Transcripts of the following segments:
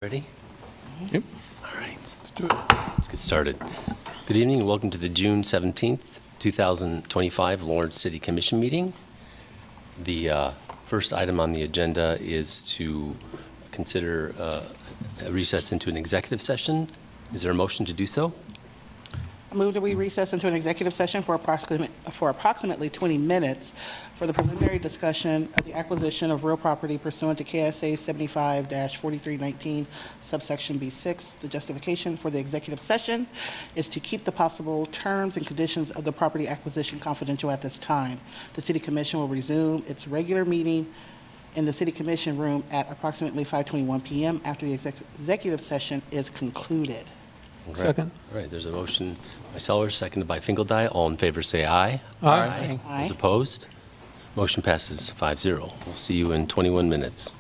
Ready? Yep. All right, Let's do it. let's get started. Good evening and welcome to the June 17th, 2025 Lawrence City Commission meeting. The first item on the agenda is to consider a recess into an executive session. Is there a motion to do so? I move that we recess into an executive session for approximately 20 minutes for the preliminary discussion of the acquisition of real property pursuant to KSA 75-4319, subsection B6. The justification for the executive session is to keep the possible terms and conditions of the property acquisition confidential at this time. The City Commission will resume its regular meeting in the City Commission room at approximately 5:21 p.m. after the executive session is concluded. All Second. All right, there's a motion by Sellers, seconded by Finkeldye. All in favor say aye. Aye. Aye. Those opposed? Motion passes 5-0. We'll see you in 21 minutes.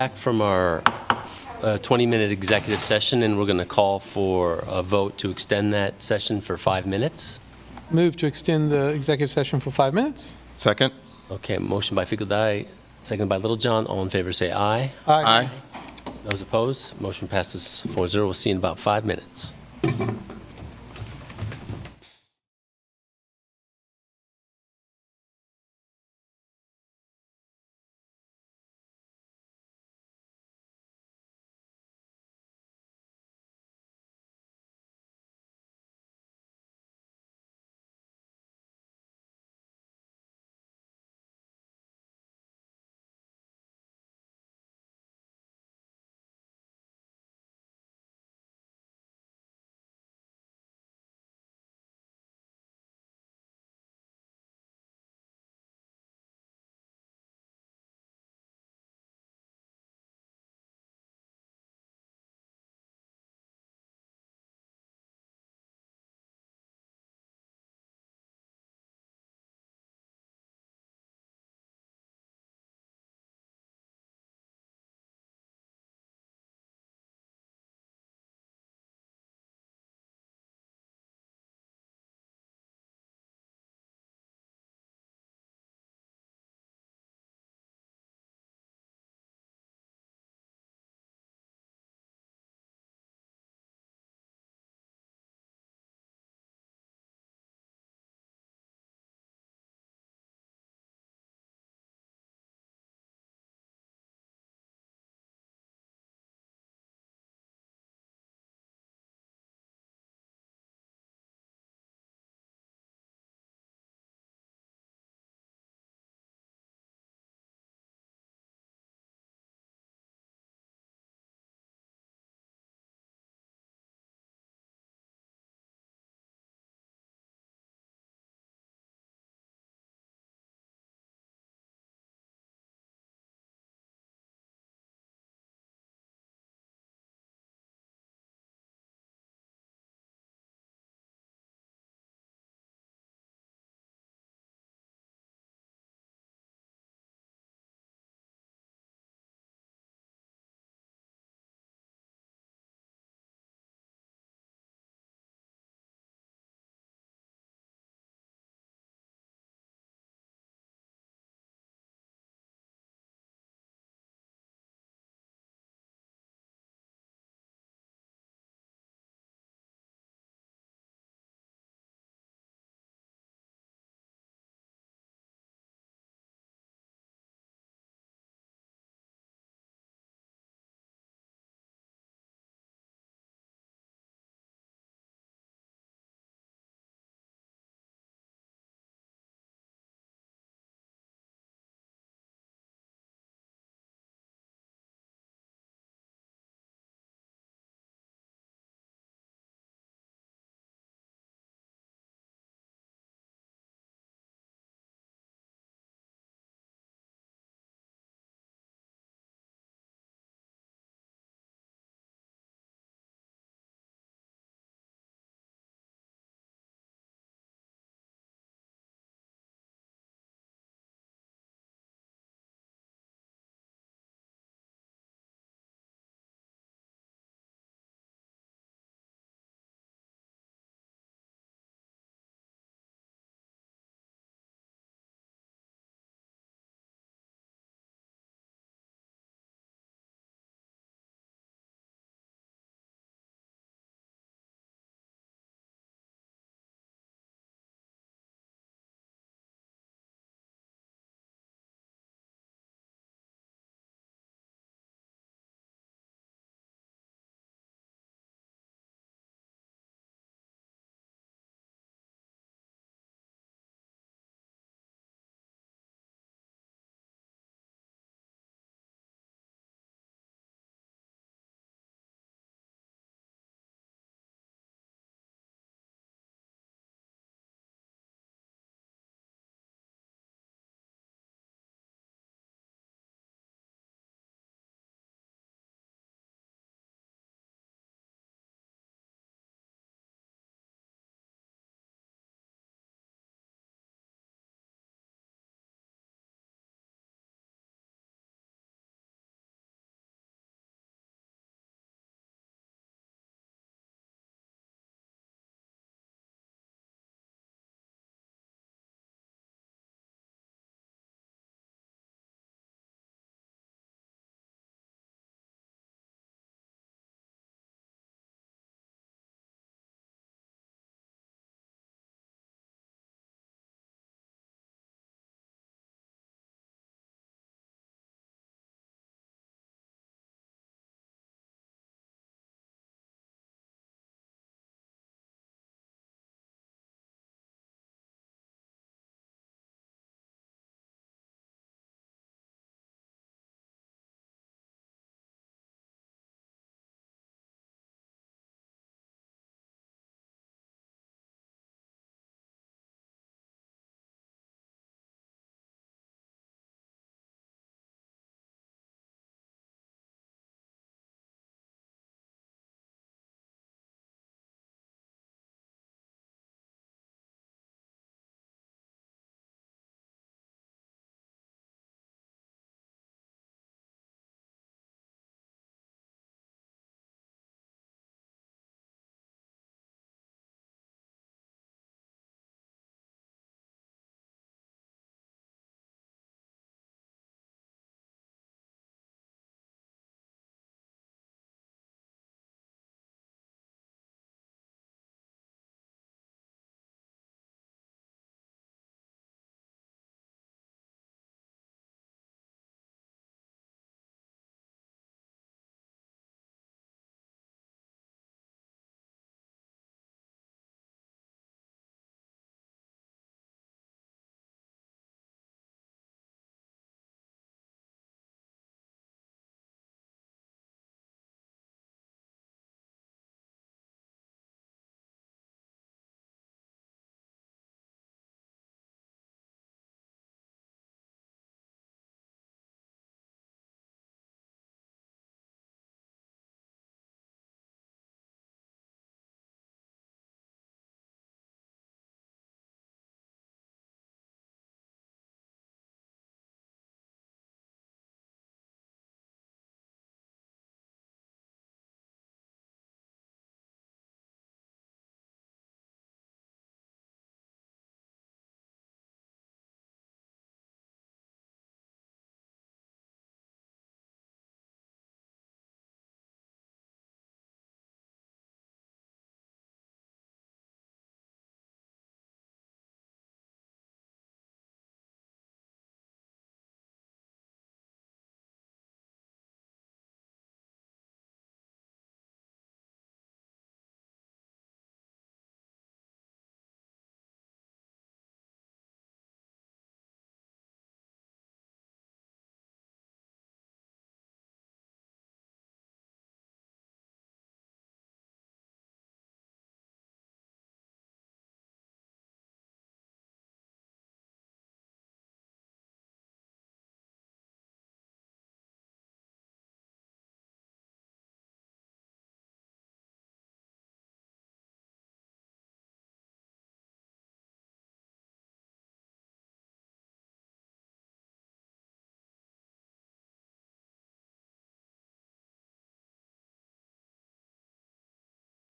Back from our 20-minute executive session, and we're going to call for a vote to extend that session for 5 minutes. Move to extend the executive session for 5 minutes. Second. Okay, motion by Fickledye, seconded by Littlejohn. All in favor, say aye. Aye. Those opposed, motion passes 4-0. We'll see you in about 5 minutes.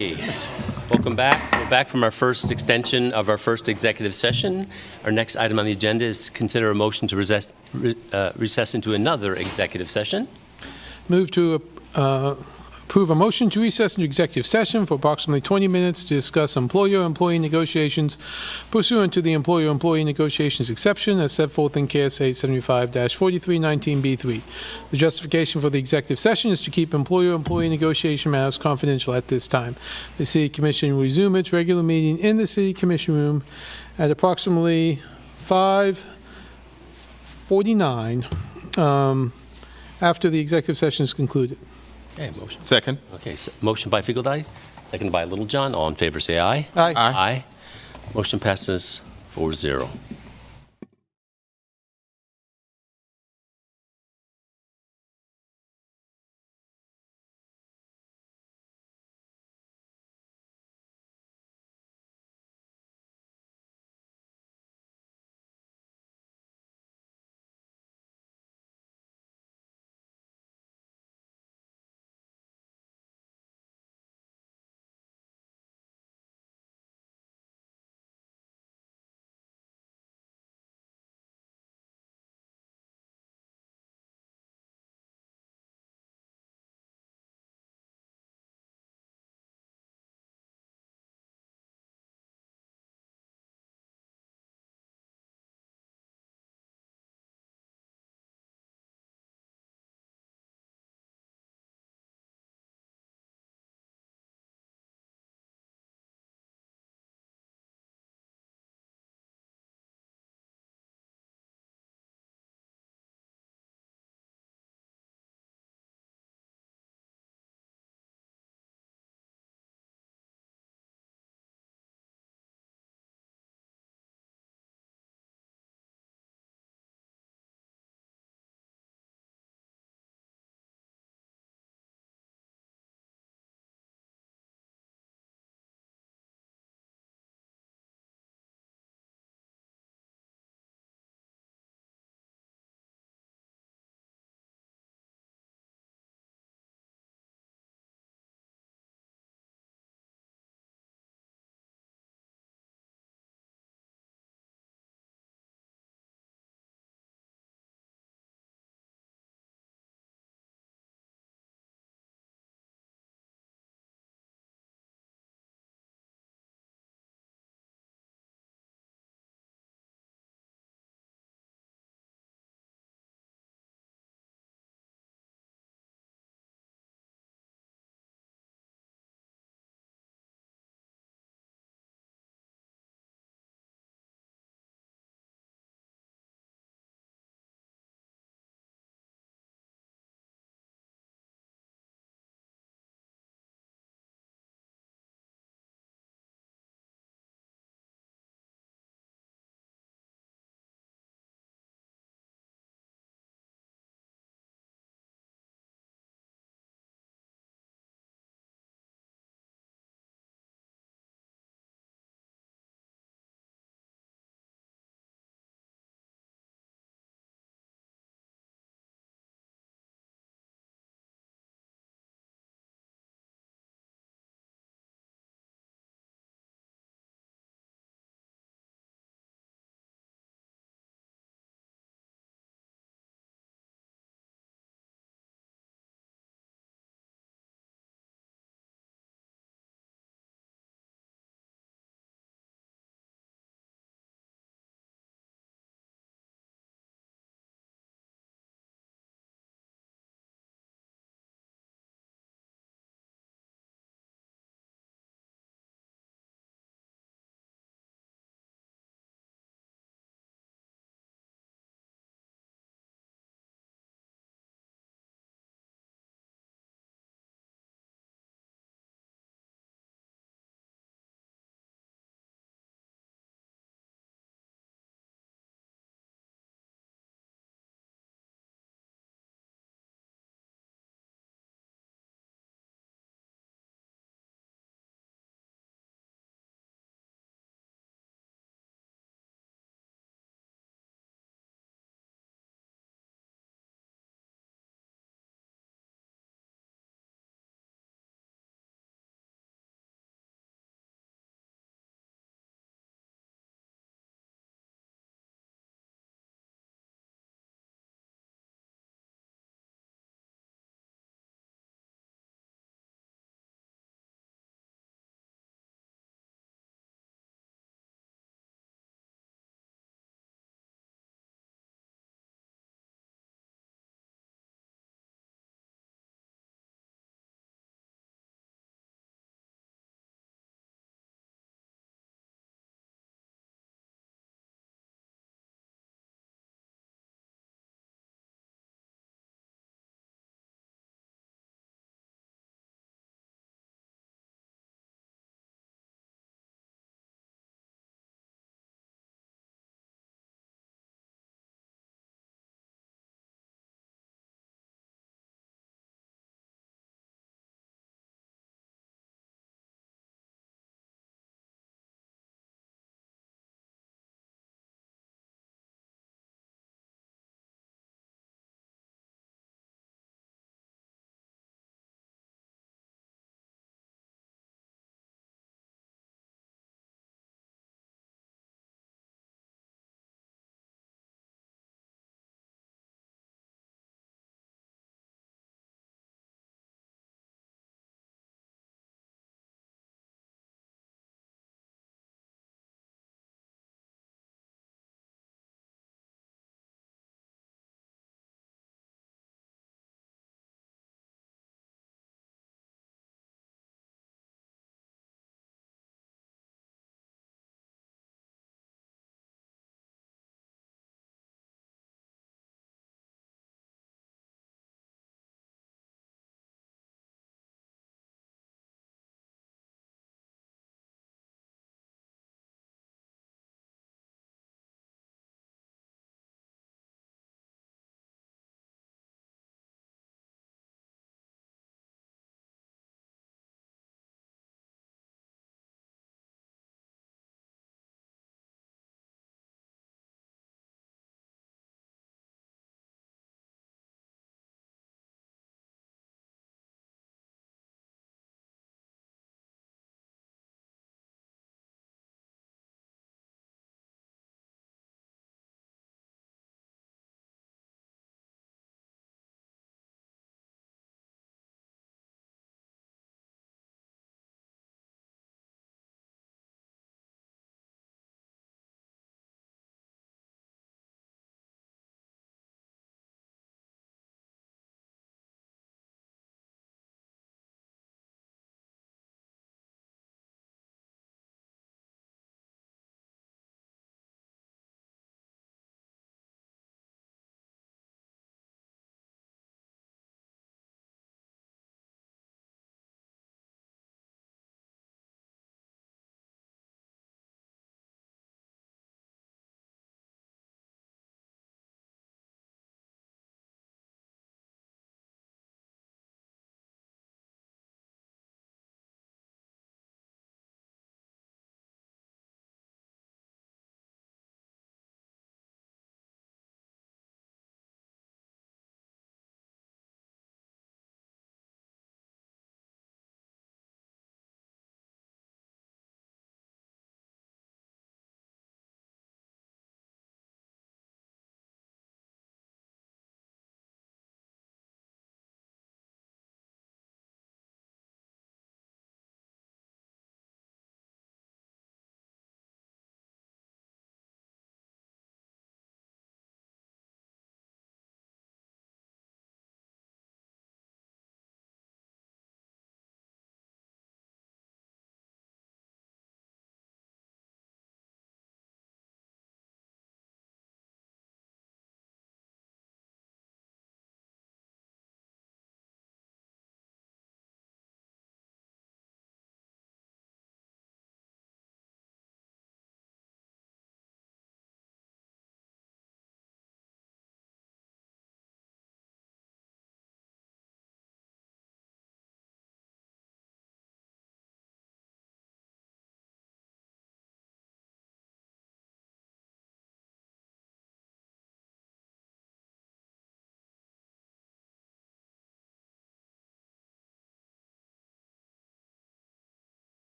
Welcome back. We're back from our first extension of our first executive session. Our next item on the agenda is to consider a motion to recess into another executive session. Move to approve a motion to recess into executive session for approximately 20 minutes to discuss employer-employee negotiations pursuant to the employer-employee negotiations exception as set forth in KSA 75-4319B3. The justification for the executive session is to keep employer-employee negotiation matters confidential at this time. The City Commission will resume its regular meeting in the City Commission room at approximately 5:49 after the executive session is concluded. Okay, motion. Second. Okay, so motion by Fiegeldine, seconded by Littlejohn. All in favor, say aye. Aye. Aye. Motion passes 4-0.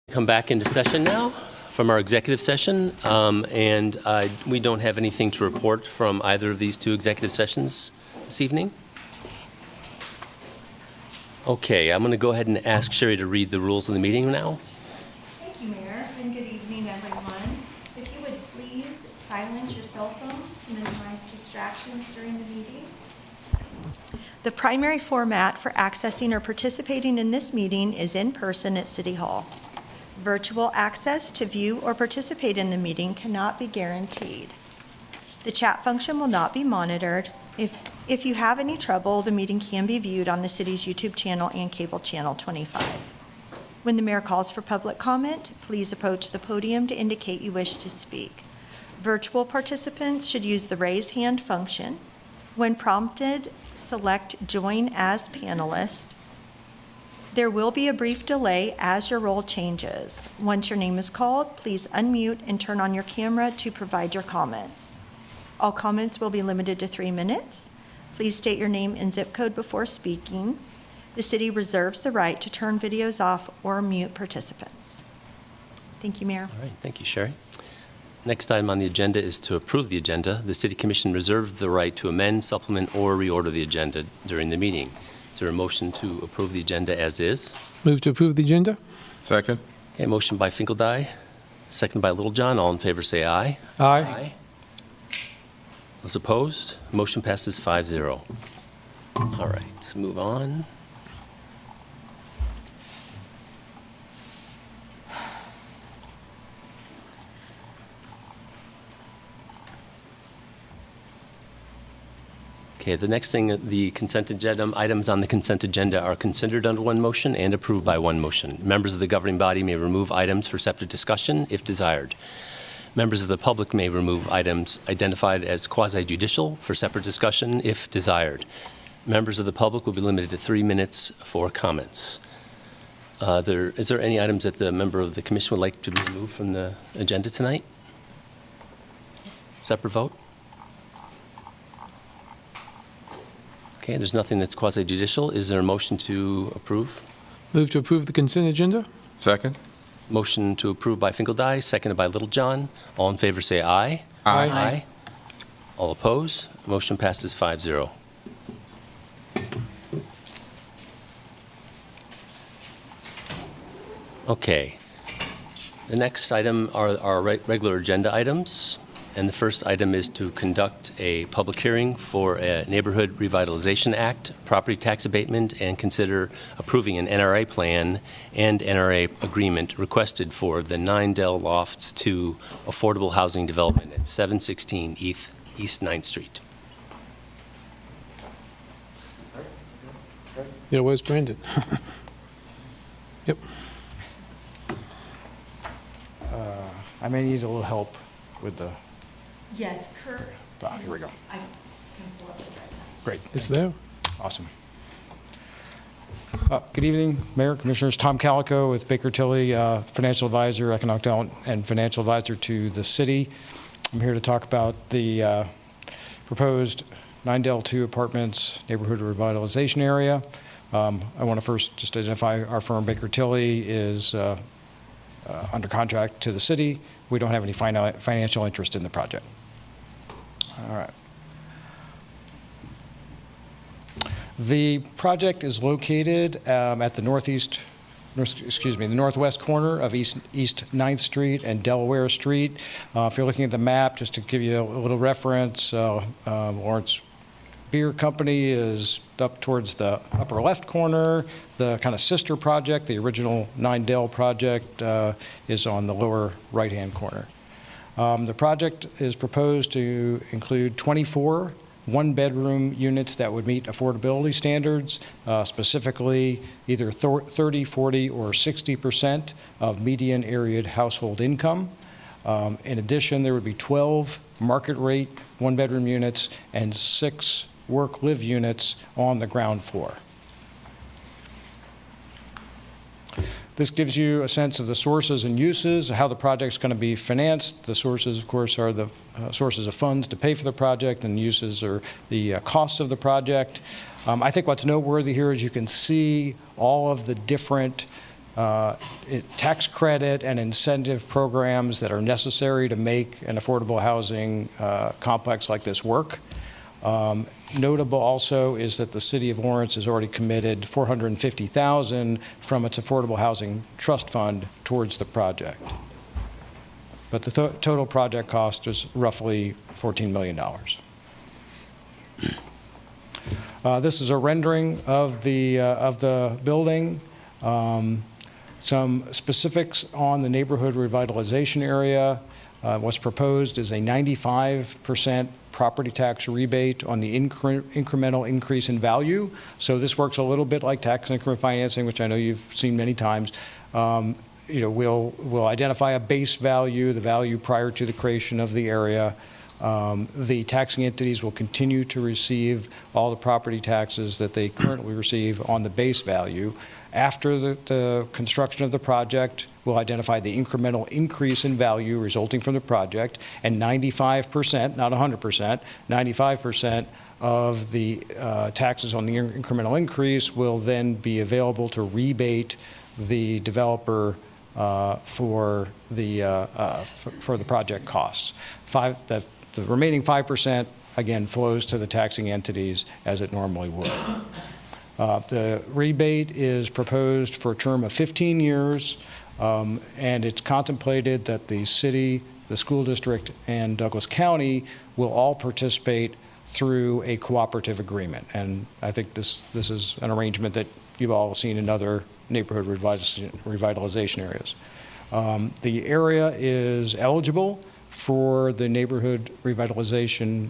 Come back into session now from our executive session, and we don't have anything to report from either of these two executive sessions this evening. Okay, I'm going to go ahead and ask Sherry to read the rules of the meeting now. Thank you, Mayor, and good evening, everyone. If you would please silence your cell phones to minimize distractions during the meeting. The primary format for accessing or participating in this meeting is in person at City Hall. Virtual access to view or participate in the meeting cannot be guaranteed. The chat function will not be monitored. If you have any trouble, the meeting can be viewed on the city's YouTube channel and cable channel 25. When the mayor calls for public comment, please approach the podium to indicate you wish to speak. Virtual participants should use the raise hand function. When prompted, select Join as Panelist. There will be a brief delay as your role changes. Once your name is called, please unmute and turn on your camera to provide your comments. All comments will be limited to 3 minutes. Please state your name and zip code before speaking. The city reserves the right to turn videos off or mute participants. Thank you, Mayor. All right, thank you, Sherry. Next item on the agenda is to approve the agenda. The City Commission reserved the right to amend, supplement, or reorder the agenda during the meeting. Is there a motion to approve the agenda as is? Move to approve the agenda? Second. Okay, motion by Finkeldye, second by Littlejohn. All in favor say aye. Aye. Those opposed? Motion passes 5-0. All right, let's move on. Okay, the next thing, the consent agenda, items on the consent agenda are considered under one motion and approved by one motion. Members of the governing body may remove items for separate discussion if desired. Members of the public may remove items identified as quasi-judicial for separate discussion if desired. Members of the public will be limited to 3 minutes for comments. Is there any items that the member of the commission would like to be removed from the agenda tonight? Separate vote? Okay, there's nothing that's quasi-judicial. Is there a motion to approve? Move to approve the consent agenda? Second. Motion to approve by Finkeldye, seconded by Littlejohn. All in favor say aye. Aye. Aye. All opposed? Motion passes 5-0. Okay. The next item are our regular agenda items. And the first item is to conduct a public hearing for a Neighborhood Revitalization Act, property tax abatement, and consider approving an NRA plan and NRA agreement requested for the 9 Dell Lofts 2 affordable housing development at 716 East 9th Street. Yeah, where's Brandon? Yep. I may need a little help with the, Yes, Kurt. here we go. I can pull up the president. Great, It's there. awesome. Good evening, Mayor, Commissioners. Tom Calico with Baker Tilly, Financial Advisor, Economic Development, and Financial Advisor to the city. I'm here to talk about the proposed 9 Dell 2 Apartments Neighborhood Revitalization Area. I want to first just identify our firm, Baker Tilly, is under contract to the city. We don't have any financial interest in the project. All right. The project is located at the northwest corner of East 9th Street and Delaware Street. If you're looking at the map, just to give you a little reference, Lawrence Beer Company is up towards the upper left corner. The kind of sister project, the original 9 Dell project, is on the lower right-hand corner. The project is proposed to include 24 one-bedroom units that would meet affordability standards, specifically either 30, 40, or 60% of median area household income. In addition, there would be 12 market-rate one-bedroom units and 6 work-live units on the ground floor. This gives you a sense of the sources and uses, how the project's going to be financed. The sources, of course, are the sources of funds to pay for the project, and uses are the costs of the project. I think what's noteworthy here is you can see all of the different tax credit and incentive programs that are necessary to make an affordable housing complex like this work. Notable also is that the City of Lawrence has already committed $450,000 from its Affordable Housing Trust Fund towards the project. But the total project cost is roughly $14 million. This is a rendering of the building. Some specifics on the neighborhood revitalization area. What's proposed is a 95% property tax rebate on the incremental increase in value. So this works a little bit like tax increment financing, which I know you've seen many times. We'll identify a base value, the value prior to the creation of the area. The taxing entities will continue to receive all the property taxes that they currently receive on the base value. After the construction of the project, we'll identify the incremental increase in value resulting from the project, and 95%, not 100%, 95% of the taxes on the incremental increase will then be available to rebate the developer for the project costs. The remaining 5%, again, flows to the taxing entities as it normally would. The rebate is proposed for a term of 15 years, and it's contemplated that the city, the school district, and Douglas County will all participate through a cooperative agreement. And I think this is an arrangement that you've all seen in other neighborhood revitalization areas. The area is eligible for the Neighborhood Revitalization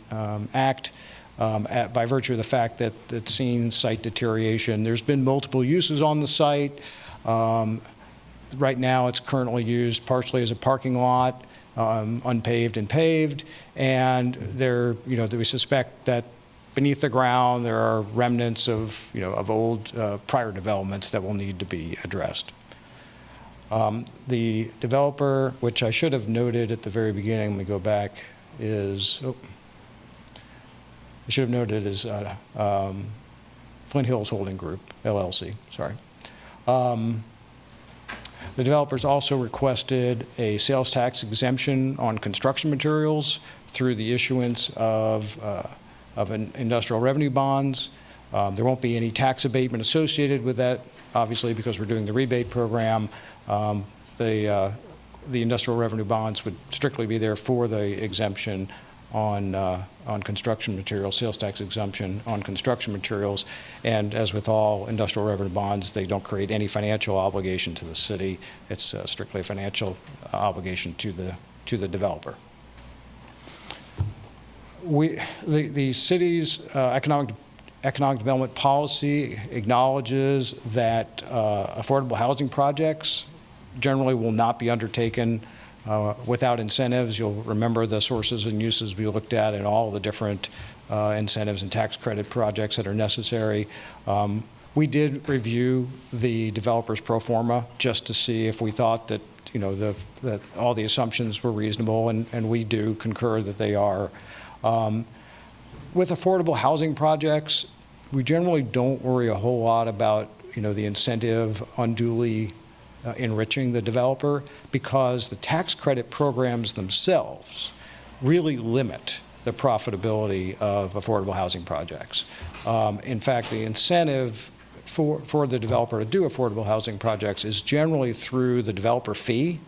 Act by virtue of the fact that it's seen site deterioration. There's been multiple uses on the site. Right now, it's currently used partially as a parking lot, unpaved and paved, and we suspect that beneath the ground there are remnants of old prior developments that will need to be addressed. The developer, which I should have noted at the very beginning, let me go back, is Flint Hills Holding Group, LLC, sorry. The developers also requested a sales tax exemption on construction materials through the issuance of industrial revenue bonds. There won't be any tax abatement associated with that, obviously, because we're doing the rebate program. The industrial revenue bonds would strictly be there for the exemption on construction materials, sales tax exemption on construction materials. And as with all industrial revenue bonds, they don't create any financial obligation to the city. It's strictly a financial obligation to the developer. The city's economic development policy acknowledges that affordable housing projects generally will not be undertaken without incentives. You'll remember the sources and uses we looked at and all the different incentives and tax credit projects that are necessary. We did review the developer's pro forma just to see if we thought that that all the assumptions were reasonable, and we do concur that they are. With affordable housing projects, we generally don't worry a whole lot about the incentive unduly enriching the developer, because the tax credit programs themselves really limit the profitability of affordable housing projects. In fact, the incentive for the developer to do affordable housing projects is generally through the developer fee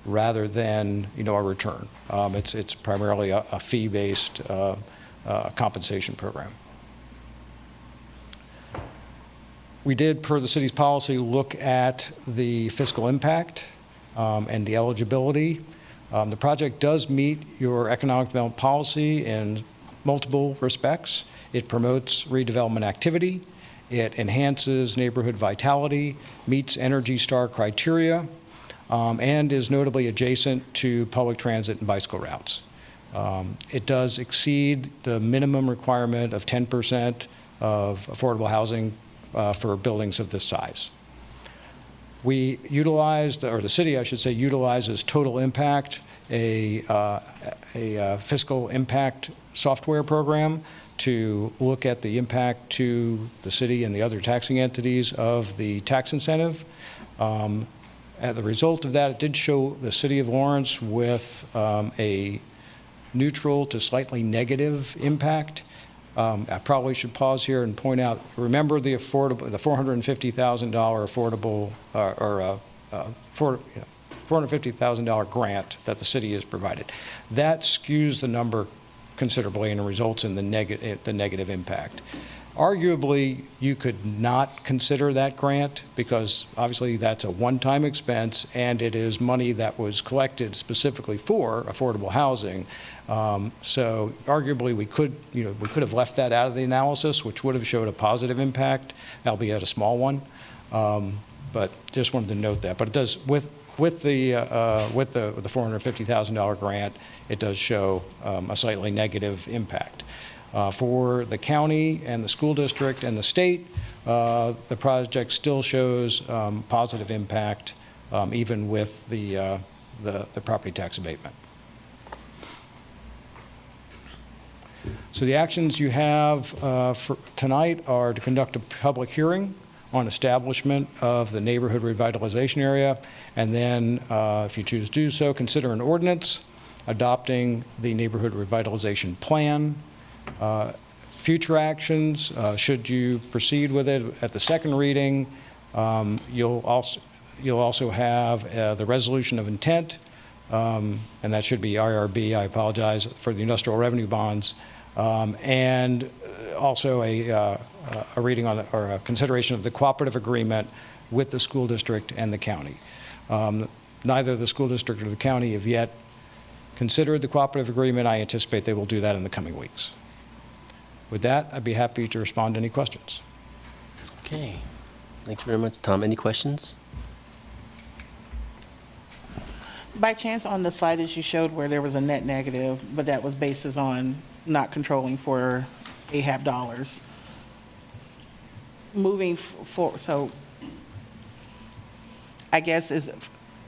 rather than a return. It's primarily a fee-based compensation program. We did, per the city's policy, look at the fiscal impact and the eligibility. The project does meet your economic development policy in multiple respects. It promotes redevelopment activity. It enhances neighborhood vitality, meets Energy Star criteria, and is notably adjacent to public transit and bicycle routes. It does exceed the minimum requirement of 10% of affordable housing for buildings of this size. We utilized, or the city, I should say, utilizes Total Impact, a fiscal impact software program to look at the impact to the city and the other taxing entities of the tax incentive. As a result of that, it did show the city of Lawrence with a neutral to slightly negative impact. I probably should pause here and point out, remember the $450,000 affordable, $450,000 grant that the city has provided. That skews the number considerably and results in the negative impact. Arguably, you could not consider that grant because obviously that's a one-time expense and it is money that was collected specifically for affordable housing. So arguably, we could have left that out of the analysis, which would have showed a positive impact, albeit a small one. But just wanted to note that. But it does with the $450,000 grant, it does show a slightly negative impact. For the county and the school district and the state, the project still shows positive impact, even with the property tax abatement. So the actions you have for tonight are to conduct a public hearing on establishment of the neighborhood revitalization area, and then, if you choose to do so, consider an ordinance adopting the neighborhood revitalization plan. Future actions, should you proceed with it at the second reading, you'll also have the resolution of intent, and that should be IRB, I apologize, for the industrial revenue bonds, and also a reading on or a consideration of the cooperative agreement with the school district and the county. Neither the school district or the county have yet considered the cooperative agreement. I anticipate they will do that in the coming weeks. With that, I'd be happy to respond to any questions. Okay. Thank you very much. Tom, any questions? By chance, on the slide that you showed where there was a net negative, but that was basis on not controlling for AHAB dollars. Moving forward, so I guess is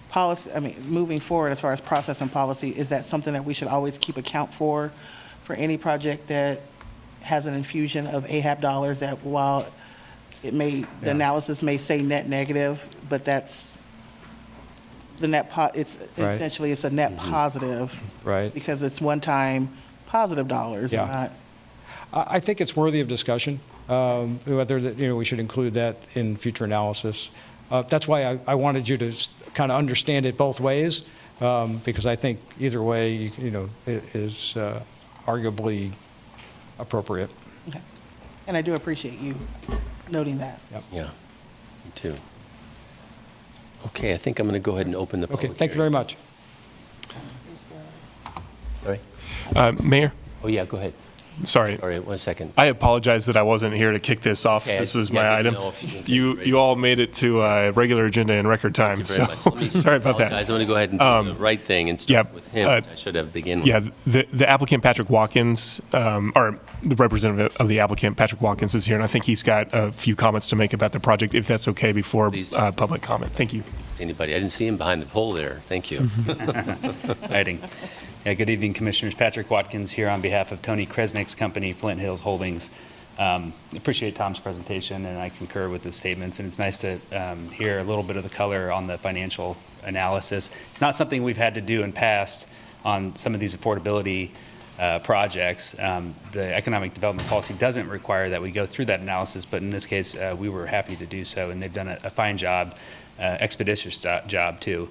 policy, moving forward as far as process and policy, is that something that we should always keep account for any project that has an infusion of AHAB dollars, that while it may, the analysis may say net negative, but that's the net, it's Right. essentially it's a net positive. Right. Because it's one-time positive dollars, Yeah. not. I think it's worthy of discussion, whether we should include that in future analysis. That's why I wanted you to kind of understand it both ways, because I think either way, it is arguably appropriate. Okay. And I do appreciate you noting that. Yep. Yeah, me too. Okay, I think I'm going to go ahead and open the public Okay, thank you very much. Sorry? Mayor, Oh, yeah, go ahead. sorry. All right, 1 second. I apologize that I wasn't here to kick this off. Okay, This was yeah, I my didn't item. know if you can You ready. you all made it to a regular agenda in record time, Thank you very so much. Let me sorry about that. apologize. I'm going to go ahead and do the right thing and start yeah, with him, which I should have begun with. Yeah, the applicant, Patrick Watkins, or the representative of the applicant, Patrick Watkins, is here, and I think he's got a few comments to make about the project, if that's okay, before Please. public comment. Thank you. Anybody? I didn't see him behind the pole there. Thank you. Exciting. Yeah, good evening, Commissioners. Patrick Watkins here on behalf of Tony Kresnick's company, Flint Hills Holdings. Appreciate Tom's presentation, and I concur with his statements. And it's nice to hear a little bit of the color on the financial analysis. It's not something we've had to do in past on some of these affordability projects. The economic development policy doesn't require that we go through that analysis, but in this case, we were happy to do so, and they've done a fine job, expeditious job too.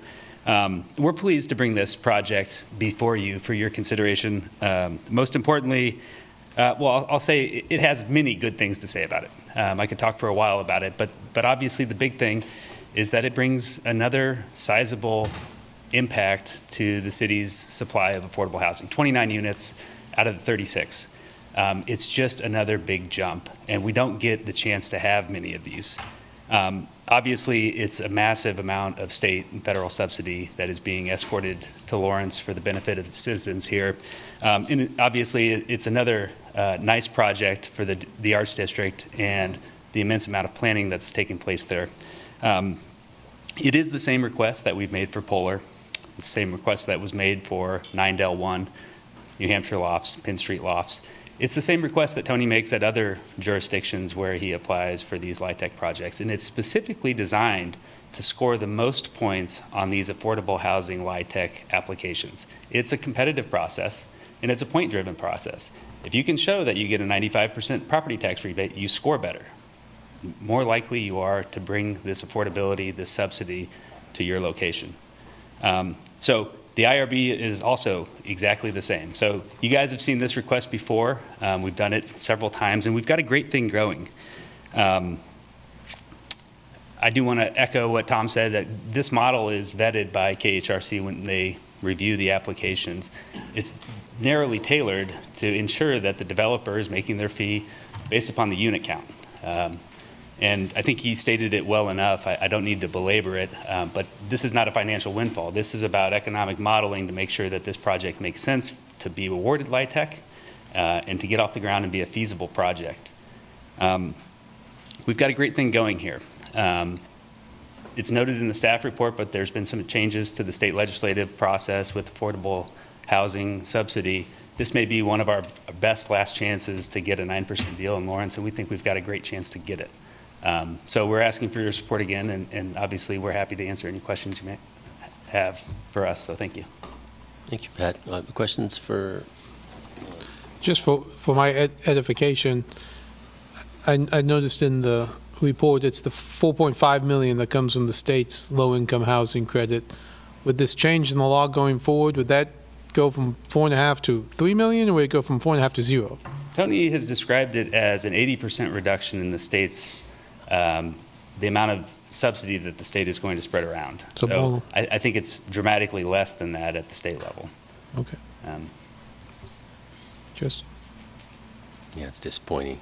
We're pleased to bring this project before you for your consideration. Most importantly, I'll say it has many good things to say about it. I could talk for a while about it, but obviously the big thing is that it brings another sizable impact to the city's supply of affordable housing, 29 units out of the 36. It's just another big jump, and we don't get the chance to have many of these. Obviously, it's a massive amount of state and federal subsidy that is being escorted to Lawrence for the benefit of the citizens here. And obviously, it's another nice project for the Arts District and the immense amount of planning that's taking place there. It is the same request that we've made for Polar, the same request that was made for 9 Del 1, New Hampshire Lofts, Penn Street Lofts. It's the same request that Tony makes at other jurisdictions where he applies for these LIHTC projects, and it's specifically designed to score the most points on these affordable housing LIHTC applications. It's a competitive process, and it's a point-driven process. If you can show that you get a 95% property tax rebate, you score better. More likely you are to bring this affordability, this subsidy to your location. So the IRB is also exactly the same. So you guys have seen this request before. We've done it several times, and we've got a great thing growing. I do want to echo what Tom said, that this model is vetted by KHRC when they review the applications. It's narrowly tailored to ensure that the developer is making their fee based upon the unit count. And I think he stated it well enough. I don't need to belabor it, but this is not a financial windfall. This is about economic modeling to make sure that this project makes sense to be awarded LIHTC and to get off the ground and be a feasible project. We've got a great thing going here. It's noted in the staff report, but there's been some changes to the state legislative process with affordable housing subsidy. This may be one of our best last chances to get a 9% deal in Lawrence, and we think we've got a great chance to get it. So we're asking for your support again, and obviously we're happy to answer any questions you may have for us, so thank you. Thank you, Pat. Questions for? Just for my edification, I noticed in the report it's the 4.5 million that comes from the state's low-income housing credit. With this change in the law going forward, would that go from 4.5 to 3 million, or would it go from 4.5 to 0? Tony has described it as an 80% reduction in the state's, the amount of subsidy that the state is going to spread around. So I think it's dramatically less than that at the state level. Okay. Just. Yeah, it's disappointing.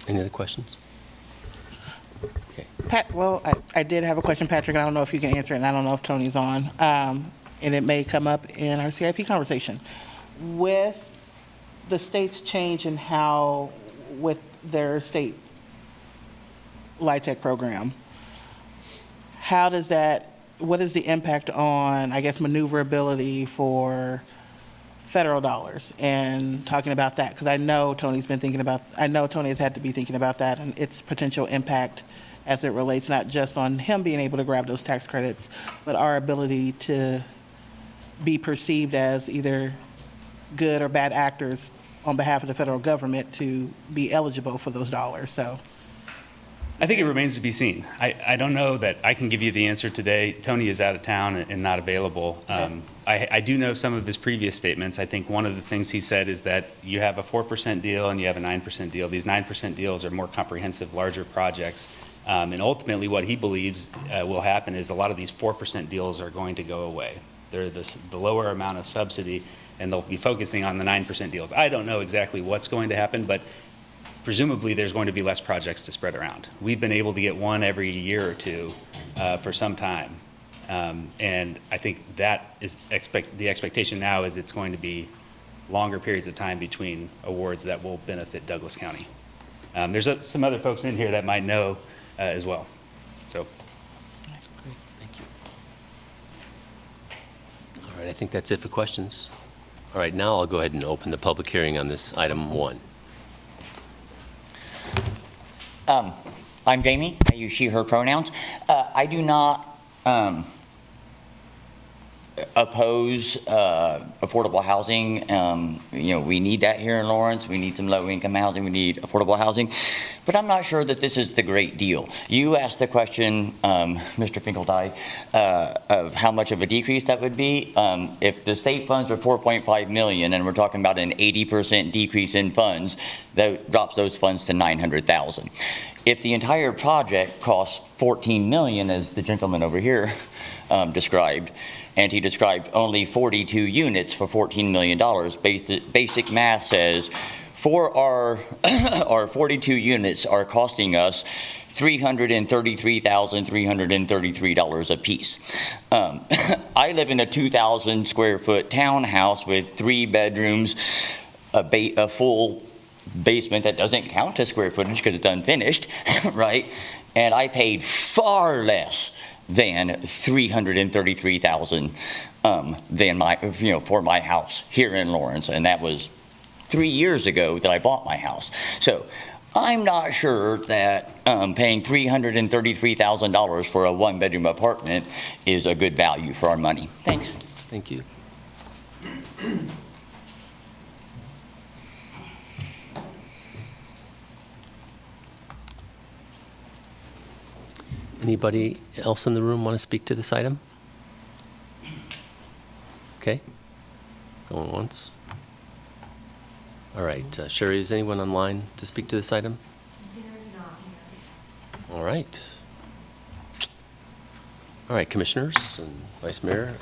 Any other questions? Okay. Pat, well, I did have a question, Patrick. I don't know if you can answer it, and I don't know if Tony's on. And it may come up in our CIP conversation. With the state's change in how, with their state LIHTC program, how does that, what is the impact on, I guess, maneuverability for federal dollars, and talking about that? Because I know Tony's been thinking about, I know Tony has had to be thinking about that and its potential impact as it relates not just on him being able to grab those tax credits, but our ability to be perceived as either good or bad actors on behalf of the federal government to be eligible for those dollars. So I think it remains to be seen. I don't know that I can give you the answer today. Tony is out of town and not available. Okay. I do know some of his previous statements. I think one of the things he said is that you have a 4% deal and you have a 9% deal. These 9% deals are more comprehensive, larger projects. And ultimately what he believes will happen is a lot of these 4% deals are going to go away. They're the lower amount of subsidy, and they'll be focusing on the 9% deals. I don't know exactly what's going to happen, but presumably there's going to be less projects to spread around. We've been able to get one every year or two for some time. And I think that is the expectation now is it's going to be longer periods of time between awards that will benefit Douglas County. There's some other folks in here that might know as well. So. Great, thank you. All right, I think that's it for questions. All right, now I'll go ahead and open the public hearing on this item 1. I'm Jamie. I use she, her pronouns. I do not oppose affordable housing. We need that here in Lawrence. We need some low-income housing. We need affordable housing. But I'm not sure that this is the great deal. You asked the question, Mr. Finkeldye, of how much of a decrease that would be. If the state funds are $4.5 million and we're talking about an 80% decrease in funds, that drops those funds to $900,000. If the entire project costs $14 million, as the gentleman over here described, and he described only 42 units for $14 million, basic math says for our 42 units are costing us $333,333 a piece. I live in a 2,000 square foot townhouse with 3 bedrooms, a full basement that doesn't count as square footage because it's unfinished, right? And I paid far less than $333,000 than for my house here in Lawrence, and that was 3 years ago that I bought my house. So I'm not sure that paying $333,000 for a one-bedroom apartment is a good value for our money. Thanks. Thank you. Anybody else in the room want to speak to this item? Okay. Going once. All right. Sherry, is anyone online to speak to this item? There is not here. All right. All right, Commissioners and Vice Mayor,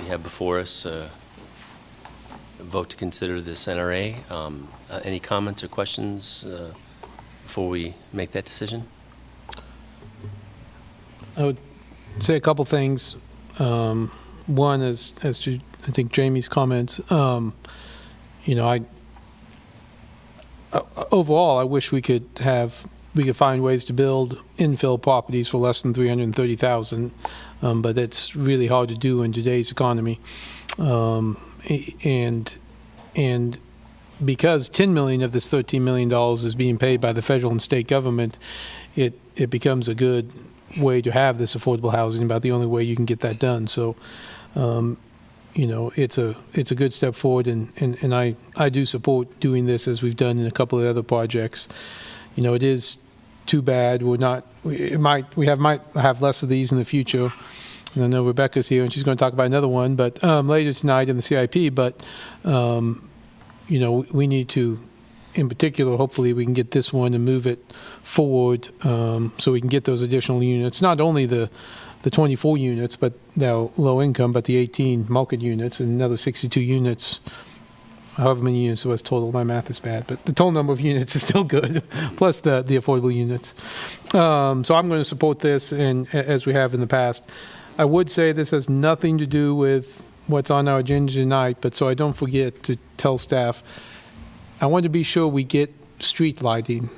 we have before us a vote to consider this NRA. Any comments or questions before we make that decision? I would say a couple things. One is, as to, I think, Jamie's comments, overall, I wish we could find ways to build infill properties for less than $330,000, but it's really hard to do in today's economy. And because $10 million of this $13 million is being paid by the federal and state government, it becomes a good way to have this affordable housing, about the only way you can get that done. So, it's a good step forward, and I do support doing this as we've done in a couple of other projects. It is too bad we might have less of these in the future. And I know Rebecca's here and she's going to talk about another one, but later tonight in the CIP. But we need to, in particular, hopefully we can get this one and move it forward so we can get those additional units. Not only the 24 units, but now low income, but the 18 market units and another 62 units. However many units it was total, my math is bad, but the total number of units is still good, plus the affordable units. So I'm going to support this, and as we have in the past. I would say this has nothing to do with what's on our agenda tonight, but so I don't forget to tell staff, I want to be sure we get street lighting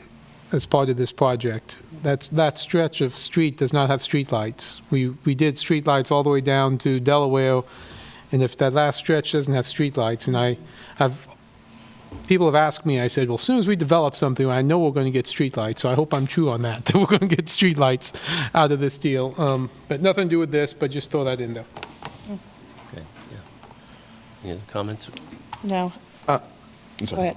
as part of this project. That stretch of street does not have street lights. We did street lights all the way down to Delaware, and if that last stretch doesn't have street lights, and people have asked me, I said, well, as soon as we develop something, I know we're going to get street lights, so I hope I'm true on that we're going to get street lights out of this deal. But nothing to do with this, but just throw that in there. Okay, yeah. Any other comments? No. I'm Go sorry.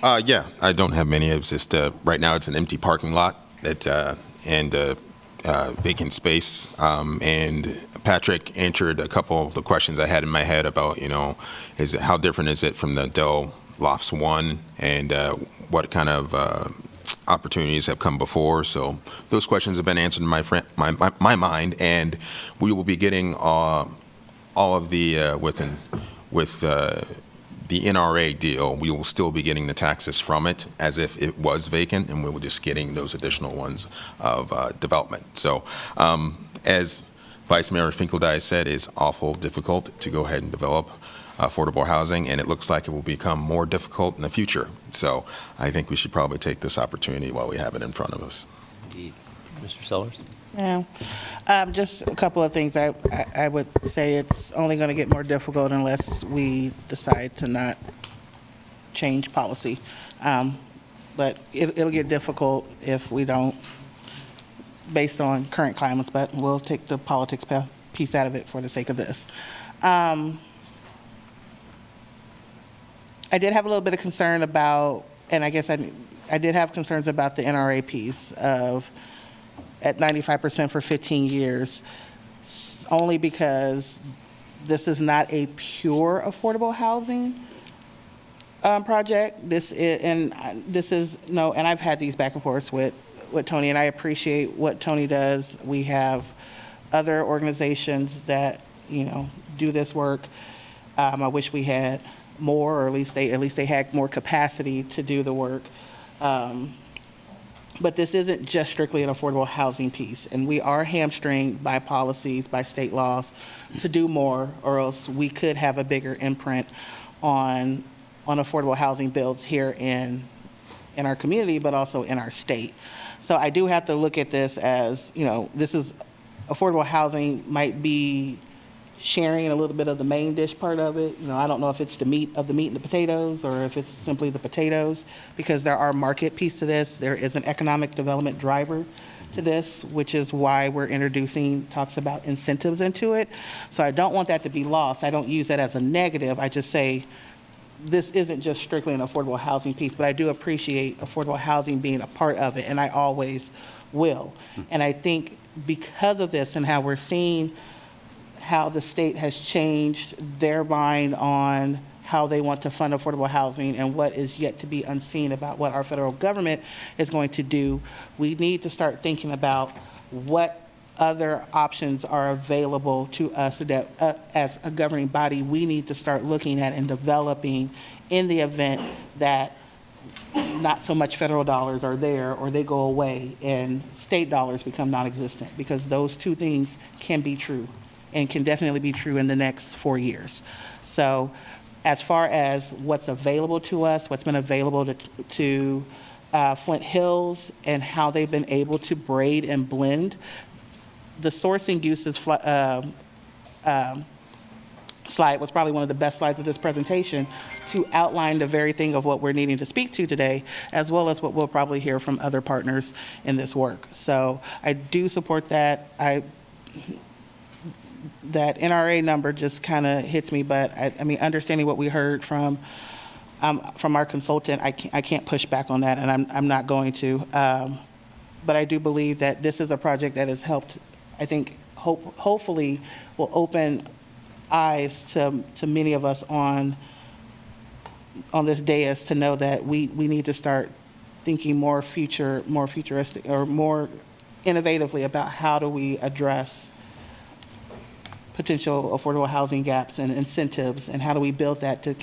ahead. Yeah, I don't have many. It's just right now it's an empty parking lot and vacant space. And Patrick answered a couple of the questions I had in my head about, how different is it from the Dell Lofts 1 and what kind of opportunities have come before. So those questions have been answered in my mind, and we will be getting all of the with the NRA deal, we will still be getting the taxes from it as if it was vacant, and we were just getting those additional ones of development. So as Vice Mayor Finkeldye said, it's awful difficult to go ahead and develop affordable housing, and it looks like it will become more difficult in the future. So I think we should probably take this opportunity while we have it in front of us. Indeed. Mr. Sellers? Yeah. Just a couple of things. I would say it's only going to get more difficult unless we decide to not change policy. But it'll get difficult if we don't, based on current climates, but we'll take the politics piece out of it for the sake of this. I did have a little bit of concern about, and I guess I did have concerns about the NRA piece of at 95% for 15 years, only because this is not a pure affordable housing project. And I've had these back and forths with Tony, and I appreciate what Tony does. We have other organizations that do this work. I wish we had more, or at least they had more capacity to do the work. But this isn't just strictly an affordable housing piece, and we are hamstringed by policies, by state laws, to do more, or else we could have a bigger imprint on affordable housing builds here in our community, but also in our state. So I do have to look at this as, this is affordable housing might be sharing a little bit of the main dish part of it. I don't know if it's the meat and the potatoes, or if it's simply the potatoes, because there are market piece to this. There is an economic development driver to this, which is why we're introducing talks about incentives into it. So I don't want that to be lost. I don't use that as a negative. I just say this isn't just strictly an affordable housing piece, but I do appreciate affordable housing being a part of it, and I always will. And I think because of this and how we're seeing how the state has changed their mind on how they want to fund affordable housing and what is yet to be unseen about what our federal government is going to do, we need to start thinking about what other options are available to us that as a governing body, we need to start looking at and developing in the event that not so much federal dollars are there or they go away and state dollars become non-existent, because those two things can be true and can definitely be true in the next 4 years. So as far as what's available to us, what's been available to Flint Hills and how they've been able to braid and blend, the sourcing uses slide was probably one of the best slides of this presentation to outline the very thing of what we're needing to speak to today, as well as what we'll probably hear from other partners in this work. So I do support that. That NRA number just kind of hits me, but I mean, understanding what we heard from our consultant, I can't push back on that, and I'm not going to. But I do believe that this is a project that has helped, I think, hopefully will open eyes to many of us on this dais to know that we need to start thinking more futuristic or more innovatively about how do we address potential affordable housing gaps and incentives, and how do we build that to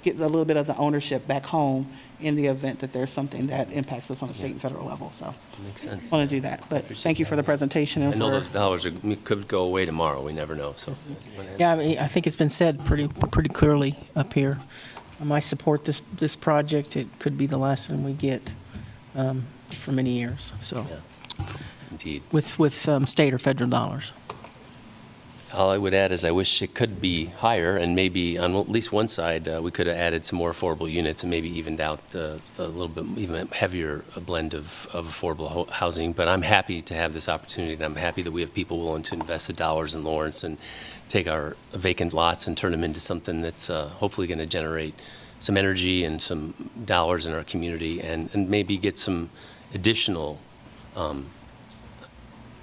get a little bit of the ownership back home in the event that there's something that impacts us on a state and federal level. So Makes sense. I want to do that. But thank you for the presentation. I And know for those dollars could go away tomorrow. We never know, so. Yeah, I mean, I think it's been said pretty clearly up here. I support this project. It could be the last one we get for many years, so, Yeah, indeed. with state or federal dollars. All I would add is I wish it could be higher, and maybe on at least one side, we could have added some more affordable units and maybe evened out a little bit even heavier blend of affordable housing. But I'm happy to have this opportunity, and I'm happy that we have people willing to invest the dollars in Lawrence and take our vacant lots and turn them into something that's hopefully going to generate some energy and some dollars in our community, and maybe get some additional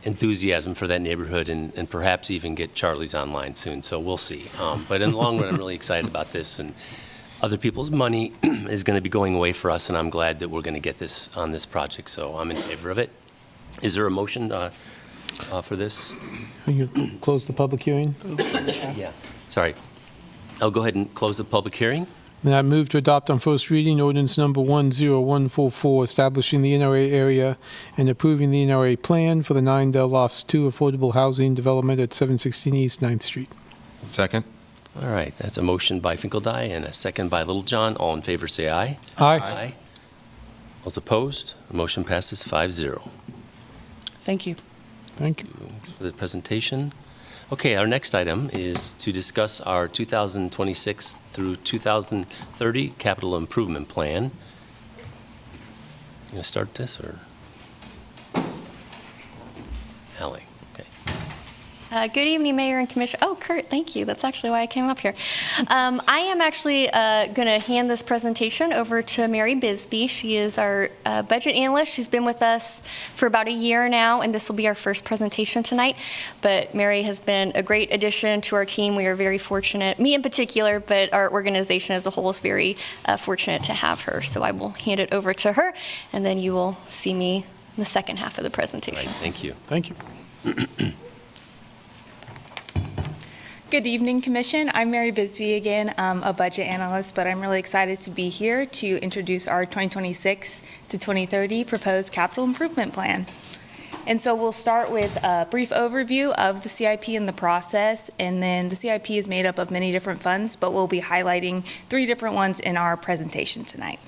enthusiasm for that neighborhood, and perhaps even get Charlie's online soon. So we'll see. But in the long run, I'm really excited about this, and other people's money is going to be going away for us, and I'm glad that we're going to get this on this project. So I'm in favor of it. Is there a motion for this? You close the public hearing? Yeah. Sorry. I'll go ahead and close the public hearing. Then I move to adopt on first reading ordinance number 10144, establishing the NRA area and approving the NRA plan for the 9 Del Lofts 2 affordable housing development at 716 East 9th Street. Second? All right. That's a motion by Finkeldye and a second by Littlejohn. All in favor, say aye. Aye. Those opposed? The motion passes 5-0. thank you. Thank you. Thanks for the presentation. Okay, our next item is to discuss our 2026 through 2030 capital improvement plan. You going to start this, or? Ally, okay. Good evening, Mayor and Commissioner. Oh, Kurt, thank you. That's actually why I came up here. I am actually going to hand this presentation over to Mary Bisbee. She is our budget analyst. She's been with us for about a year now, and this will be our first presentation tonight. But Mary has been a great addition to our team. We are very fortunate, me in particular, but our organization as a whole is very fortunate to have her. So I will hand it over to her, and then you will see me in the second half of the All presentation. right, thank you. Thank you. Good evening, Commission. I'm Mary Bisbee again. I'm a budget analyst, but I'm really excited to be here to introduce our 2026 to 2030 proposed capital improvement plan. And so we'll start with a brief overview of the CIP and the process, and then the CIP is made up of many different funds, but we'll be highlighting 3 different ones in our presentation tonight.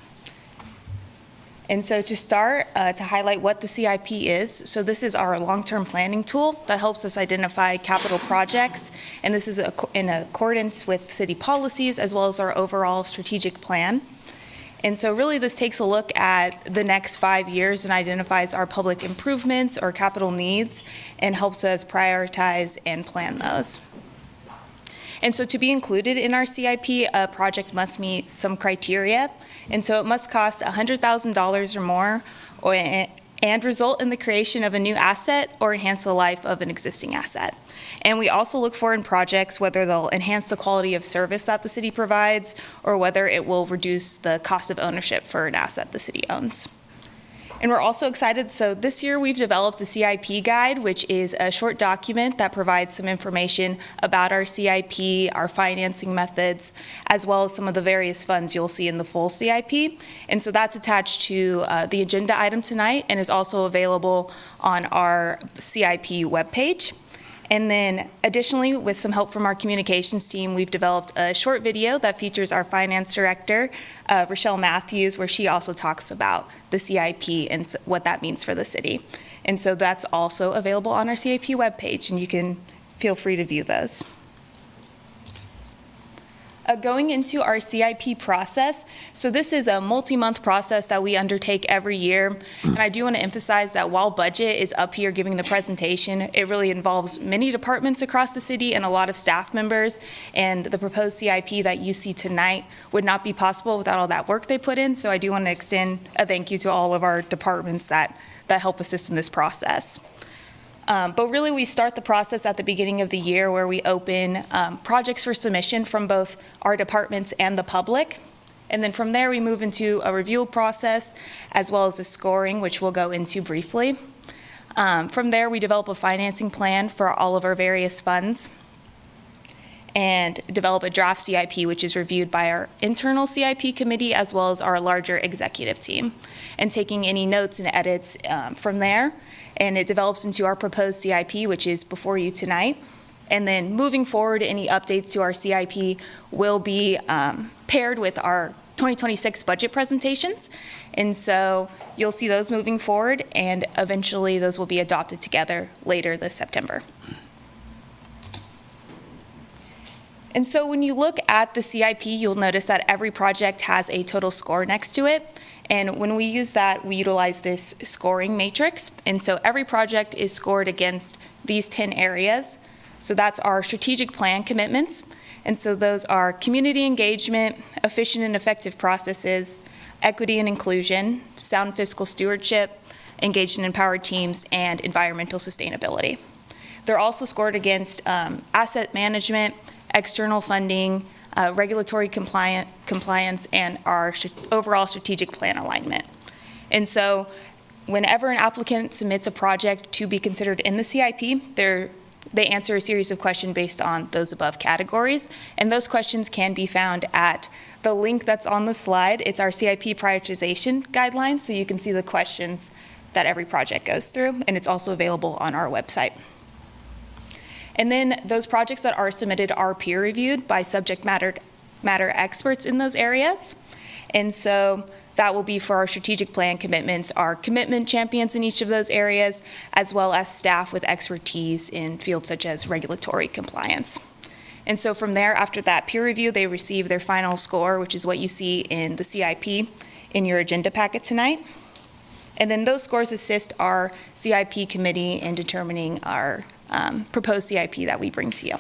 And so to start, to highlight what the CIP is, so this is our long-term planning tool that helps us identify capital projects, and this is in accordance with city policies as well as our overall strategic plan. And so really this takes a look at the next 5 years and identifies our public improvements or capital needs and helps us prioritize and plan those. And so to be included in our CIP, a project must meet some criteria. And so it must cost $100,000 or more and result in the creation of a new asset or enhance the life of an existing asset. And we also look for in projects whether they'll enhance the quality of service that the city provides or whether it will reduce the cost of ownership for an asset the city owns. And we're also excited, so this year we've developed a CIP guide, which is a short document that provides some information about our CIP, our financing methods, as well as some of the various funds you'll see in the full CIP. And so that's attached to the agenda item tonight and is also available on our CIP webpage. And then additionally, with some help from our communications team, we've developed a short video that features our finance director, Rochelle Matthews, where she also talks about the CIP and what that means for the city. And so that's also available on our CIP webpage, and you can feel free to view those. Going into our CIP process, so this is a multi-month process that we undertake every year, and I do want to emphasize that while budget is up here giving the presentation, it really involves many departments across the city and a lot of staff members, and the proposed CIP that you see tonight would not be possible without all that work they put in, so I do want to extend a thank you to all of our departments that help assist in this process. But really, we start the process at the beginning of the year where we open projects for submission from both our departments and the public. And then from there, we move into a review process as well as the scoring, which we'll go into briefly. From there, we develop a financing plan for all of our various funds and develop a draft CIP, which is reviewed by our internal CIP committee as well as our larger executive team, and taking any notes and edits from there. And it develops into our proposed CIP, which is before you tonight. And then moving forward, any updates to our CIP will be paired with our 2026 budget presentations. And so you'll see those moving forward, and eventually those will be adopted together later this September. And so when you look at the CIP, you'll notice that every project has a total score next to it. And when we use that, we utilize this scoring matrix. And so every project is scored against these 10 areas. So that's our strategic plan commitments. And so those are community engagement, efficient and effective processes, equity and inclusion, sound fiscal stewardship, engaged and empowered teams, and environmental sustainability. They're also scored against asset management, external funding, regulatory compliance, and our overall strategic plan alignment. And so whenever an applicant submits a project to be considered in the CIP, they answer a series of questions based on those above categories. And those questions can be found at the link that's on the slide. It's our CIP prioritization guidelines, so you can see the questions that every project goes through, and it's also available on our website. And then those projects that are submitted are peer reviewed by subject matter experts in those areas. And so that will be for our strategic plan commitments, our commitment champions in each of those areas, as well as staff with expertise in fields such as regulatory compliance. And so from there, after that peer review, they receive their final score, which is what you see in the CIP in your agenda packet tonight. And then those scores assist our CIP committee in determining our proposed CIP that we bring to you.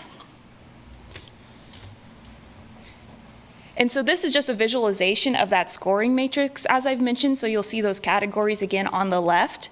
And so this is just a visualization of that scoring matrix, as I've mentioned, so you'll see those categories again on the left.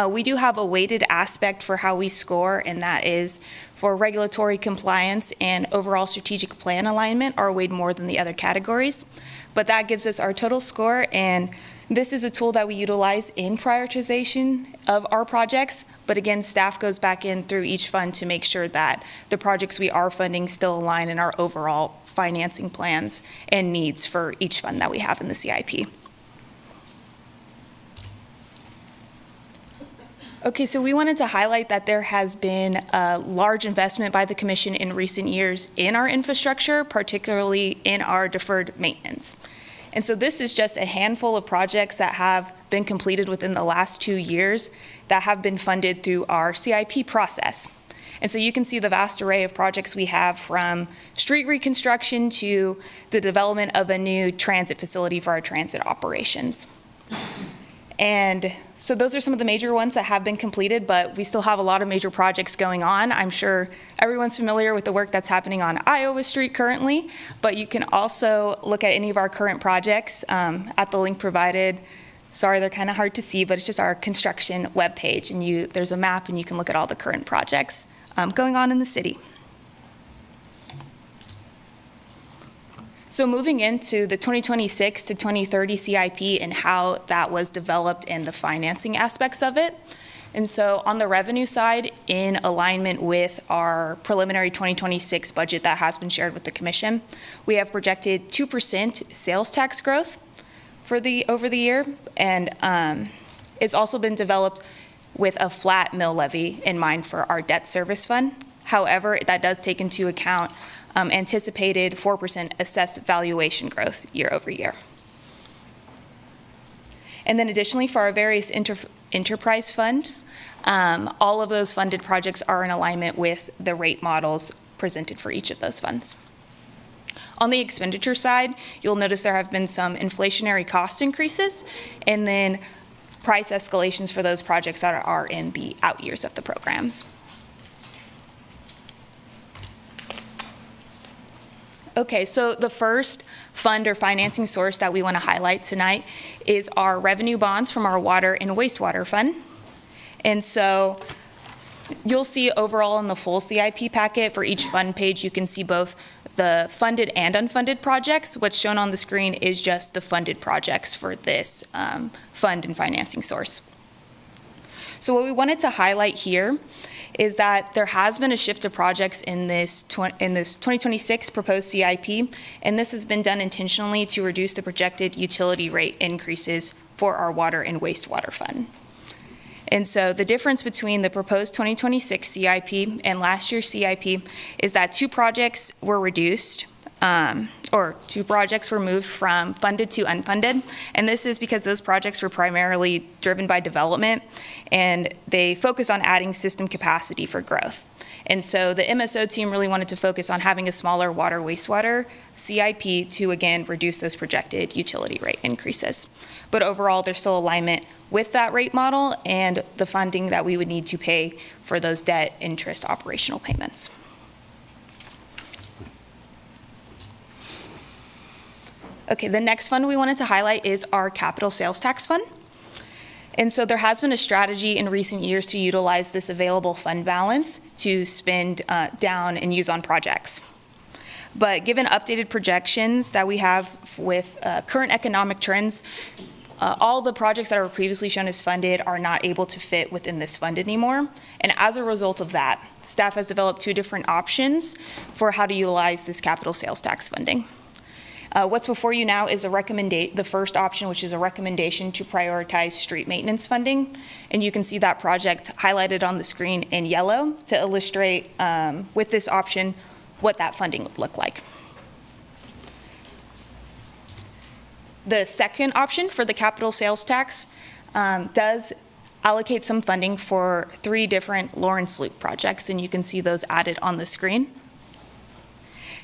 We do have a weighted aspect for how we score, and that is for regulatory compliance and overall strategic plan alignment are weighed more than the other categories. But that gives us our total score, and this is a tool that we utilize in prioritization of our projects, but again, staff goes back in through each fund to make sure that the projects we are funding still align in our overall financing plans and needs for each fund that we have in the CIP. Okay, so we wanted to highlight that there has been a large investment by the Commission in recent years in our infrastructure, particularly in our deferred maintenance. And so this is just a handful of projects that have been completed within the last 2 years that have been funded through our CIP process. And so you can see the vast array of projects we have, from street reconstruction to the development of a new transit facility for our transit operations. And so those are some of the major ones that have been completed, but we still have a lot of major projects going on. I'm sure everyone's familiar with the work that's happening on Iowa Street currently, but you can also look at any of our current projects at the link provided. Sorry, they're kind of hard to see, but it's just our construction webpage, and there's a map, and you can look at all the current projects going on in the city. So moving into the 2026 to 2030 CIP and how that was developed and the financing aspects of it. And so on the revenue side, in alignment with our preliminary 2026 budget that has been shared with the commission, we have projected 2% sales tax growth over the year, and it's also been developed with a flat mill levy in mind for our debt service fund. However, that does take into account anticipated 4% assessed valuation growth year over year. And then additionally, for our various enterprise funds, all of those funded projects are in alignment with the rate models presented for each of those funds. On the expenditure side, you'll notice there have been some inflationary cost increases, and then price escalations for those projects that are in the out years of the programs. Okay, so the first fund or financing source that we want to highlight tonight is our revenue bonds from our water and wastewater fund. And so you'll see overall in the full CIP packet for each fund page, you can see both the funded and unfunded projects. What's shown on the screen is just the funded projects for this fund and financing source. So what we wanted to highlight here is that there has been a shift of projects in this 2026 proposed CIP, and this has been done intentionally to reduce the projected utility rate increases for our water and wastewater fund. And so the difference between the proposed 2026 CIP and last year's CIP is that 2 projects were reduced, or 2 projects were moved from funded to unfunded. And this is because those projects were primarily driven by development, and they focus on adding system capacity for growth. And so the MSO team really wanted to focus on having a smaller water wastewater CIP to, again, reduce those projected utility rate increases. But overall, there's still alignment with that rate model and the funding that we would need to pay for those debt interest operational payments. Okay, the next fund we wanted to highlight is our capital sales tax fund. And so there has been a strategy in recent years to utilize this available fund balance to spend down and use on projects. But given updated projections that we have with current economic trends, all the projects that were previously shown as funded are not able to fit within this fund anymore. And as a result of that, staff has developed 2 different options for how to utilize this capital sales tax funding. What's before you now is the first option, which is a recommendation to prioritize street maintenance funding. And you can see that project highlighted on the screen in yellow to illustrate with this option what that funding would look like. The second option for the capital sales tax does allocate some funding for 3 different Lawrence Loop projects, and you can see those added on the screen.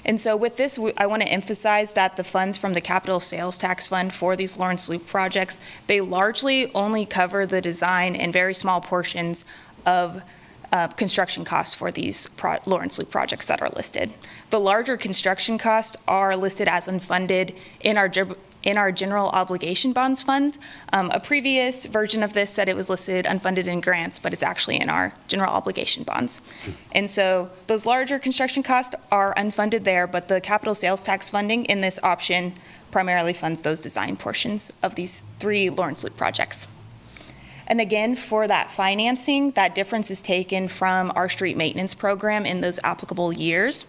And so with this, I want to emphasize that the funds from the capital sales tax fund for these Lawrence Loop projects, they largely only cover the design and very small portions of construction costs for these Lawrence Loop projects that are listed. The larger construction costs are listed as unfunded in our general obligation bonds fund. A previous version of this said it was listed unfunded in grants, but it's actually in our general obligation bonds. And so those larger construction costs are unfunded there, but the capital sales tax funding in this option primarily funds those design portions of these 3 Lawrence Loop projects. And again, for that financing, that difference is taken from our street maintenance program in those applicable years.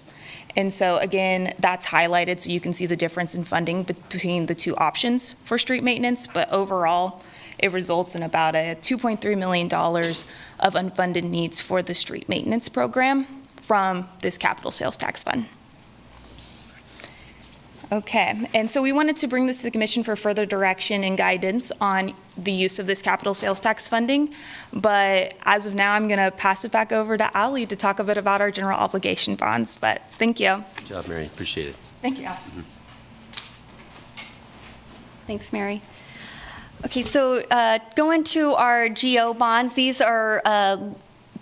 And so again, that's highlighted so you can see the difference in funding between the 2 options for street maintenance, but overall, it results in about a $2.3 million of unfunded needs for the street maintenance program from this capital sales tax fund. Okay, and so we wanted to bring this to the commission for further direction and guidance on the use of this capital sales tax funding. But as of now, I'm going to pass it back over to Ali to talk a bit about our general obligation bonds. But thank you. Good job, Mary. Appreciate it. Thank you. Thanks, Mary. Okay, so going to our GO bonds, these are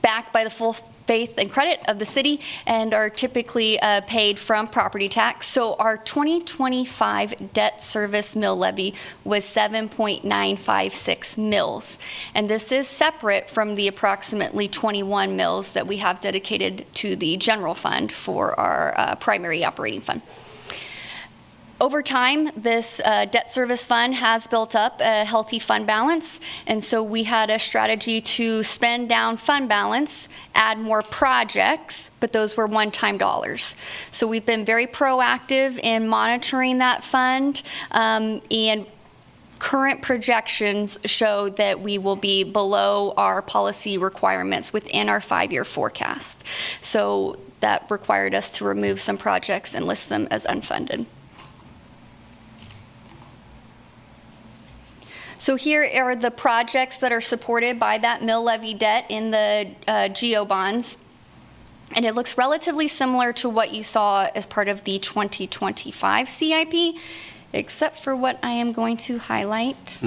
backed by the full faith and credit of the city and are typically paid from property tax. So our 2025 debt service mill levy was 7.956 mills. And this is separate from the approximately 21 mills that we have dedicated to the general fund for our primary operating fund. Over time, this debt service fund has built up a healthy fund balance, and so we had a strategy to spend down fund balance, add more projects, but those were one-time dollars. So we've been very proactive in monitoring that fund, and current projections show that we will be below our policy requirements within our 5-year forecast. So that required us to remove some projects and list them as unfunded. So here are the projects that are supported by that mill levy debt in the GO bonds. And it looks relatively similar to what you saw as part of the 2025 CIP, except for what I am going to highlight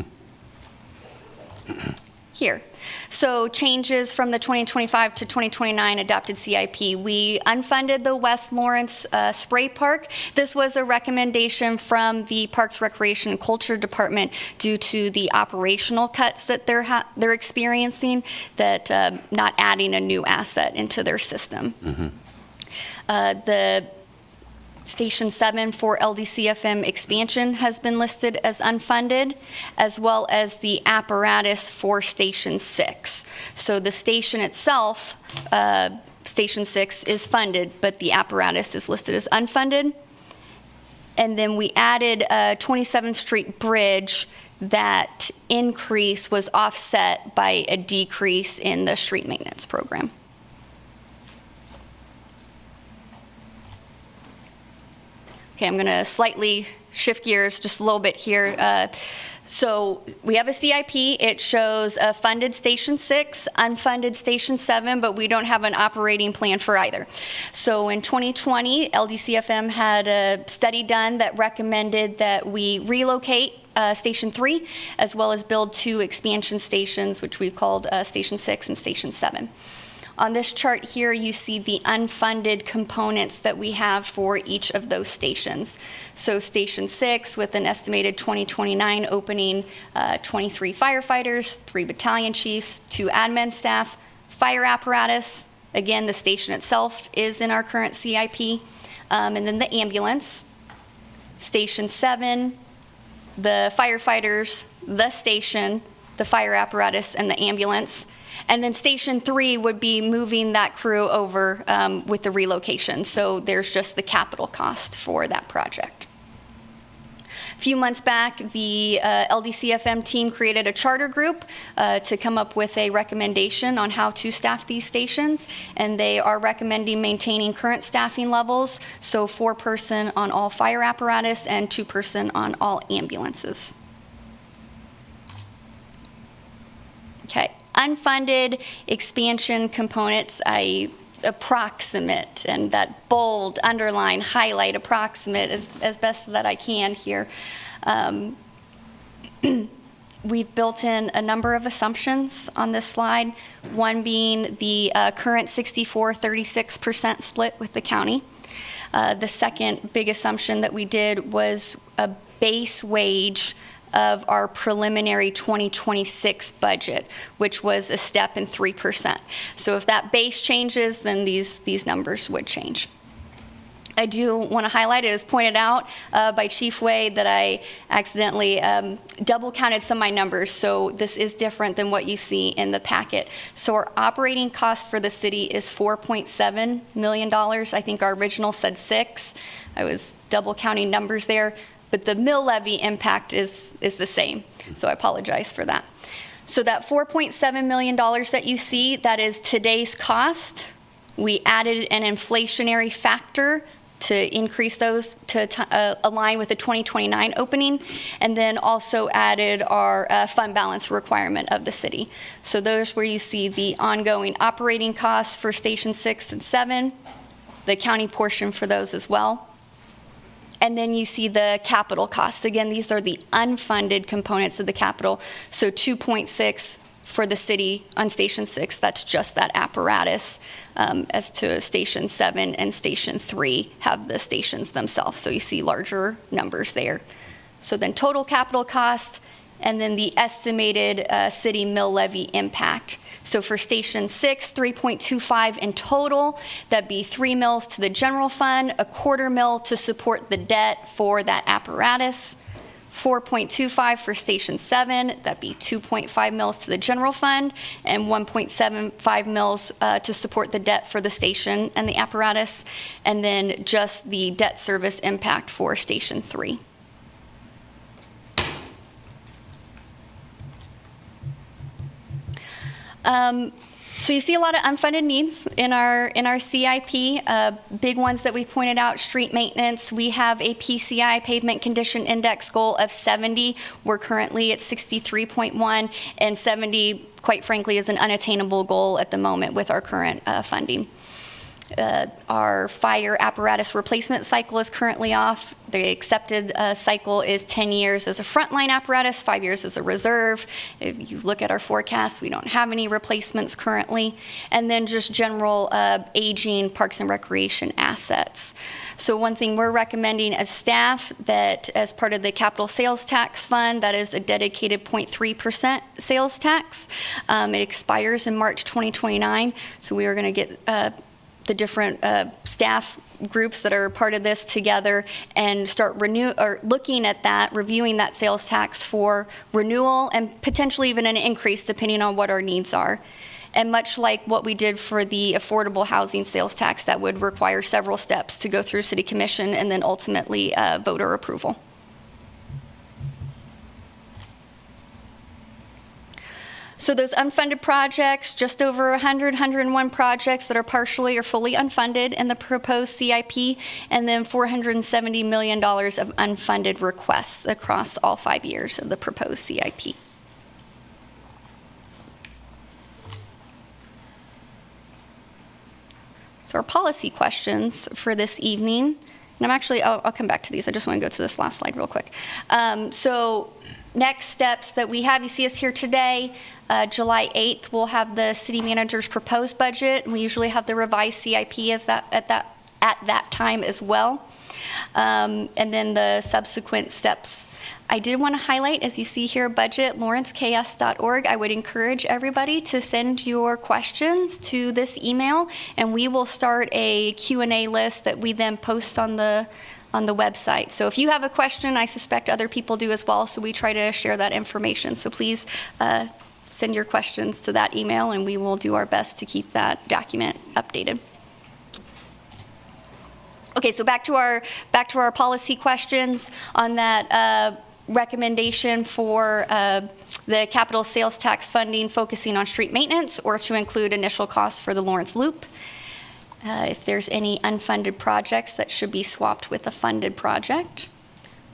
here. So changes from the 2025 to 2029 adopted CIP. We unfunded the West Lawrence Spray Park. This was a recommendation from the Parks, Recreation, and Culture Department due to the operational cuts that they're experiencing, that not adding a new asset into their system. The Station 7 for LDCFM expansion has been listed as unfunded, as well as the apparatus for Station 6. So the station itself, Station 6, is funded, but the apparatus is listed as unfunded. And then we added a 27th Street Bridge. That increase was offset by a decrease in the street maintenance program. Okay, I'm going to slightly shift gears just a little bit here. So we have a CIP. It shows a funded Station 6, unfunded Station 7, but we don't have an operating plan for either. So in 2020, LDCFM had a study done that recommended that we relocate Station 3, as well as build 2 expansion stations, which we've called Station 6 and Station 7. On this chart here, you see the unfunded components that we have for each of those stations. So Station 6, with an estimated 2029 opening, 23 firefighters, 3 battalion chiefs, 2 admin staff, fire apparatus. Again, the station itself is in our current CIP. And then the ambulance. Station 7, the firefighters, the station, the fire apparatus, and the ambulance. And then Station 3 would be moving that crew over with the relocation. So there's just the capital cost for that project. A few months back, the LDCFM team created a charter group to come up with a recommendation on how to staff these stations. And they are recommending maintaining current staffing levels, so 4-person on all fire apparatus and 2-person on all ambulances. Okay. Unfunded expansion components, I approximate, and that bold, underline, highlight, approximate as best that I can here. We've built in a number of assumptions on this slide, one being the current 64-36% split with the county. The second big assumption that we did was a base wage of our preliminary 2026 budget, which was a step in 3%. So if that base changes, then these numbers would change. I do want to highlight, it was pointed out by Chief Wade that I accidentally double counted some of my numbers, so this is different than what you see in the packet. So our operating cost for the city is $4.7 million. I think our original said 6. I was double counting numbers there. But the mill levy impact is the same, so I apologize for that. So that $4.7 million that you see, that is today's cost. We added an inflationary factor to increase those to align with the 2029 opening, and then also added our fund balance requirement of the city. So those where you see the ongoing operating costs for Station 6 and 7, the county portion for those as well. And then you see the capital costs. Again, these are the unfunded components of the capital. So 2.6 for the city on Station 6, that's just that apparatus. As to Station 7 and Station 3 have the stations themselves. So you see larger numbers there. So then total capital cost, and then the estimated city mill levy impact. So for Station 6, 3.25 in total. That'd be 3 mills to the general fund, a quarter mill to support the debt for that apparatus. 4.25 for Station 7, that'd be 2.5 mils to the general fund, and 1.75 mils to support the debt for the station and the apparatus, and then just the debt service impact for Station 3. So you see a lot of unfunded needs in our CIP. Big ones that we pointed out: street maintenance. We have a PCI, pavement condition index, goal of 70. We're currently at 63.1, and 70, quite frankly, is an unattainable goal at the moment with our current funding. Our fire apparatus replacement cycle is currently off. The accepted cycle is 10 years as a frontline apparatus, 5 years as a reserve. If you look at our forecasts, we don't have any replacements currently. And then just general aging parks and recreation assets. So one thing we're recommending as staff, that as part of the capital sales tax fund, that is a dedicated 0.3% sales tax. It expires in March 2029, so we are going to get the different staff groups that are part of this together and start looking at that, reviewing that sales tax for renewal and potentially even an increase depending on what our needs are. And much like what we did for the affordable housing sales tax, that would require several steps to go through City Commission and then ultimately voter approval. So those unfunded projects, just over 101 projects that are partially or fully unfunded in the proposed CIP, and then $470 million of unfunded requests across all 5 years of the proposed CIP. So our policy questions for this evening, and I'll come back to these. I just want to go to this last slide real quick. So next steps that we have, you see us here today. July 8th, we'll have the city manager's proposed budget, and we usually have the revised CIP at that time as well. And then the subsequent steps. I did want to highlight, as you see here, budget@lawrenceks.org. I would encourage everybody to send your questions to this email, and we will start a Q&A list that we then post on the website. So if you have a question, I suspect other people do as well, so we try to share that information. So please send your questions to that email, and we will do our best to keep that document updated. Okay, so back to our policy questions on that recommendation for the capital sales tax funding focusing on street maintenance, or to include initial costs for the Lawrence Loop. If there's any unfunded projects that should be swapped with a funded project,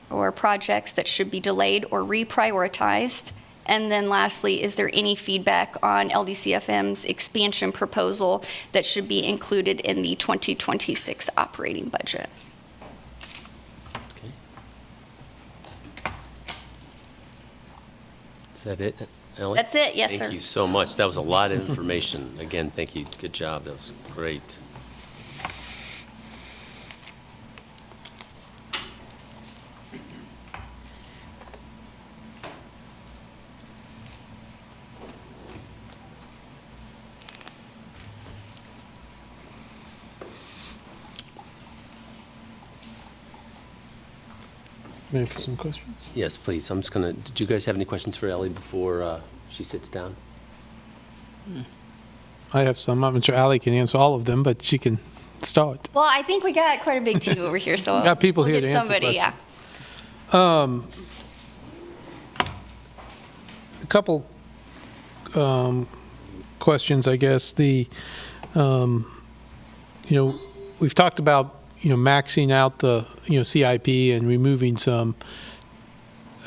or projects that should be delayed or reprioritized. And then lastly, is there any feedback on LDCFM's expansion proposal that should be included in the 2026 operating budget? Okay. Is that it, Ellie? That's it, yes, sir. Thank you so much. That was a lot of information. Again, thank you. Good job. That was great. Ready for some questions? Yes, please. I'm just going to, did you guys have any questions for Ellie before she sits down? I have some. I'm not sure Ally can answer all of them, but she can start. Well, I think we got quite a big team over here, so Got people we'll here get to answer somebody, questions. yeah. A couple questions, I guess. We've talked about maxing out the, CIP and removing some.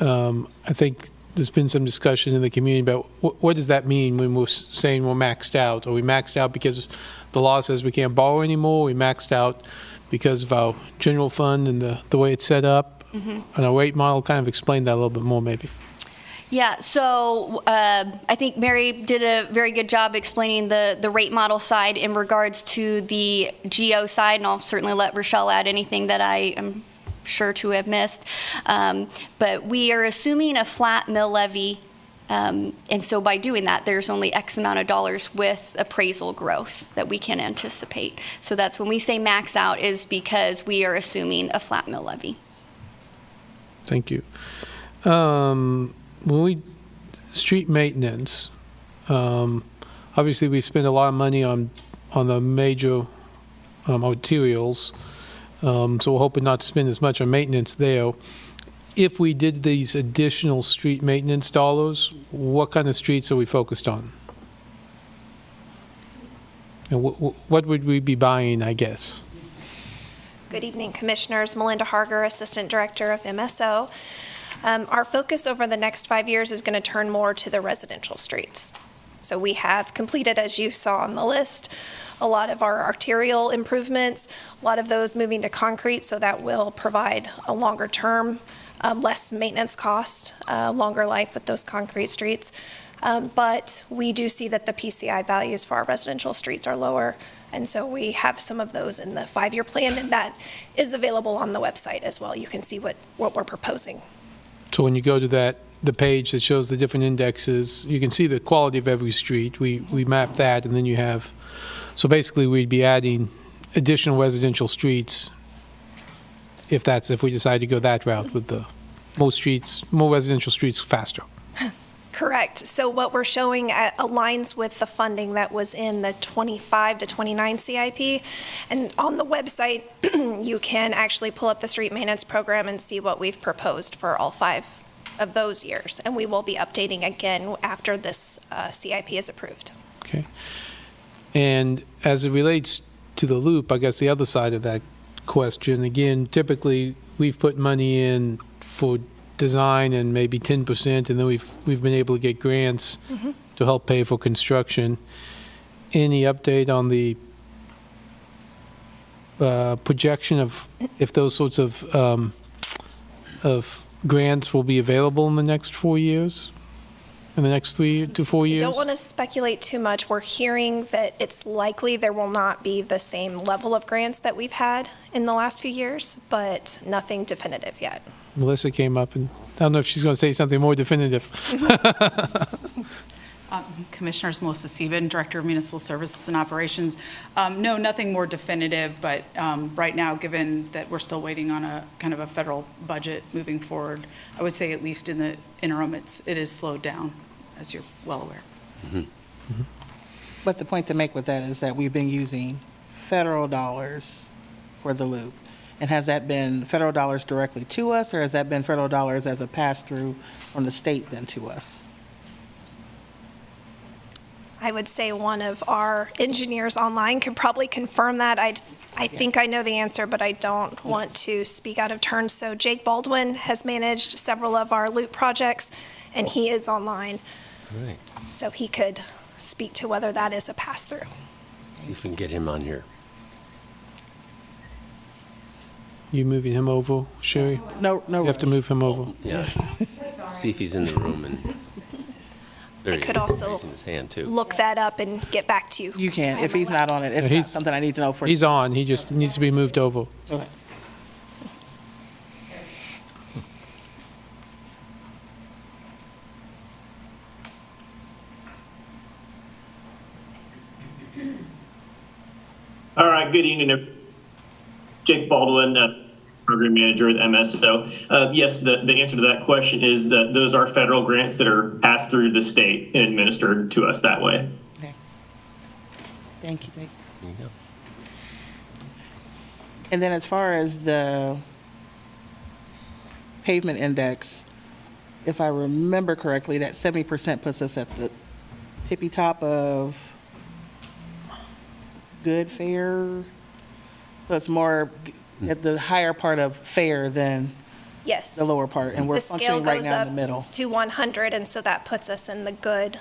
I think there's been some discussion in the community about what does that mean when we're saying we're maxed out? Are we maxed out because the law says we can't borrow anymore? Are we maxed out because of our general fund and the way it's set up? And our rate model, kind of explain that a little bit more, maybe. Yeah, so I think Mary did a very good job explaining the rate model side in regards to the GO side, and I'll certainly let Rochelle add anything that I am sure to have missed. But we are assuming a flat mill levy, and so by doing that, there's only X amount of dollars with appraisal growth that we can anticipate. So that's when we say max out, is because we are assuming a flat mill levy. Thank you. Street maintenance, obviously we spend a lot of money on the major arterials, so we're hoping not to spend as much on maintenance there. If we did these additional street maintenance dollars, what kind of streets are we focused on? And what would we be buying, I guess? Good evening, Commissioners. Melinda Harger, Assistant Director of MSO. Our focus over the next 5 years is going to turn more to the residential streets. So we have completed, as you saw on the list, a lot of our arterial improvements, a lot of those moving to concrete, so that will provide a longer term, less maintenance cost, longer life with those concrete streets. But we do see that the PCI values for our residential streets are lower, and so we have some of those in the 5-year plan, and that is available on the website as well. You can see what we're proposing. So when you go to the page that shows the different indexes, you can see the quality of every street. We map that, and then you have, so basically we'd be adding additional residential streets if we decide to go that route with the more residential streets faster. Correct. So what we're showing aligns with the funding that was in the 25 to 29 CIP. And on the website, you can actually pull up the street maintenance program and see what we've proposed for all 5 of those years. And we will be updating again after this CIP is approved. Okay. And as it relates to the loop, I guess the other side of that question, again, typically we've put money in for design and maybe 10%, and then we've been able to get grants to help pay for construction. Any update on the projection of if those sorts of grants will be available in the next 4 years? In the next 3 to 4 years? I don't want to speculate too much. We're hearing that it's likely there will not be the same level of grants that we've had in the last few years, but nothing definitive yet. Melissa came up, and I don't know if she's going to say something more definitive. Commissioners, Melissa Sieben, Director of Municipal Services and Operations. No, nothing more definitive, but right now, given that we're still waiting on a kind of a federal budget moving forward, I would say at least in the interim, it is slowed down, as you're well aware. But the point to make with that is that we've been using federal dollars for the loop. And has that been federal dollars directly to us, or has that been federal dollars as a pass-through from the state then to us? I would say one of our engineers online could probably confirm that. I think I know the answer, but I don't want to speak out of turn. So Jake Baldwin has managed several of our loop projects, and he is online. Right. So he could speak to whether that is a pass-through. See if we can get him on here. You moving him over, Sherry? No. You have to move him over. Yeah. See if he's in the room, and there he could is, also raising his hand too. Look that up and get back to you. You can, if he's not on it, it's not He's- something I need to know for. He's on, he just needs to be moved over. Okay. All right, good evening. Jake Baldwin, Program Manager at MSO. Yes, the answer to that question is that those are federal grants that are passed through the state and administered to us that way. Okay. Thank you, Jake. There you go. And then as far as the pavement index, if I remember correctly, that 70% puts us at the tippy top of good, fair. So it's more at the higher part of fair than Yes. the lower part, and we're The scale functioning right goes now up in the middle. to 100, and so that puts us in the good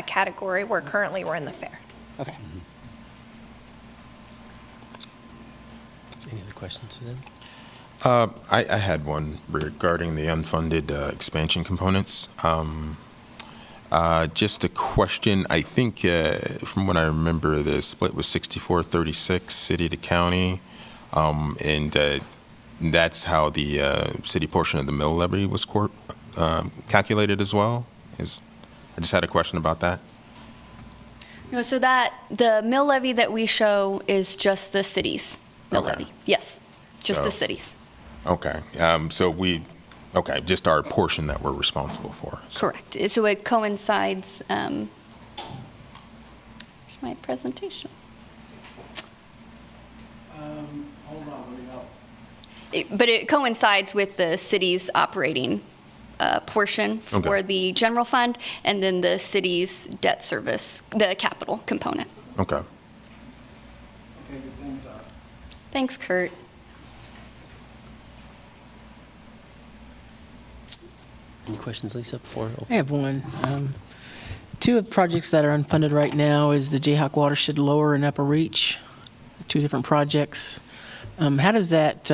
category, where currently we're in the fair. Okay. Any other questions for them? I had one regarding the unfunded expansion components. Just a question, I think, from what I remember, the split was 64-36, city to county, and that's how the city portion of the mill levy was calculated as well? I just had a question about that. No, so that, the mill levy that we show is just the city's mill Okay. levy. Yes, just the So- cities. Okay, just our portion that we're responsible for. So- Correct. So it coincides, here's my presentation. Hold on, let me help. But it coincides with the city's operating portion for Okay. the general fund, and then the city's debt service, the capital component. Okay. Okay, good things are. Thanks, Kurt. Any questions, Lisa, before? I have one. Two of the projects that are unfunded right now is the Jayhawk Watershed Lower and Upper Reach, two different projects. How does that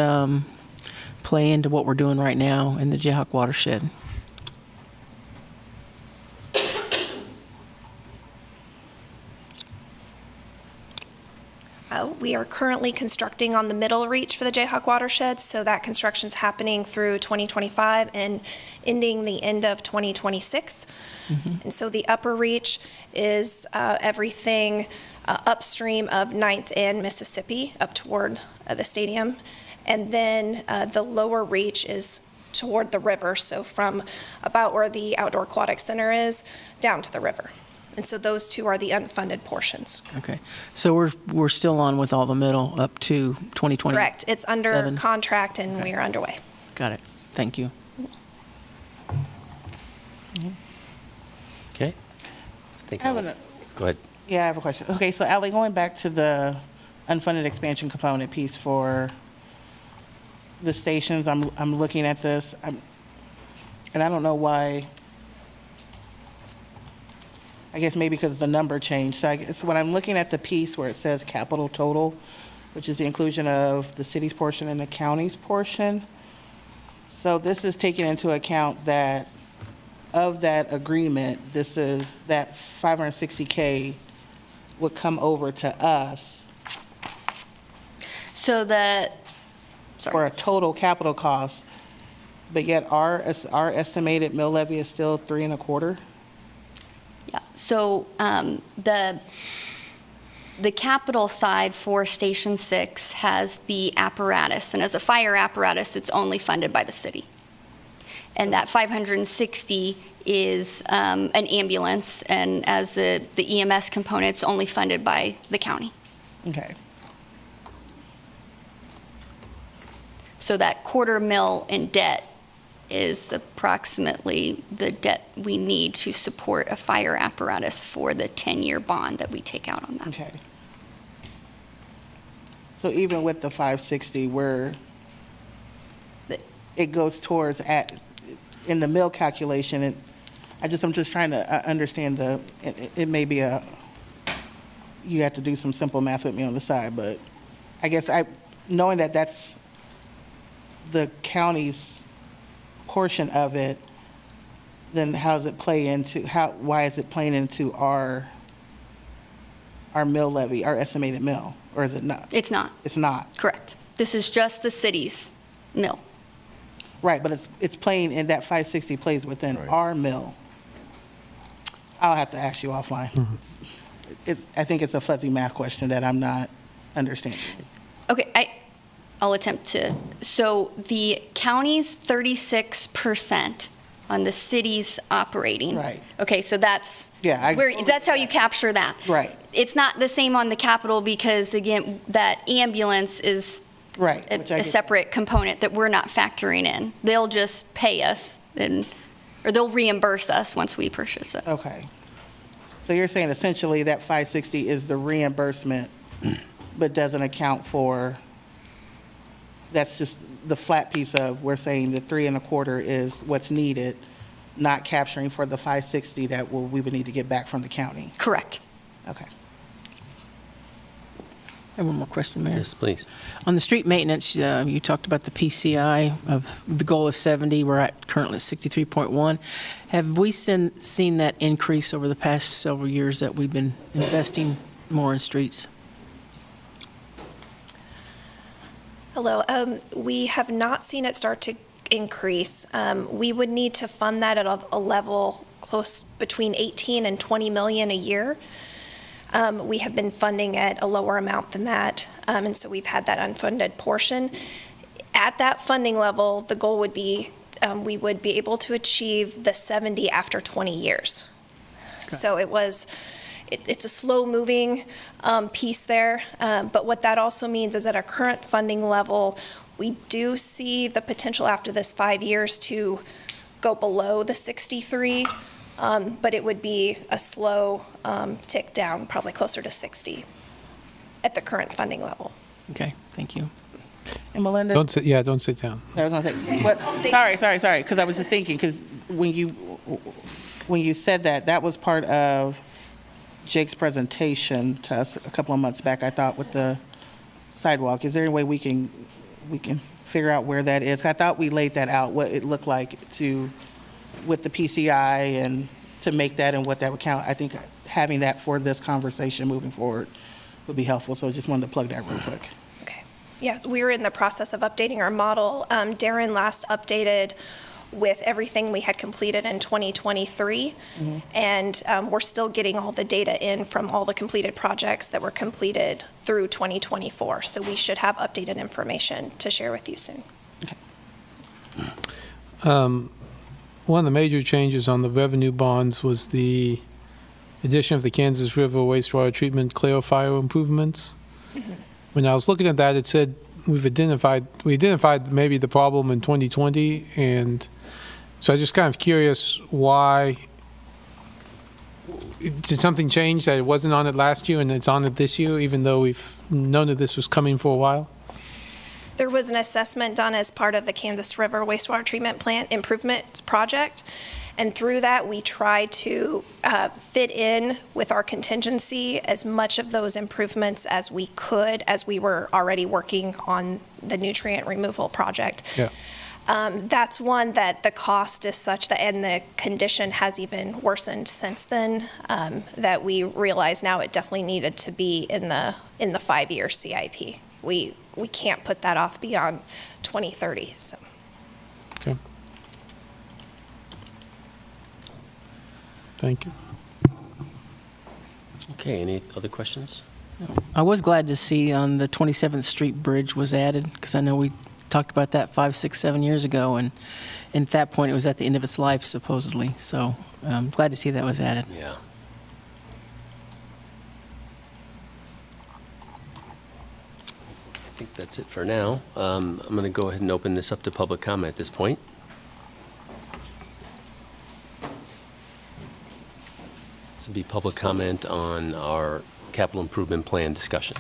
play into what we're doing right now in the Jayhawk Watershed? We are currently constructing on the middle reach for the Jayhawk watershed, so that construction's happening through 2025 and ending the end of 2026. And so the upper reach is everything upstream of 9th and Mississippi up toward the stadium. And then the lower reach is toward the river, so from about where the outdoor aquatic center is down to the river. And so those two are the unfunded portions. Okay, so we're still on with all the middle up to 2020? Correct. It's under contract and we are underway. Got it. Thank you. Okay. I think I have I'll- Go ahead. Yeah, I have a question. Okay, so Ally, going back to the unfunded expansion component piece for the stations, I'm looking at this, and I don't know why. I guess maybe because the number changed. So I guess when I'm looking at the piece where it says capital total, which is the inclusion of the city's portion and the county's portion, so this is taking into account that of that agreement, this is that 560K would come over to us So the, for a total capital cost, but yet our estimated mill levy is still 3.25? yeah, so the capital side for Station 6 has the apparatus, and as a fire apparatus, it's only funded by the city. And that 560 is an ambulance, and as the EMS component, it's only funded by the county. Okay. So that $250,000 in debt is approximately the debt we need to support a fire apparatus for the 10-year bond that we take out on that. Okay. So even with the 560, it goes towards in the mill calculation, and I'm just trying to understand it may be you have to do some simple math with me on the side, but I guess knowing that that's the county's portion of it, then why is it playing into our mill levy, our estimated mill, or is it not? It's not. It's not. Correct. This is just the city's mill. Right, but it's playing, in that 560 plays within our mill. I'll have to ask you offline. I think it's a fuzzy math question that I'm not understanding. Okay, I'll attempt to. So the county's 36% on the city's operating. Right. Okay, so that's, Yeah, that's how you capture that. Right. It's not the same on the capital because, again, that ambulance is Right. a which I get. separate component that we're not factoring in. They'll just pay us, or they'll reimburse us once we purchase it. Okay. So you're saying essentially that 560 is the reimbursement, but doesn't account for that's just the flat piece of, we're saying the 3.25 is what's needed, not capturing for the 560 that we would need to get back from the county. Correct. Okay. I have one more question, Mayor. Yes, please. On the street maintenance, you talked about the PCI of the goal of 70. We're at currently 63.1. Have we seen that increase over the past several years that we've been investing more in streets? Hello. We have not seen it start to increase. We would need to fund that at a level close between 18 and 20 million a year. We have been funding at a lower amount than that, and so we've had that unfunded portion. At that funding level, the goal would be we would be able to achieve the 70 after 20 years. Okay. So it's a slow-moving piece there, but what that also means is at our current funding level, we do see the potential after this 5 years to go below the 63, but it would be a slow tick down, probably closer to 60 at the current funding level. Okay, thank you. And Melinda? Don't sit down. I was going to say, what, sorry, because I was just thinking, because when you said that was part of Jake's presentation to us a couple of months back, I thought, with the sidewalk. Is there any way we can figure out where that is? I thought we laid that out, what it looked like with the PCI and to make that and what that would count. I think having that for this conversation moving forward would be helpful. So just wanted to plug that real quick. Okay. Yeah, we were in the process of updating our model. Darren last updated with everything we had completed in 2023. Mm-hmm. And we're still getting all the data in from all the completed projects that were completed through 2024. So we should have updated information to share with you soon. Okay. One of the major changes on the revenue bonds was the addition of the Kansas River wastewater treatment clarifier improvements. Mm-hmm. When I was looking at that, it said we identified maybe the problem in 2020, and so I was just kind of curious why. Did something change that it wasn't on it last year and it's on it this year, even though we've known that this was coming for a while? There was an assessment done as part of the Kansas River wastewater treatment plant improvement project, and through that we tried to fit in with our contingency as much of those improvements as we could, as we were already working on the nutrient removal project. Yeah. That's one that the cost is such that, and the condition has even worsened since then, that we realize now it definitely needed to be in the 5-year CIP. We can't put that off beyond 2030. So. Okay. Thank you. Okay, any other questions? I was glad to see on the 27th Street Bridge was added, because I know we talked about that 5, 6, 7 years ago, and at that point it was at the end of its life, supposedly. So I'm glad to see that was added. Yeah. I think that's it for now. I'm going to go ahead and open this up to public comment at this point. This will be public comment on our capital improvement plan discussion.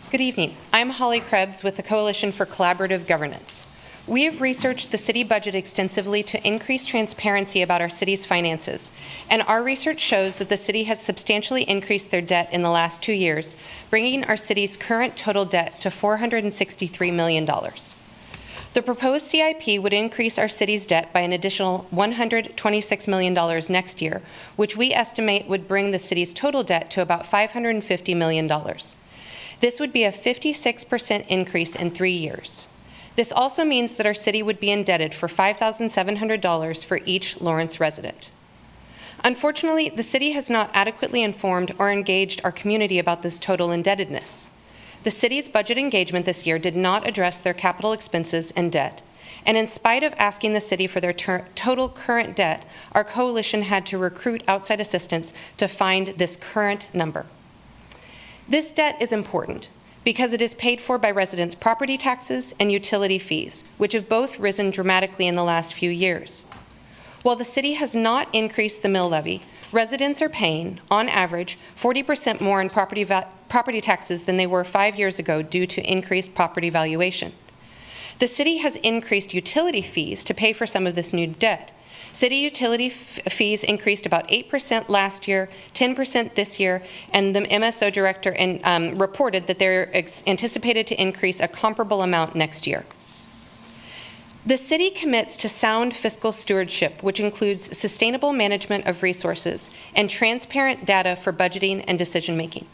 Good evening. I'm Holly Krebs with the Coalition for Collaborative Governance. We have researched the city budget extensively to increase transparency about our city's finances, and our research shows that the city has substantially increased their debt in the last 2 years, bringing our city's current total debt to $463 million. The proposed CIP would increase our city's debt by an additional $126 million next year, which we estimate would bring the city's total debt to about $550 million. This would be a 56% increase in 3 years. This also means that our city would be indebted for $5,700 for each Lawrence resident. Unfortunately, the city has not adequately informed or engaged our community about this total indebtedness. The city's budget engagement this year did not address their capital expenses and debt, and in spite of asking the city for their total current debt, our coalition had to recruit outside assistance to find this current number. This debt is important because it is paid for by residents' property taxes and utility fees, which have both risen dramatically in the last few years. While the city has not increased the mill levy, Residents are paying, on average, 40% more in property taxes than they were 5 years ago due to increased property valuation. The city has increased utility fees to pay for some of this new debt. City utility fees increased about 8% last year, 10% this year, and the MSO director reported that they're anticipated to increase a comparable amount next year. The city commits to sound fiscal stewardship, which includes sustainable management of resources and transparent data for budgeting and decision-making.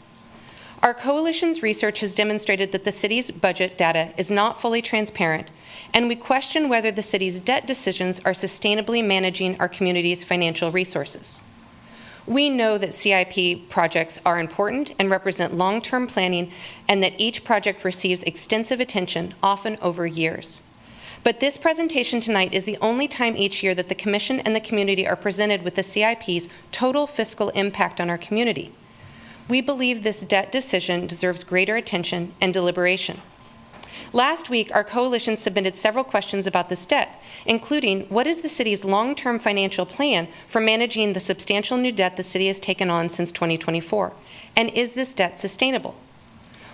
Our coalition's research has demonstrated that the city's budget data is not fully transparent, and we question whether the city's debt decisions are sustainably managing our community's financial resources. We know that CIP projects are important and represent long-term planning, and that each project receives extensive attention, often over years. But this presentation tonight is the only time each year that the Commission and the community are presented with the CIP's total fiscal impact on our community. We believe this debt decision deserves greater attention and deliberation. Last week, our coalition submitted several questions about this debt, including what is the city's long-term financial plan for managing the substantial new debt the city has taken on since 2024, and is this debt sustainable?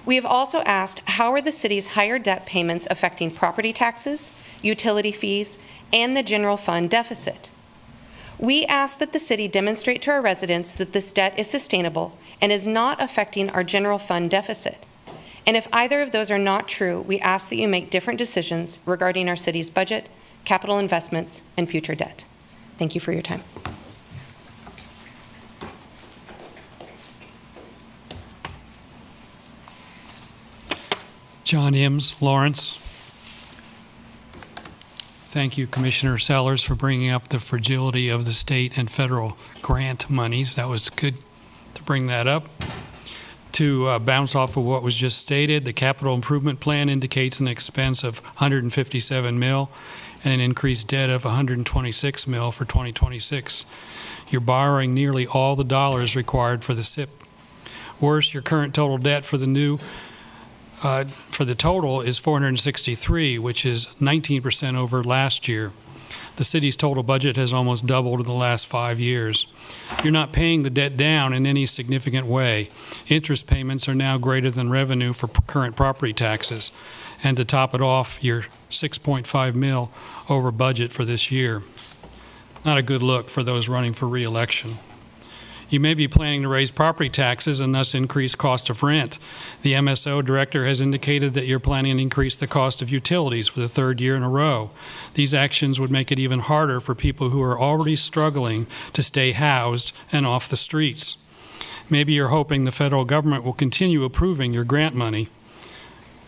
We have also asked, how are the city's higher debt payments affecting property taxes, utility fees, and the general fund deficit? We ask that the city demonstrate to our residents that this debt is sustainable and is not affecting our general fund deficit. And if either of those are not true, we ask that you make different decisions regarding our city's budget, capital investments, and future debt. Thank you for your time. John Imms, Lawrence. Thank you, Commissioner Sellers, for bringing up the fragility of the state and federal grant monies. That was good to bring that up. To bounce off of what was just stated, the capital improvement plan indicates an expense of $157 million and an increased debt of $126 million for 2026. You're borrowing nearly all the dollars required for the SIP. Worse, your current total debt for the total is $463, which is 19% over last year. The city's total budget has almost doubled in the last 5 years. You're not paying the debt down in any significant way. Interest payments are now greater than revenue for current property taxes. And to top it off, you're $6.5 million over budget for this year. Not a good look for those running for re-election. You may be planning to raise property taxes and thus increase cost of rent. The MSO director has indicated that you're planning to increase the cost of utilities for the third year in a row. These actions would make it even harder for people who are already struggling to stay housed and off the streets. Maybe you're hoping the federal government will continue approving your grant money,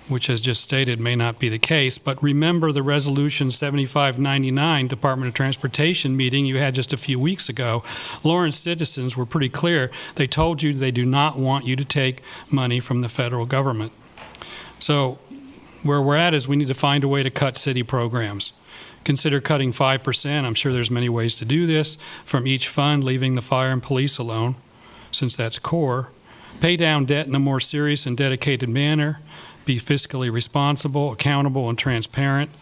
which, as just stated, may not be the case. But remember the Resolution 7599 Department of Transportation meeting you had just a few weeks ago. Lawrence citizens were pretty clear. They told you they do not want you to take money from the federal government. So where we're at is we need to find a way to cut city programs. Consider cutting 5%. I'm sure there's many ways to do this, from each fund, leaving the fire and police alone, since that's core. Pay down debt in a more serious and dedicated manner. Be fiscally responsible, accountable, and transparent.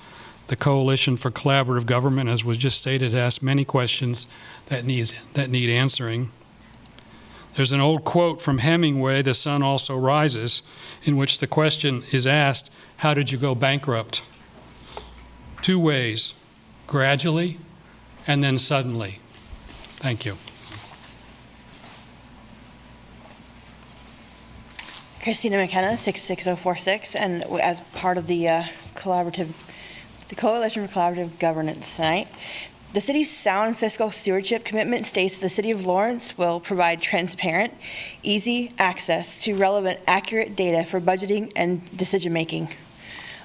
The Coalition for Collaborative Government, as was just stated, asks many questions that need answering. There's an old quote from Hemingway, "The sun also rises," in which the question is asked, how did you go bankrupt? 2 ways, gradually and then suddenly. Thank you. Christina McKenna, 66046, and as part of the Coalition for Collaborative Governance tonight. The city's sound fiscal stewardship commitment states the City of Lawrence will provide transparent, easy access to relevant, accurate data for budgeting and decision-making.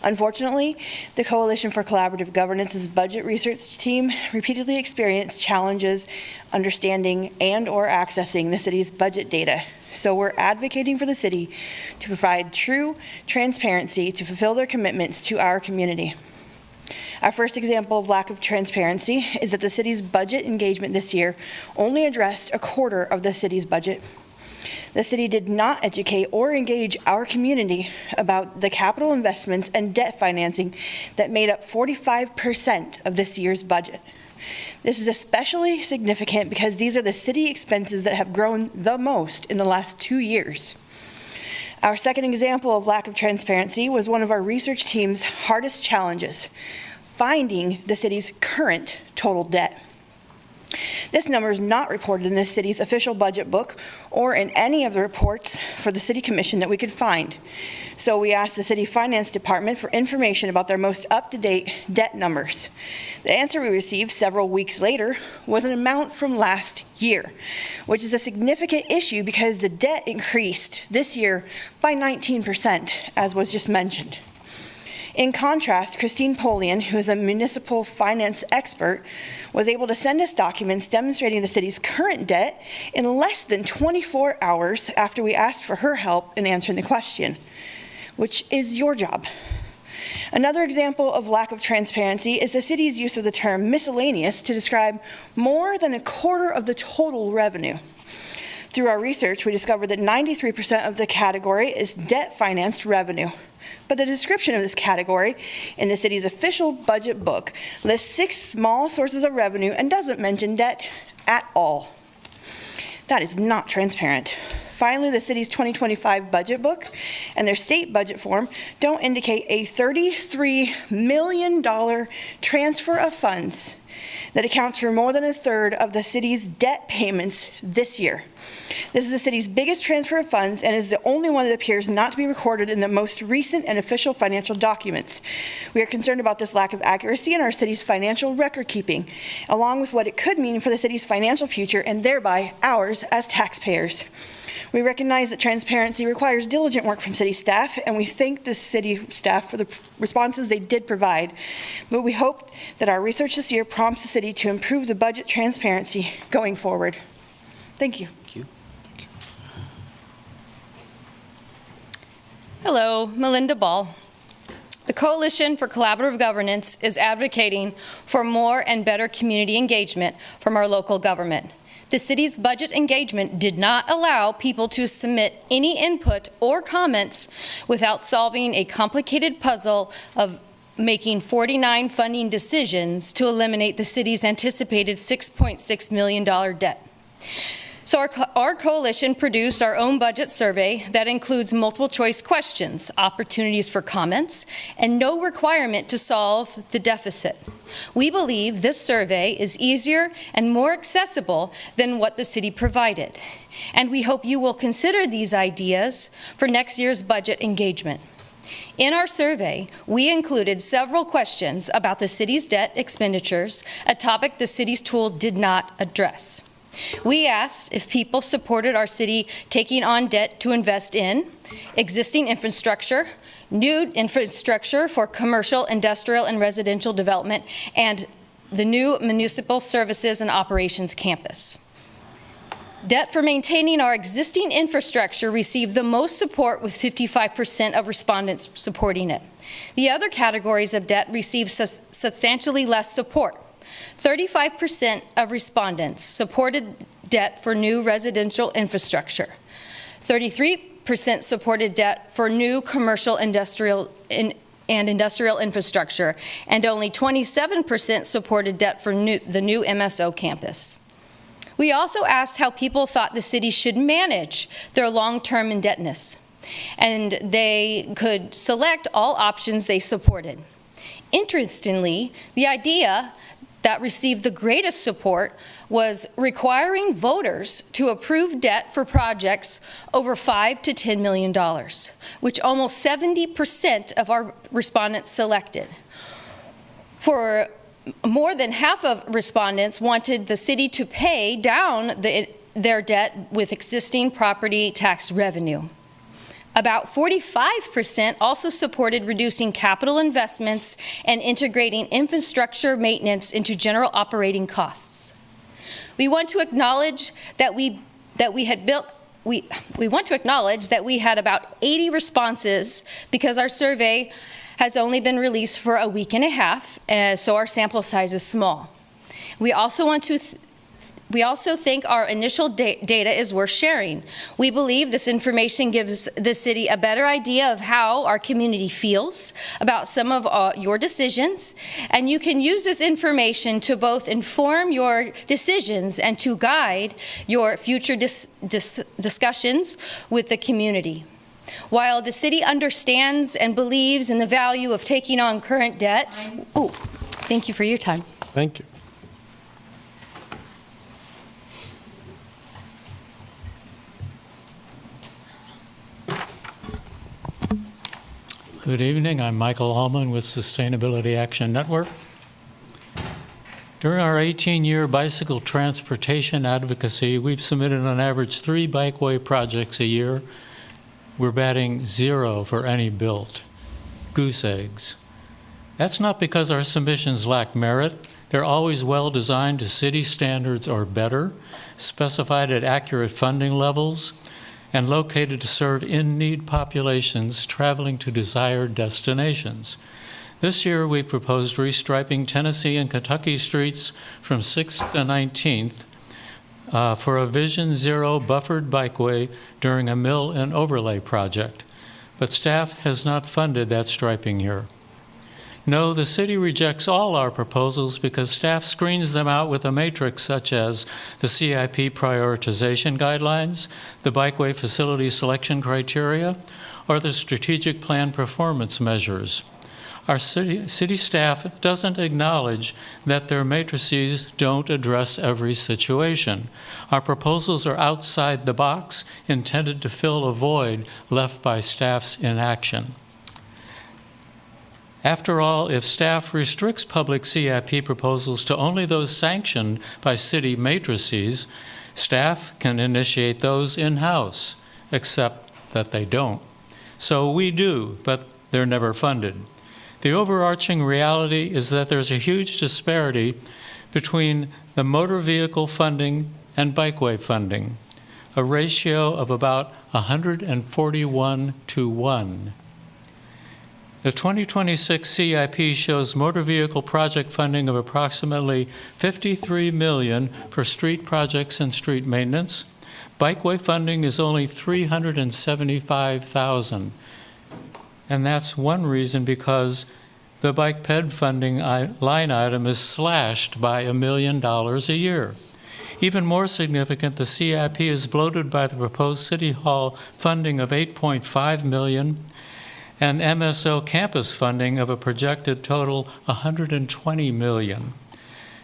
Unfortunately, the Coalition for Collaborative Governance's budget research team repeatedly experienced challenges understanding and/or accessing the city's budget data. So we're advocating for the city to provide true transparency to fulfill their commitments to our community. Our first example of lack of transparency is that the city's budget engagement this year only addressed a quarter of the city's budget. The city did not educate or engage our community about the capital investments and debt financing that made up 45% of this year's budget. This is especially significant because these are the city expenses that have grown the most in the last 2 years. Our second example of lack of transparency was one of our research team's hardest challenges, finding the city's current total debt. This number is not reported in the city's official budget book or in any of the reports for the City Commission that we could find. So we asked the City Finance Department for information about their most up-to-date debt numbers. The answer we received several weeks later was an amount from last year, which is a significant issue because the debt increased this year by 19%, as was just mentioned. In contrast, Christine Polian, who is a municipal finance expert, was able to send us documents demonstrating the city's current debt in less than 24 hours after we asked for her help in answering the question, which is your job. Another example of lack of transparency is the city's use of the term miscellaneous to describe more than a quarter of the total revenue. Through our research, we discovered that 93% of the category is debt-financed revenue. But the description of this category in the city's official budget book lists 6 small sources of revenue and doesn't mention debt at all. That is not transparent. Finally, the city's 2025 budget book and their state budget form don't indicate a $33 million transfer of funds that accounts for more than a third of the city's debt payments this year. This is the city's biggest transfer of funds and is the only one that appears not to be recorded in the most recent and official financial documents. We are concerned about this lack of accuracy in our city's financial record keeping, along with what it could mean for the city's financial future and thereby ours as taxpayers. We recognize that transparency requires diligent work from city staff, and we thank the city staff for the responses they did provide. But we hope that our research this year prompts the city to improve the budget transparency going forward. Thank you. Thank you. Hello, Melinda Ball. The Coalition for Collaborative Governance is advocating for more and better community engagement from our local government. The city's budget engagement did not allow people to submit any input or comments without solving a complicated puzzle of making 49 funding decisions to eliminate the city's anticipated $6.6 million debt. So our coalition produced our own budget survey that includes multiple choice questions, opportunities for comments, and no requirement to solve the deficit. We believe this survey is easier and more accessible than what the city provided. And we hope you will consider these ideas for next year's budget engagement. In our survey, we included several questions about the city's debt expenditures, a topic the city's tool did not address. We asked if people supported our city taking on debt to invest in existing infrastructure, new infrastructure for commercial, industrial, and residential development, and the new municipal services and operations campus. Debt for maintaining our existing infrastructure received the most support, with 55% of respondents supporting it. The other categories of debt received substantially less support. 35% of respondents supported debt for new residential infrastructure. 33% supported debt for new commercial, industrial, and industrial infrastructure, and only 27% supported debt for the new MSO campus. We also asked how people thought the city should manage their long-term indebtedness, and they could select all options they supported. Interestingly, the idea that received the greatest support was requiring voters to approve debt for projects over $5 to $10 million, which almost 70% of our respondents selected. For more than half of respondents wanted the city to pay down their debt with existing property tax revenue. About 45% also supported reducing capital investments and integrating infrastructure maintenance into general operating costs. We want to acknowledge that we had about 80 responses because our survey has only been released for a week and a half, so our sample size is small. We also want to We also think our initial data is worth sharing. We believe this information gives the city a better idea of how our community feels about some of your decisions, and you can use this information to both inform your decisions and to guide your future discussions with the community. While the city understands and believes in the value of taking on current debt, thank you for your time. Thank you. Good evening. I'm Michael Allman with Sustainability Action Network. During our 18-year bicycle transportation advocacy, we've submitted on average 3 bikeway projects a year. We're batting 0 for any built. Goose eggs. That's not because our submissions lack merit. They're always well designed to city standards or better, specified at accurate funding levels, and located to serve in-need populations traveling to desired destinations. This year, we proposed restriping Tennessee and Kentucky streets from 6th to 19th for a Vision Zero buffered bikeway during a mill and overlay project. But staff has not funded that striping here. No, the city rejects all our proposals because staff screens them out with a matrix such as the CIP prioritization guidelines, the bikeway facility selection criteria, or the strategic plan performance measures. Our city staff doesn't acknowledge that their matrices don't address every situation. Our proposals are outside the box, intended to fill a void left by staff's inaction. After all, if staff restricts public CIP proposals to only those sanctioned by city matrices, staff can initiate those in-house, except that they don't. So we do, but they're never funded. The overarching reality is that there's a huge disparity between the motor vehicle funding and bikeway funding, a ratio of about 141 to 1. The 2026 CIP shows motor vehicle project funding of approximately $53 million for street projects and street maintenance. Bikeway funding is only $375,000. And that's one reason because the bike ped funding line item is slashed by $1 million a year. Even more significant, the CIP is bloated by the proposed City Hall funding of $8.5 million and MSO campus funding of a projected total $120 million.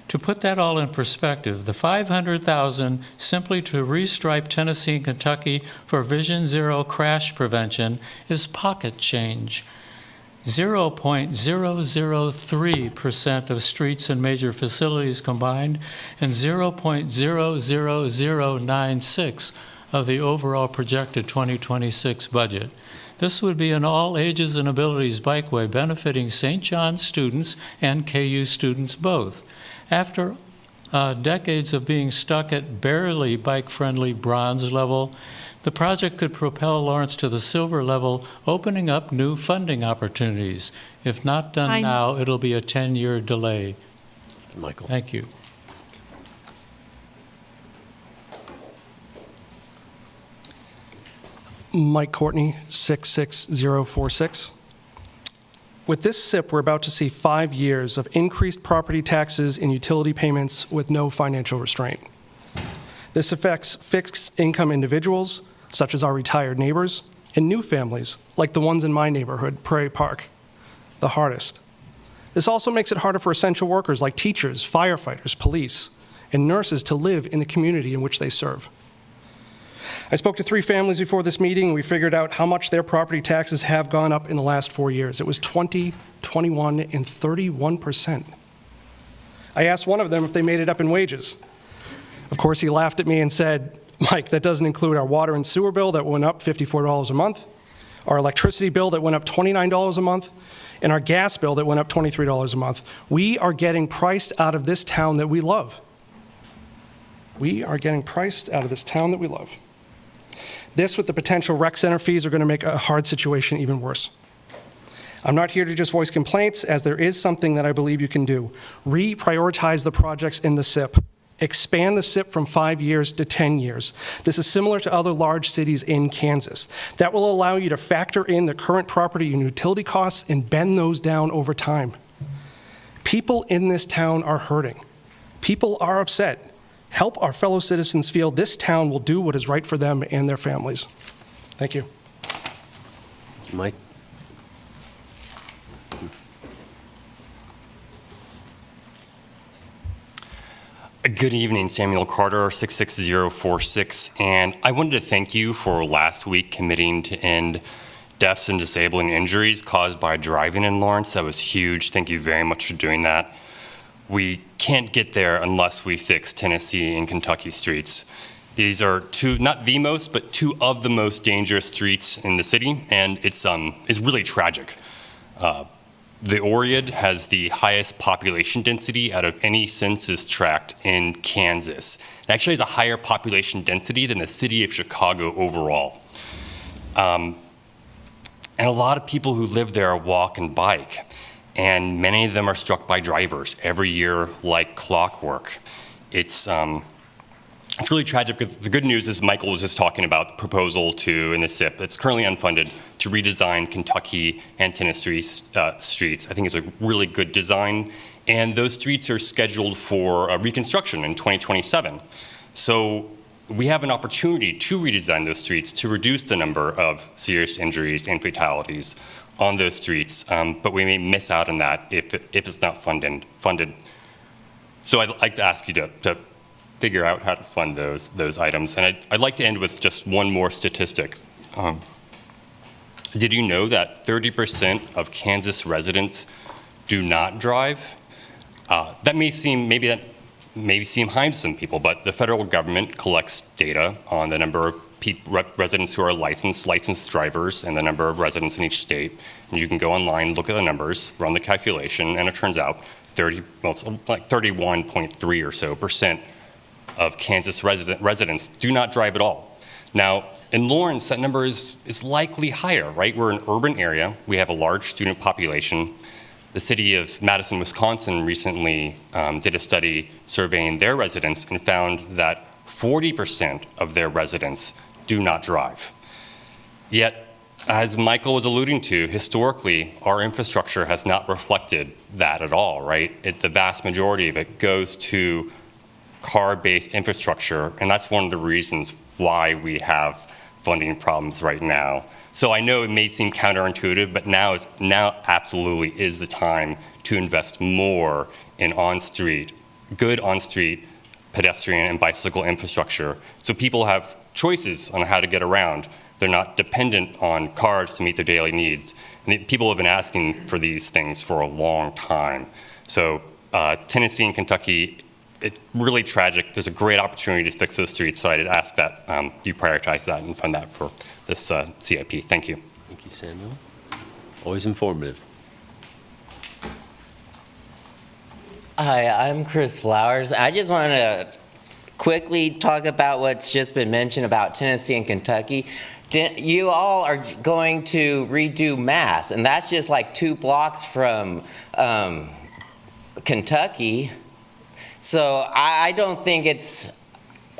To put that all in perspective, the $500,000 simply to restripe Tennessee and Kentucky for Vision Zero crash prevention is pocket change. 0.003% of streets and major facilities combined, and 0.00096 of the overall projected 2026 budget. This would be an all ages and abilities bikeway benefiting St. John's students and KU students both. After decades of being stuck at barely bike-friendly bronze level, the project could propel Lawrence to the silver level, opening up new funding opportunities. If not done now, it'll be a 10-year delay. Michael. Thank you. Mike Courtney, 66046. With this SIP, we're about to see 5 years of increased property taxes and utility payments with no financial restraint. This affects fixed income individuals, such as our retired neighbors, and new families, like the ones in my neighborhood, Prairie Park, the hardest. This also makes it harder for essential workers like teachers, firefighters, police, and nurses to live in the community in which they serve. I spoke to 3 families before this meeting, and we figured out how much their property taxes have gone up in the last 4 years. It was 20, 21, and 31%. I asked one of them if they made it up in wages. Of course, he laughed at me and said, "Mike, that doesn't include our water and sewer bill that went up $54 a month, our electricity bill that went up $29 a month, and our gas bill that went up $23 a month. We are getting priced out of this town that we love. We are getting priced out of this town that we love." This, with the potential rec center fees, are going to make a hard situation even worse. I'm not here to just voice complaints, as there is something that I believe you can do. Reprioritize the projects in the SIP. Expand the SIP from 5 years to 10 years. This is similar to other large cities in Kansas. That will allow you to factor in the current property and utility costs and bend those down over time. People in this town are hurting. People are upset. Help our fellow citizens feel this town will do what is right for them and their families. Thank you. Thank you, Mike. Good evening, Samuel Carter, 66046, and I wanted to thank you for last week committing to end deaths and disabling injuries caused by driving in Lawrence. That was huge. Thank you very much for doing that. We can't get there unless we fix Tennessee and Kentucky streets. These are two, not the most, but two of the most dangerous streets in the city, and it's really tragic. The Oread has the highest population density out of any census tract in Kansas. It actually has a higher population density than the city of Chicago overall. And a lot of people who live there walk and bike, and many of them are struck by drivers every year like clockwork. It's really tragic. The good news is Michael was just talking about the proposal in the SIP that's currently unfunded to redesign Kentucky and Tennessee streets. I think it's a really good design, and those streets are scheduled for reconstruction in 2027. So we have an opportunity to redesign those streets to reduce the number of serious injuries and fatalities on those streets, but we may miss out on that if it's not funded. So I'd like to ask you to figure out how to fund those items. And I'd like to end with just one more statistic. Did you know that 30% of Kansas residents do not drive? That may seem high to some people, but the federal government collects data on the number of residents who are licensed drivers and the number of residents in each state. And you can go online, look at the numbers, run the calculation, and it turns out it's like 31.3 or so percent of Kansas residents do not drive at all. Now, in Lawrence, that number is likely higher, right? We're an urban area. We have a large student population. The city of Madison, Wisconsin recently did a study surveying their residents and found that 40% of their residents do not drive. Yet, as Michael was alluding to, historically, our infrastructure has not reflected that at all, right? The vast majority of it goes to car-based infrastructure, and that's one of the reasons why we have funding problems right now. So I know it may seem counterintuitive, but now absolutely is the time to invest more in good on-street pedestrian and bicycle infrastructure, so people have choices on how to get around. They're not dependent on cars to meet their daily needs. And people have been asking for these things for a long time. So Tennessee and Kentucky, it's really tragic. There's a great opportunity to fix those streets, so I'd ask that you prioritize that and fund that for this CIP. Thank you. Thank you, Samuel. Always informative. Hi, I'm Chris Flowers. I just want to quickly talk about what's just been mentioned about Tennessee and Kentucky. You all are going to redo Mass, and that's just like 2 blocks from Kentucky. So I don't think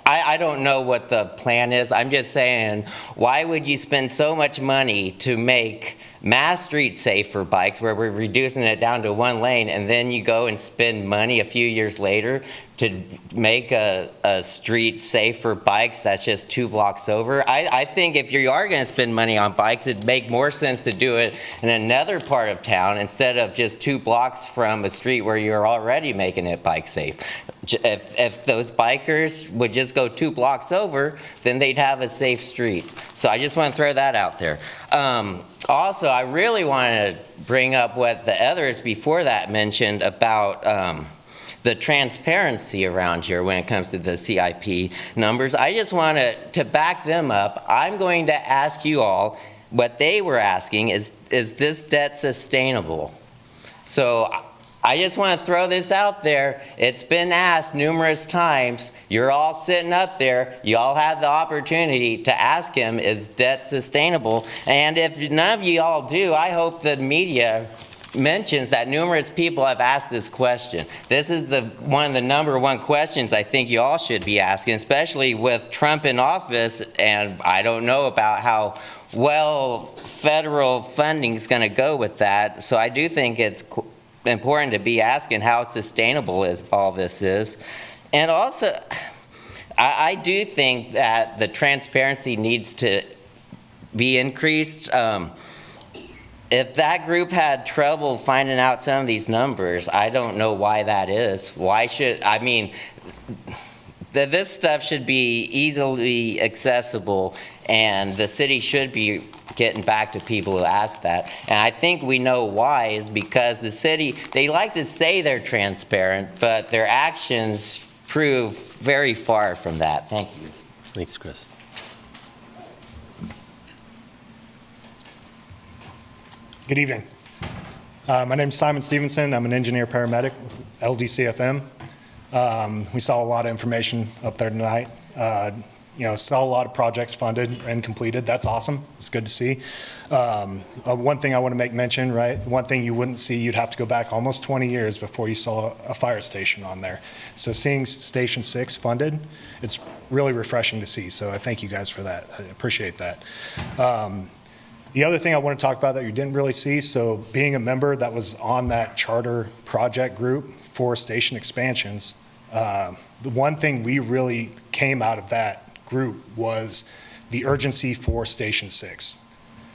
I don't know what the plan is. I'm just saying, why would you spend so much money to make Mass Street safe for bikes, where we're reducing it down to 1 lane, and then you go and spend money a few years later to make a street safe for bikes that's just 2 blocks over? I think if you are going to spend money on bikes, it'd make more sense to do it in another part of town instead of just 2 blocks from a street where you're already making it bike safe. If those bikers would just go 2 blocks over, then they'd have a safe street. So I just want to throw that out there. Also, I really want to bring up what the others before that mentioned about the transparency around here when it comes to the CIP numbers. I just want to back them up. I'm going to ask you all what they were asking is this debt sustainable? So I just want to throw this out there. It's been asked numerous times. You're all sitting up there. You all had the opportunity to ask him, is debt sustainable? And if none of you all do, I hope the media mentions that numerous people have asked this question. This is one of the number one questions I think you all should be asking, especially with Trump in office, and I don't know about how well federal funding is going to go with that. So I do think it's important to be asking how sustainable all this is. And also, I do think that the transparency needs to be increased. If that group had trouble finding out some of these numbers, I don't know why that is. This stuff should be easily accessible, and the city should be getting back to people who ask that. And I think we know why, is because the city, they like to say they're transparent, but their actions prove very far from that. Thank you. Thanks, Chris. Good evening. My name is Simon Stevenson. I'm an engineer paramedic with LDCFM. We saw a lot of information up there tonight. Saw a lot of projects funded and completed. That's awesome. It's good to see. One thing I want to make mention, right? One thing you wouldn't see, you'd have to go back almost 20 years before you saw a fire station on there. So seeing Station 6 funded, it's really refreshing to see. So I thank you guys for that. I appreciate that. The other thing I want to talk about that you didn't really see, so being a member that was on that charter project group for station expansions, the one thing we really came out of that group was the urgency for Station 6.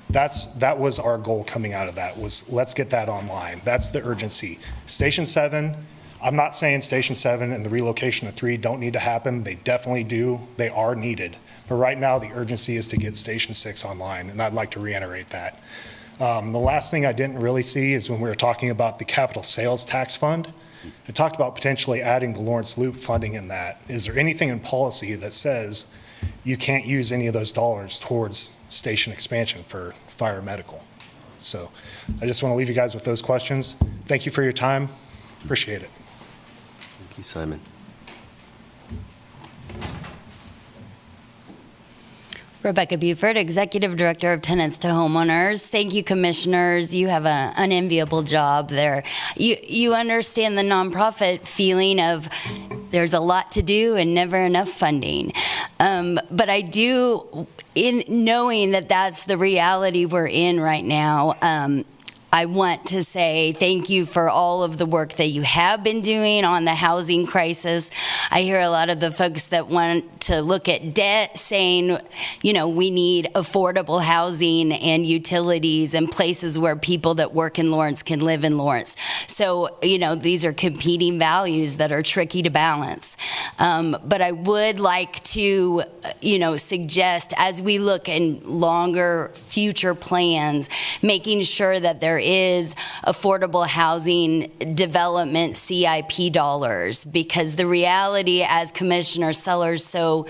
That was our goal coming out of that, was let's get that online. That's the urgency. Station 7, I'm not saying Station 7 and the relocation of 3 don't need to happen. They definitely do. They are needed. But right now, the urgency is to get Station 6 online, and I'd like to reiterate that. The last thing I didn't really see is when we were talking about the capital sales tax fund, I talked about potentially adding the Lawrence Loop funding in that. Is there anything in policy that says you can't use any of those dollars towards station expansion for fire medical? So I just want to leave you guys with those questions. Thank you for your time. Appreciate it. Thank you, Simon. Rebecca Buford, Executive Director of Tenants to Homeowners. Thank you, Commissioners. You have an unenviable job there. You understand the nonprofit feeling of there's a lot to do and never enough funding. But I do, in knowing that that's the reality we're in right now, I want to say thank you for all of the work that you have been doing on the housing crisis. I hear a lot of the folks that want to look at debt saying, we need affordable housing and utilities and places where people that work in Lawrence can live in Lawrence. So, these are competing values that are tricky to balance. But I would like to, suggest as we look in longer future plans, making sure that there is affordable housing development CIP dollars, because the reality, as Commissioner Sellers so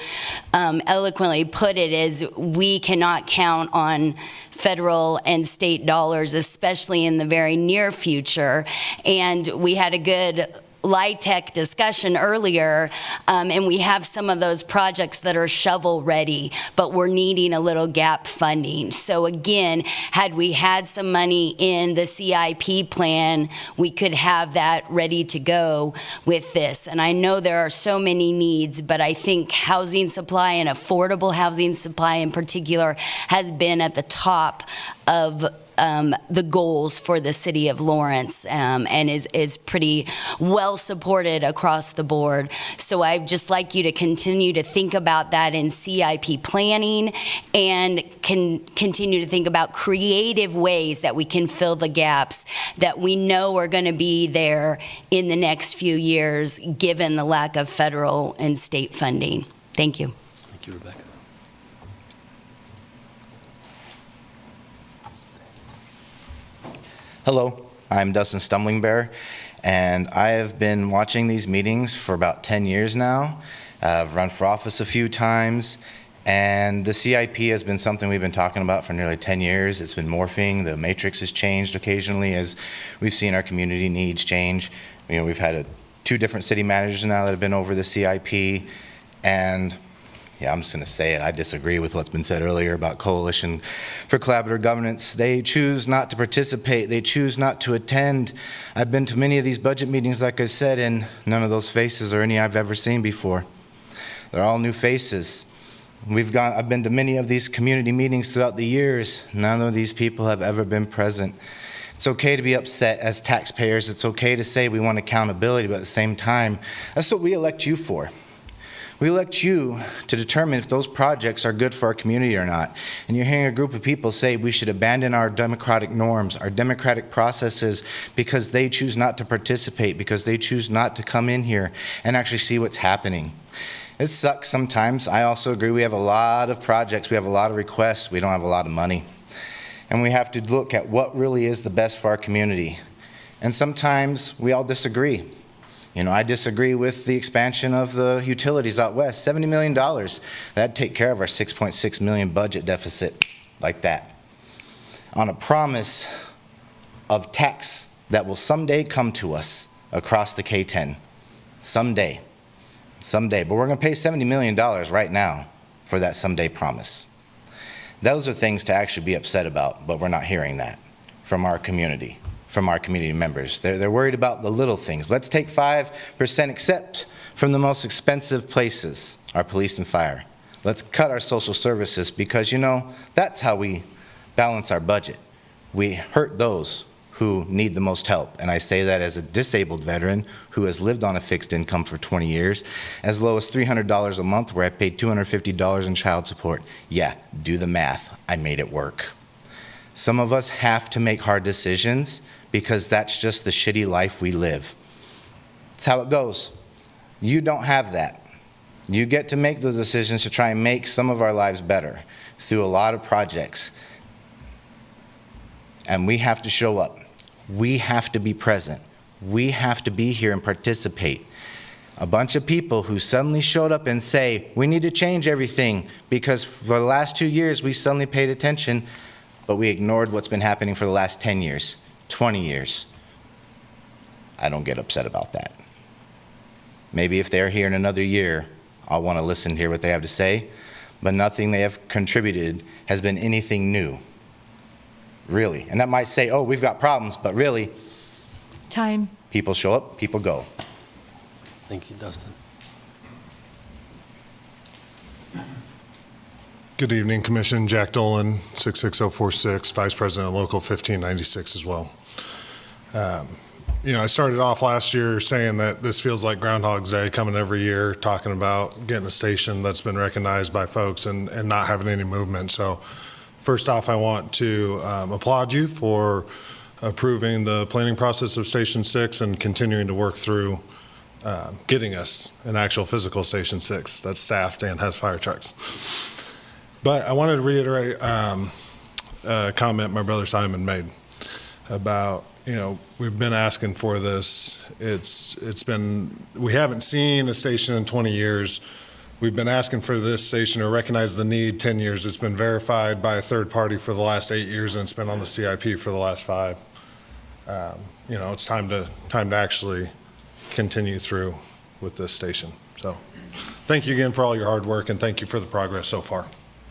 eloquently put it, is we cannot count on federal and state dollars, especially in the very near future. And we had a good LIHTC discussion earlier, and we have some of those projects that are shovel ready, but we're needing a little gap funding. So again, had we had some money in the CIP plan, we could have that ready to go with this. And I know there are so many needs, but I think housing supply and affordable housing supply in particular has been at the top of the goals for the city of Lawrence, and is pretty well supported across the board. So I'd just like you to continue to think about that in CIP planning, and can continue to think about creative ways that we can fill the gaps that we know are going to be there in the next few years, given the lack of federal and state funding. Thank you. Thank you, Rebecca. Hello, I'm Dustin Stumbling Bear, and I have been watching these meetings for about 10 years now. I've run for office a few times, and the CIP has been something we've been talking about for nearly 10 years. It's been morphing. The matrix has changed occasionally as we've seen our community needs change. We've had 2 different city managers now that have been over the CIP, and Yeah, I'm just going to say it. I disagree with what's been said earlier about Coalition for Collaborative Governance. They choose not to participate. They choose not to attend. I've been to many of these budget meetings, like I said, and none of those faces are any I've ever seen before. They're all new faces. I've been to many of these community meetings throughout the years. None of these people have ever been present. It's okay to be upset as taxpayers. It's okay to say we want accountability, but at the same time, that's what we elect you for. We elect you to determine if those projects are good for our community or not. And you're hearing a group of people say we should abandon our democratic norms, our democratic processes, because they choose not to participate, because they choose not to come in here and actually see what's happening. It sucks sometimes. I also agree we have a lot of projects, we have a lot of requests, we don't have a lot of money. And we have to look at what really is the best for our community. And sometimes we all disagree. You know, I disagree with the expansion of the utilities out west. $70 million, that'd take care of our $6.6 million budget deficit like that. On a promise of tax that will someday come to us across the K-10. Someday. But we're gonna pay $70 million right now for that someday promise. Those are things to actually be upset about, but we're not hearing that from our community members. They're worried about the little things. Let's take 5% except from the most expensive places, our police and fire. Let's cut our social services because, you know, that's how we balance our budget. We hurt those who need the most help. And I say that as a disabled veteran who has lived on a fixed income for 20 years, as low as $300 a month where I paid $250 in child support. Yeah, do the math. I made it work. Some of us have to make hard decisions because that's just the shitty life we live. That's how it goes. You don't have that. You get to make those decisions to try and make some of our lives better through a lot of projects. And we have to show up. We have to be present. We have to be here and participate. A bunch of people who suddenly showed up and say, we need to change everything because for the last 2 years we suddenly paid attention, but we ignored what's been happening for the last 10 years, 20 years. I don't get upset about that. Maybe if they're here in another year, I'll want to listen to hear what they have to say, but nothing they have contributed has been anything new. Really. And that might say, oh, we've got problems, but really, time. People show up, people go. Thank you, Dustin. Good evening, Commission. Jack Dolan, 66046, Vice President, Local 1596 as well. You know, I started off last year saying that this feels like Groundhog's Day, coming every year, talking about getting a station that's been recognized by folks and not having any movement. So first off, I want to applaud you for approving the planning process of Station 6 and continuing to work through getting us an actual physical Station 6 that's staffed and has fire trucks. But I wanted to reiterate a comment my brother Simon made about, you know, we've been asking for this. We haven't seen a station in 20 years. We've been asking for this station or recognize the need 10 years. It's been verified by a third party for the last 8 years, and it's been on the CIP for the last 5. You know, it's time to actually continue through with this station. So thank you again for all your hard work, and thank you for the progress so far.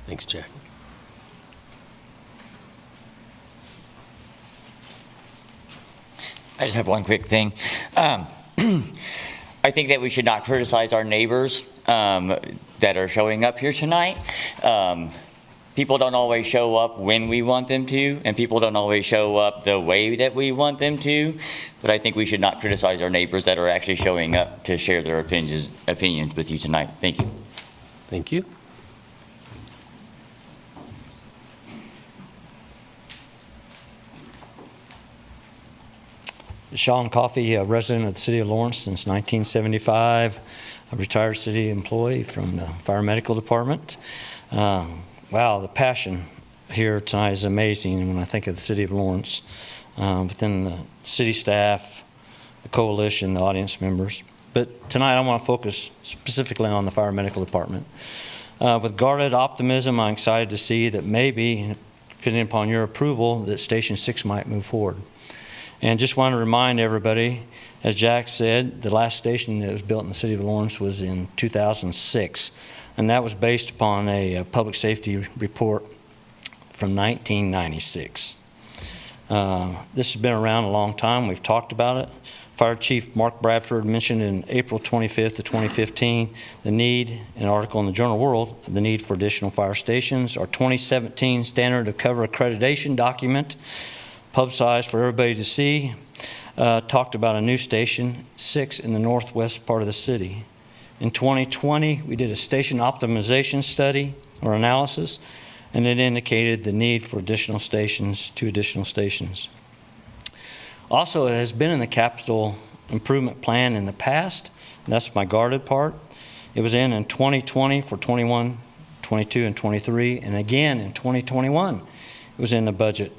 Thanks, Jack. I just have one quick thing. I think that we should not criticize our neighbors that are showing up here tonight. People don't always show up when we want them to, and people don't always show up the way that we want them to. But I think we should not criticize our neighbors that are actually showing up to share their opinions with you tonight. Thank you. Thank you. Sean Coffey, a resident of the city of Lawrence since 1975, a retired city employee from the fire medical department. Wow, the passion here tonight is amazing when I think of the city of Lawrence, within the city staff, the coalition, the audience members. But tonight I want to focus specifically on the fire medical department. With guarded optimism, I'm excited to see that maybe, depending upon your approval, that Station 6 might move forward. And just want to remind everybody, as Jack said, the last station that was built in the city of Lawrence was in 2006. and that was based upon a public safety report from 1996. This has been around a long time. We've talked about it. Fire Chief Mark Bradford mentioned in April 25th of 2015 the need, an article in the Journal World, the need for additional fire stations. Our 2017 Standard of Cover Accreditation document, publicized for everybody to see, talked about a new station, 6 in the northwest part of the city. In 2020, we did a station optimization study or analysis, and it indicated the need for additional stations, 2 additional stations. Also, it has been in the capital improvement plan in the past. That's my guarded part. It was in 2020 for 21, 22, and 23, and again in 2021, it was in the budget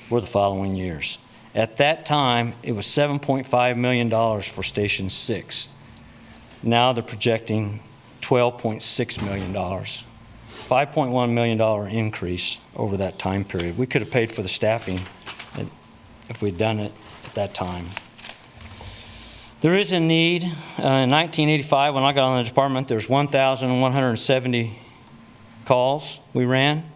for the following years. At that time, it was $7.5 million for Station 6. Now they're projecting $12.6 million. $5.1 million increase over that time period. We could have paid for the staffing if we'd done it at that time. There is a need. In 1985, when I got on the department, there's 1,170 calls we ran.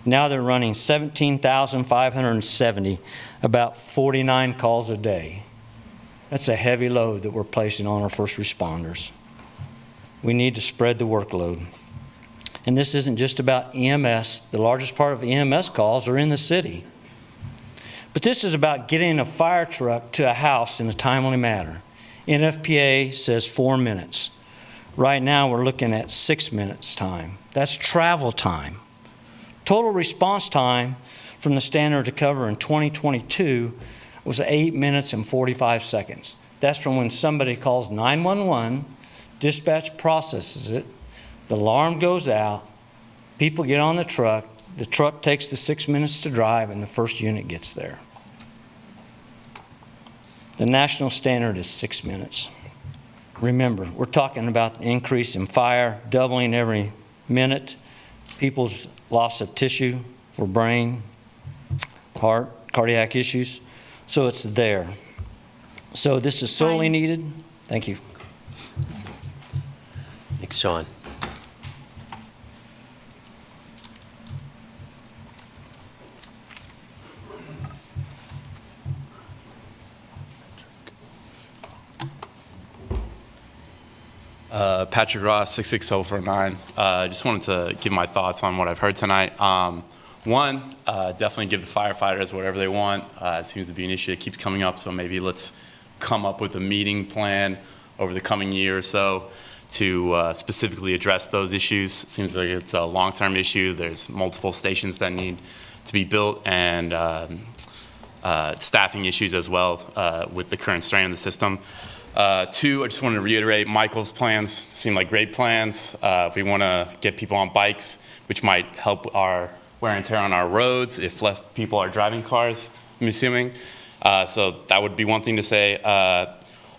Now they're running 17,570, about 49 calls a day. That's a heavy load that we're placing on our first responders. We need to spread the workload. And this isn't just about EMS. The largest part of EMS calls are in the city. But this is about getting a fire truck to a house in a timely manner. NFPA says 4 minutes. Right now we're looking at 6 minutes time. That's travel time. Total response time from the standard to cover in 2022 was 8 minutes and 45 seconds. That's from when somebody calls 911, dispatch processes it, the alarm goes out, people get on the truck takes the 6 minutes to drive, and the first unit gets there. The national standard is 6 minutes. Remember, we're talking about the increase in fire, doubling every minute, people's loss of tissue for brain, heart, cardiac issues. So it's there. So this is sorely needed. Thank you. Thanks, Sean. Patrick Ross, 66049. Just wanted to give my thoughts on what I've heard tonight. One, definitely give the firefighters whatever they want. It seems to be an issue that keeps coming up, so maybe let's come up with a meeting plan over the coming year or so to specifically address those issues. It seems like it's a long-term issue. There's multiple stations that need to be built, and staffing issues as well with the current strain of the system. Two, I just wanted to reiterate Michael's plans seem like great plans. If we want to get people on bikes, which might help our wear and tear on our roads if less people are driving cars, I'm assuming. So that would be one thing to say.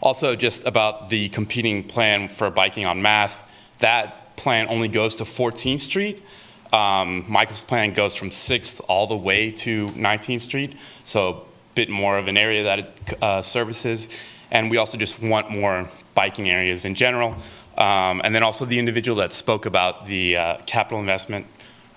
Also, just about the competing plan for biking on Mass, that plan only goes to 14th Street. Michael's plan goes from 6th all the way to 19th Street, so a bit more of an area that it services. And we also just want more biking areas in general. And then also the individual that spoke about the capital investment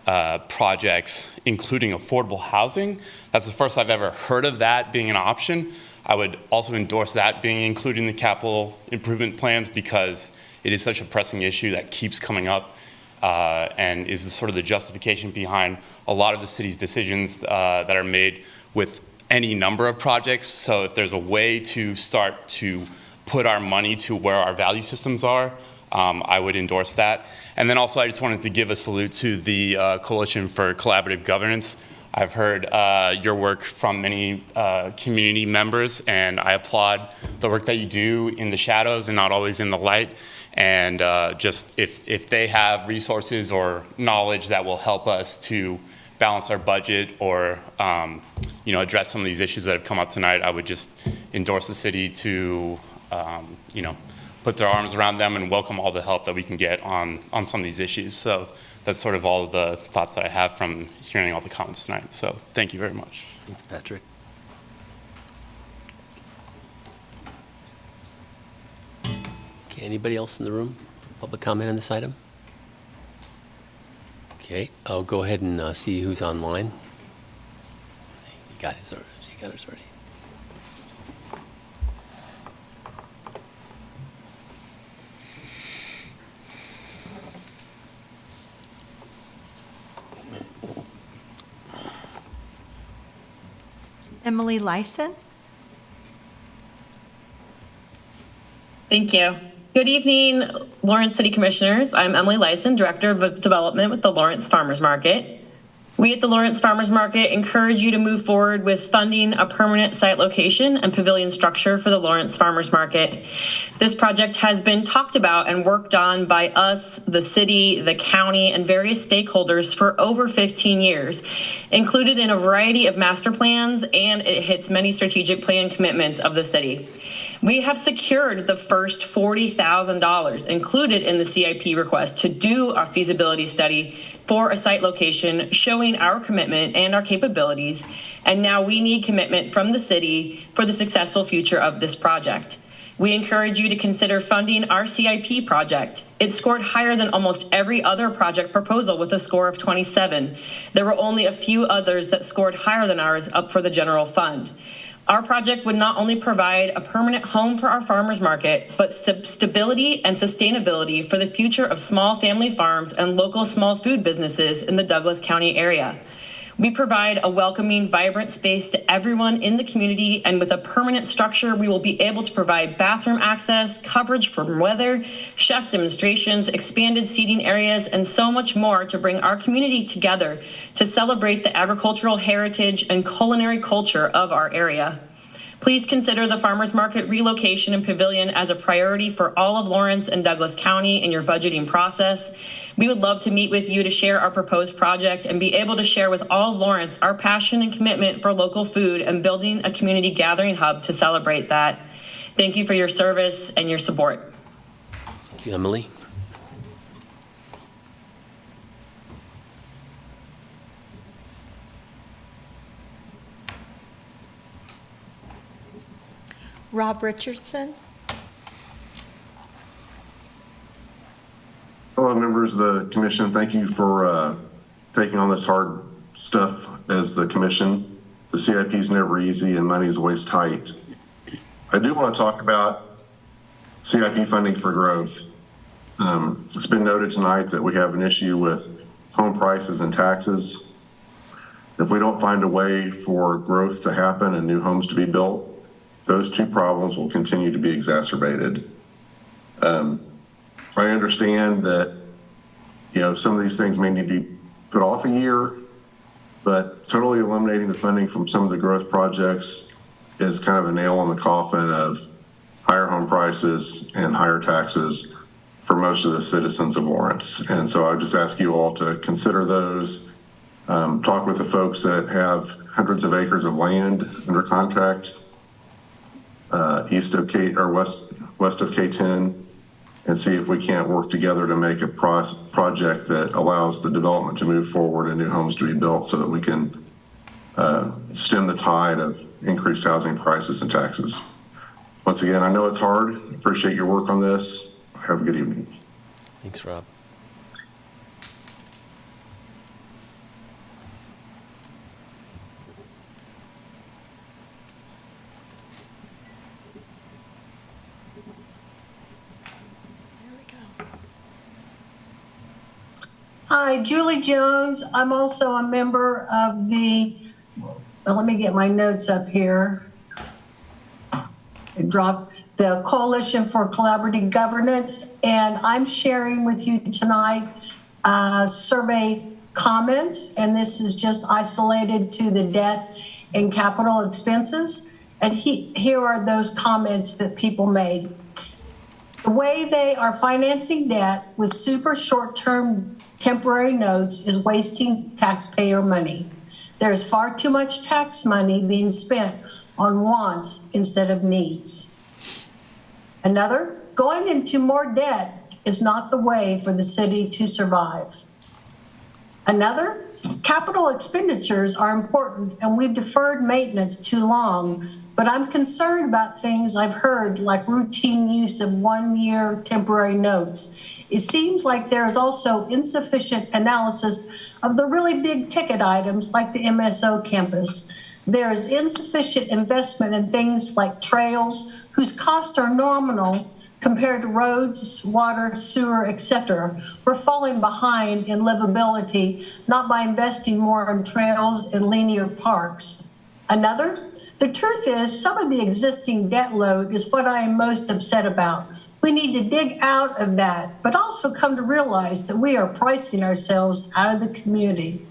projects, including affordable housing. That's the first I've ever heard of that being an option. I would also endorse that being included in the capital improvement plans because it is such a pressing issue that keeps coming up and is sort of the justification behind a lot of the city's decisions that are made with any number of projects. So if there's a way to start to put our money to where our value systems are, I would endorse that. And then also I just wanted to give a salute to the Coalition for Collaborative Governance. I've heard your work from many community members, and I applaud the work that you do in the shadows and not always in the light. And just if they have resources or knowledge that will help us to balance our budget or address some of these issues that have come up tonight, I would just endorse the city to put their arms around them and welcome all the help that we can get on some of these issues. So that's sort of all the thoughts that I have from hearing all the comments tonight. So thank you very much. Thanks, Patrick. Okay, anybody else in the room for public comment on this item? Okay, I'll go ahead and see who's online. You got his already. You got his already. Emily Lyson. Thank you. Good evening, Lawrence City Commissioners. I'm Emily Lyson, Director of Development with the Lawrence Farmers Market. We at the Lawrence Farmers Market encourage you to move forward with funding a permanent site location and pavilion structure for the Lawrence Farmers Market. This project has been talked about and worked on by us, the city, the county, and various stakeholders for over 15 years, included in a variety of master plans, and it hits many strategic plan commitments of the city. We have secured the first $40,000 included in the CIP request to do our feasibility study for a site location showing our commitment and our capabilities, and now we need commitment from the city for the successful future of this project. We encourage you to consider funding our CIP project. It scored higher than almost every other project proposal with a score of 27. There were only a few others that scored higher than ours up for the general fund. Our project would not only provide a permanent home for our farmers market, but stability and sustainability for the future of small family farms and local small food businesses in the Douglas County area. We provide a welcoming, vibrant space to everyone in the community, and with a permanent structure, we will be able to provide bathroom access, coverage from weather, chef demonstrations, expanded seating areas, and so much more to bring our community together to celebrate the agricultural heritage and culinary culture of our area. Please consider the farmers market relocation and pavilion as a priority for all of Lawrence and Douglas County in your budgeting process. We would love to meet with you to share our proposed project and be able to share with all of Lawrence our passion and commitment for local food and building a community gathering hub to celebrate that. Thank you for your service and your support. Thank you, Emily. Rob Richardson. Hello, members of the commission. Thank you for taking on this hard stuff as the commission. The CIP is never easy and money is always tight. I do want to talk about CIP funding for growth. It's been noted tonight that we have an issue with home prices and taxes. If we don't find a way for growth to happen and new homes to be built, those two problems will continue to be exacerbated. I understand that, some of these things may need to be put off a year, but totally eliminating the funding from some of the growth projects is kind of a nail in the coffin of higher home prices and higher taxes for most of the citizens of Lawrence. And so I would just ask you all to consider those, talk with the folks that have hundreds of acres of land under contract, east of K or west of K10, and see if we can't work together to make a project that allows the development to move forward and new homes to be built so that we can stem the tide of increased housing prices and taxes. Once again, I know it's hard. Appreciate your work on this. Have a good evening. Thanks, Rob. Hi, Julie Jones. I'm also a member of the, let me get my notes up here. The Coalition for Collaborative Governance, and I'm sharing with you tonight survey comments, and this is just isolated to the debt and capital expenses. And here are those comments that people made. The way they are financing debt with super short-term temporary notes is wasting taxpayer money. There's far too much tax money being spent on wants instead of needs. Another, going into more debt is not the way for the city to survive. Another, capital expenditures are important and we've deferred maintenance too long, But I'm concerned about things I've heard, like routine use of one-year temporary notes. It seems like there is also insufficient analysis of the really big ticket items like the MSO campus. There is insufficient investment in things like trails whose costs are nominal compared to roads, water, sewer, etc. We're falling behind in livability, not by investing more in trails and linear parks. Another, the truth is some of the existing debt load is what I am most upset about. We need to dig out of that, but also come to realize that we are pricing ourselves out of the community.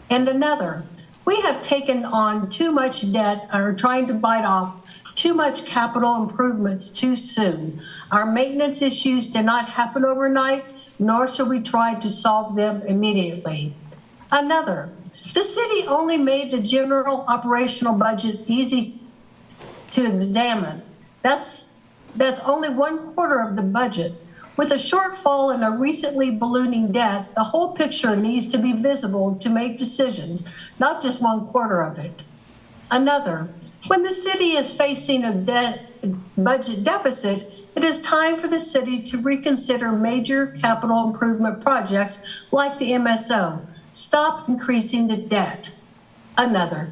And another, we have taken on too much debt and are trying to bite off too much capital improvements too soon. Our maintenance issues did not happen overnight, nor should we try to solve them immediately. Another, the city only made the general operational budget easy to examine. That's only 1/4 of the budget. With a shortfall and a recently ballooning debt, the whole picture needs to be visible to make decisions, not just 1/4 of it. Another, when the city is facing a budget deficit, it is time for the city to reconsider major capital improvement projects like the MSO. Stop increasing the debt. Another,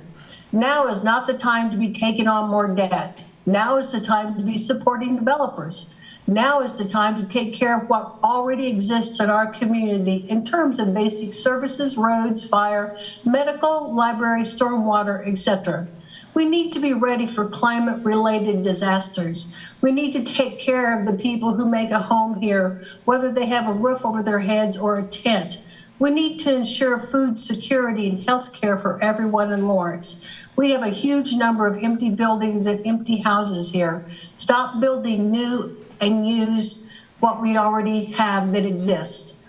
now is not the time to be taking on more debt. Now is the time to be supporting developers. Now is the time to take care of what already exists in our community in terms of basic services, roads, fire, medical, library, stormwater, etc. We need to be ready for climate-related disasters. We need to take care of the people who make a home here, whether they have a roof over their heads or a tent. We need to ensure food security and health care for everyone in Lawrence. We have a huge number of empty buildings and empty houses here. Stop building new and use what we already have that exists.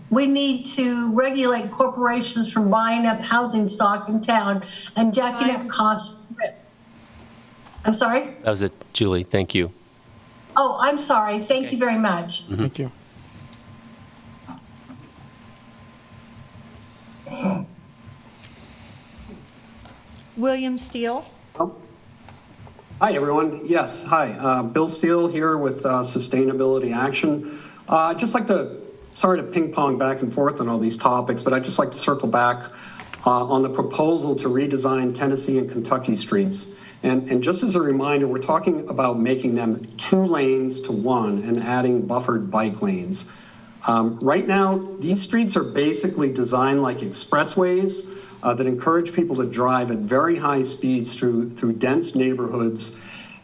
We need to regulate corporations from buying up housing stock in town and jacking up costs. I'm sorry? That was it, Julie. Thank you. Oh, I'm sorry. Thank you very much. Thank you. William Steele. Hi, everyone. Yes, hi. Bill Steele here with Sustainability Action. I'd just like to, sorry to ping pong back and forth on all these topics, but I'd just like to circle back on the proposal to redesign Tennessee and Kentucky streets. And just as a reminder, we're talking about making them 2 lanes to 1 and adding buffered bike lanes. Right now, these streets are basically designed like expressways that encourage people to drive at very high speeds through dense neighborhoods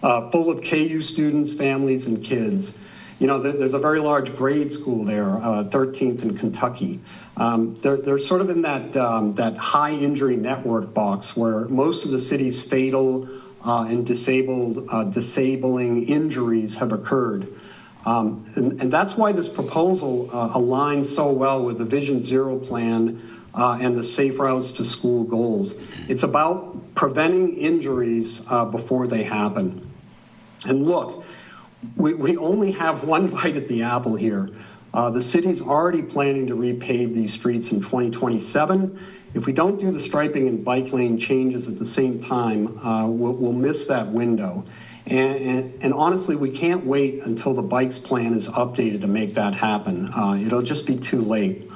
full of KU students, families, and kids. You know, there's a very large grade school there, 13th in Kentucky. They're sort of in that high injury network box where most of the city's fatal and disabling injuries have occurred. And that's why this proposal aligns so well with the Vision Zero plan and the Safe Routes to School goals. It's about preventing injuries before they happen. And look, we only have one bite at the apple here. The city's already planning to repave these streets in 2027. If we don't do the striping and bike lane changes at the same time, we'll miss that window. And honestly, we can't wait until the bikes plan is updated to make that happen. It'll just be too late.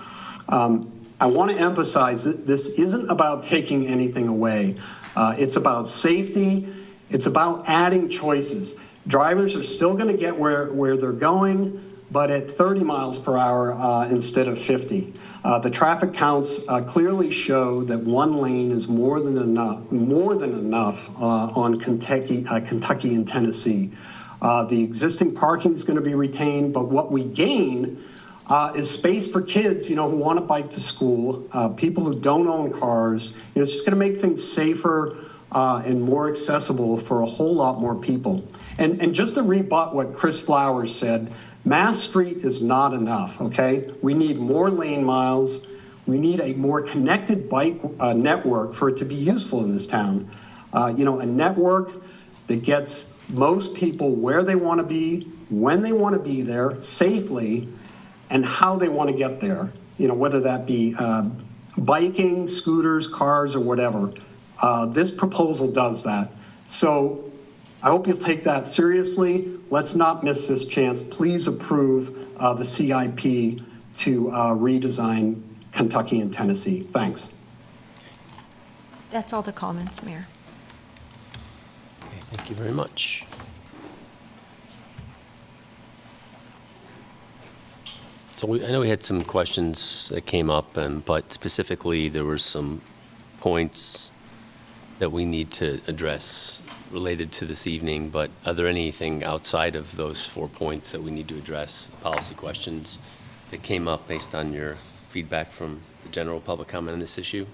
I want to emphasize that this isn't about taking anything away. It's about safety. It's about adding choices. Drivers are still going to get where they're going, but at 30 miles per hour instead of 50. The traffic counts clearly show that 1 lane is more than enough on Kentucky and Tennessee. The existing parking is going to be retained, but what we gain is space for kids, who want to bike to school, people who don't own cars. It's just going to make things safer and more accessible for a whole lot more people. And just to rebut what Chris Flowers said, Mass Street is not enough, okay? We need more lane miles. We need a more connected bike network for it to be useful in this town. A network that gets most people where they want to be, when they want to be there, safely, and how they want to get there. Whether that be biking, scooters, cars, or whatever. This proposal does that. So I hope you'll take that seriously. Let's not miss this chance. Please approve the CIP to redesign Kentucky and Tennessee. Thanks. That's all the comments, Mayor. Okay, thank you very much. So I know we had some questions that came up, but specifically there were some points that we need to address related to this evening, but are there anything outside of those 4 points that we need to address, the policy questions that came up based on your feedback from the general public comment on this issue?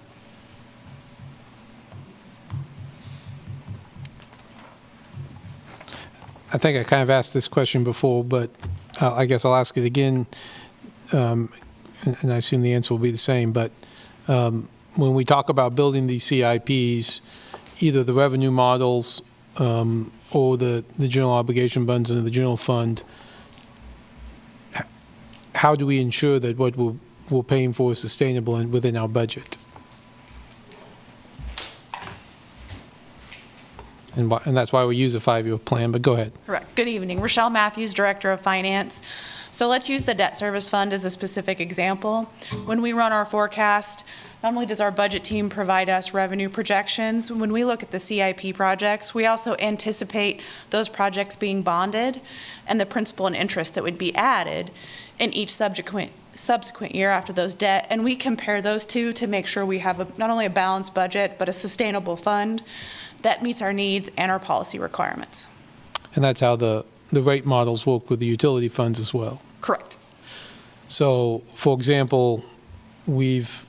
I think I kind of asked this question before, but I guess I'll ask it again, and I assume the answer will be the same. But when we talk about building these CIPs, either the revenue models or the general obligation bonds under the general fund, how do we ensure that what we're paying for is sustainable and within our budget? And that's why we use a 5-year plan, but go ahead. Correct. Good evening. Rochelle Matthews, Director of Finance. So let's use the debt service fund as a specific example. When we run our forecast, not only does our budget team provide us revenue projections, when we look at the CIP projects, we also anticipate those projects being bonded and the principal and interest that would be added in each subsequent year after those debt. And we compare those two to make sure we have not only a balanced budget, but a sustainable fund that meets our needs and our policy requirements. And that's how the rate models work with the utility funds as well. Correct. So, for example, we've,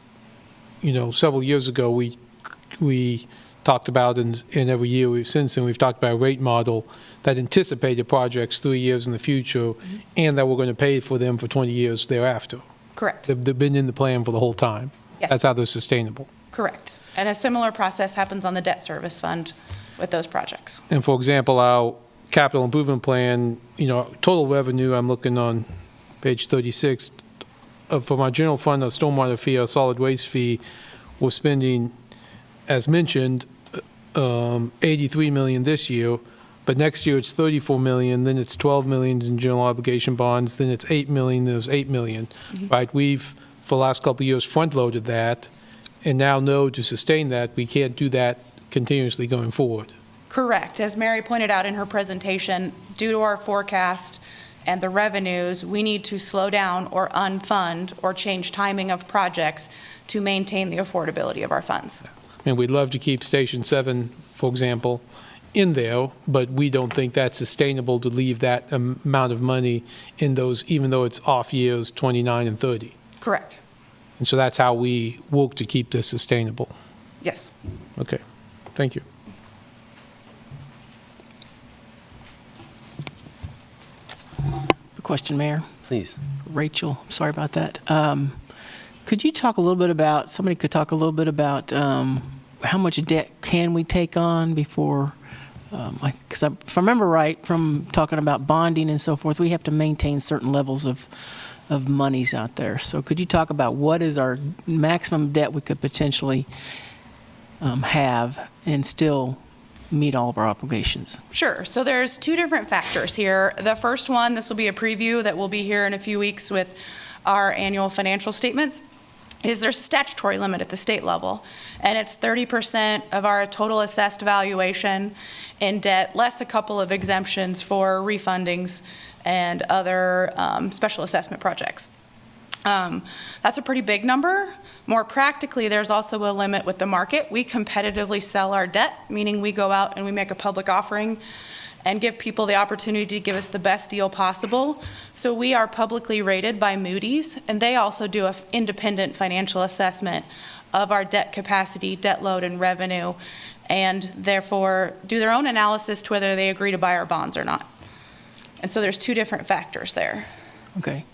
several years ago, we talked about, and every year since then, we've talked about a rate model that anticipated projects 3 years in the future, and that we're going to pay for them for 20 years thereafter. Correct. They've been in the plan for the whole time. Yes. That's how they're sustainable. Correct. And a similar process happens on the debt service fund with those projects. And for example, our capital improvement plan, total revenue, I'm looking on page 36, from our general fund, our stormwater fee, our solid waste fee, we're spending, as mentioned, 83 million this year, but next year it's 34 million, then it's 12 million in general obligation bonds, then it's 8 million, then it's 8 million, right? We've, for the last couple of years, front-loaded that, and now know to sustain that, we can't do that continuously going forward. Correct. As Mary pointed out in her presentation, due to our forecast and the revenues, we need to slow down or unfund or change timing of projects to maintain the affordability of our funds. And we'd love to keep Station 7, for example, in there, but we don't think that's sustainable to leave that amount of money in those, even though it's off years 29 and 30. Correct. And so that's how we work to keep this sustainable. Yes. Okay, thank you. Question, Mayor. Please. Rachel, sorry about that. Could you talk a little bit about, somebody could talk a little bit about how much debt can we take on before, because if I remember right from talking about bonding and so forth, we have to maintain certain levels of monies out there. So could you talk about what is our maximum debt we could potentially have and still meet all of our obligations? Sure. So there's two different factors here. The first one, this will be a preview that will be here in a few weeks with our annual financial statements, is there's a statutory limit at the state level, and it's 30% of our total assessed valuation in debt, less a couple of exemptions for refundings and other special assessment projects. That's a pretty big number. More practically, there's also a limit with the market. We competitively sell our debt, meaning we go out and we make a public offering and give people the opportunity to give us the best deal possible. So we are publicly rated by Moody's, and they also do an independent financial assessment of our debt capacity, debt load, and revenue, and therefore do their own analysis to whether they agree to buy our bonds or not. And so there's two different factors there. Okay.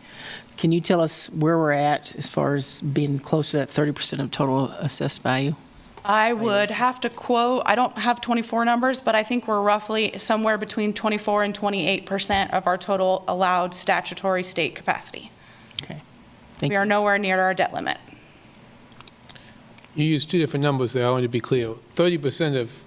Can you tell us where we're at as far as being close to that 30% of total assessed value? I would have to quote, I don't have 24 numbers, but I think we're roughly somewhere between 24 and 28% of our total allowed statutory state capacity. Okay. We are nowhere near our debt limit. You used two different numbers there. I want to be clear. 30% of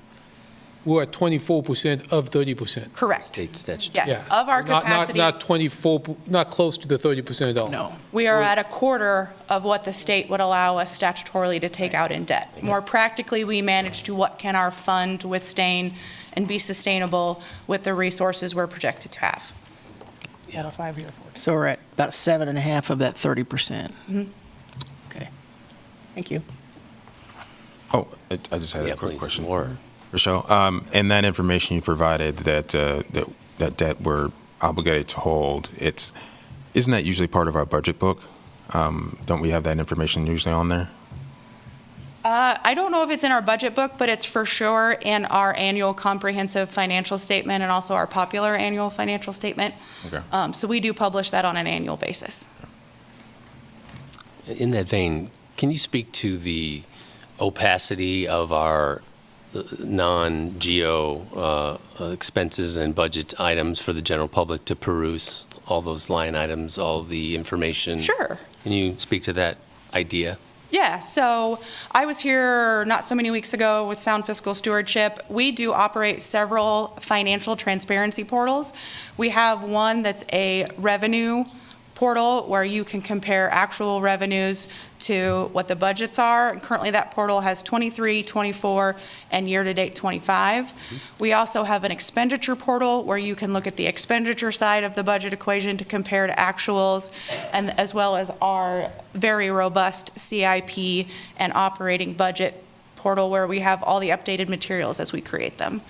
we're at 24% of 30%. Correct. State statute. Yes, Yeah. of our capacity. Not 24, not close to the 30% at all. No. We are at a quarter of what the state would allow us statutorily to take out in debt. More practically, we manage to what can our fund withstand and be sustainable with the resources we're projected to have. At a 5-year forecast. So we're at about 7.5 of that 30%. Okay. Thank you. Oh, I just had Yeah, a quick please, question. more. Rochelle, and that information you provided that debt we're obligated to hold, isn't that usually part of our budget book? Don't we have that information usually on there? I don't know if it's in our budget book, but it's for sure in our annual comprehensive financial statement and also our popular annual financial statement. Okay. So we do publish that on an annual basis. In that vein, can you speak to the opacity of our non-geo expenses and budget items for the general public to peruse, all those line items, all the information? Sure. Can you speak to that idea? Yeah, so I was here not so many weeks ago with Sound Fiscal Stewardship. We do operate several financial transparency portals. We have one that's a revenue portal where you can compare actual revenues to what the budgets are. And currently that portal has 23, 24, and year-to-date 25. We also have an expenditure portal where you can look at the expenditure side of the budget equation to compare to actuals, and as well as our very robust CIP and operating budget portal where we have all the updated materials as we create them.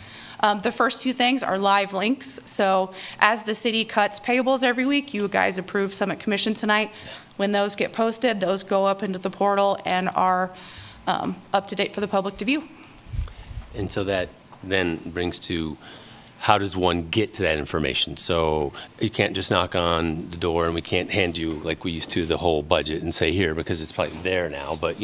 The first two things are live links. So as the city cuts payables every week, you guys approve Summit Commission tonight. When those get posted, those go up into the portal and are up to date for the public to view. And so that then brings to, how does one get to that information? So you can't just knock on the door and we can't hand you, like we used to, the whole budget and say here, because it's probably there now. But,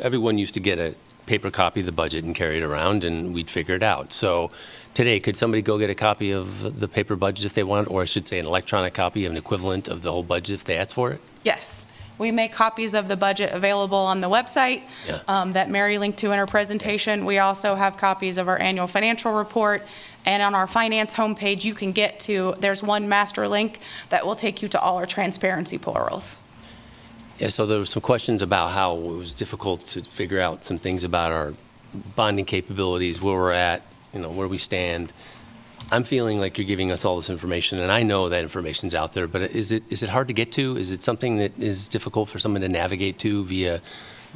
everyone used to get a paper copy of the budget and carry it around, and we'd figure it out. So today, could somebody go get a copy of the paper budget if they want, or I should say an electronic copy of an equivalent of the whole budget if they ask for it? Yes. We make copies of the budget available on the website that Mary linked to in her presentation. We also have copies of our annual financial report. And on our finance homepage, you can get to, there's one master link that will take you to all our transparency portals. Yeah, so there were some questions about how it was difficult to figure out some things about our bonding capabilities, where we're at, where we stand. I'm feeling like you're giving us all this information, and I know that information's out there, but is it hard to get to? Is it something that is difficult for someone to navigate to via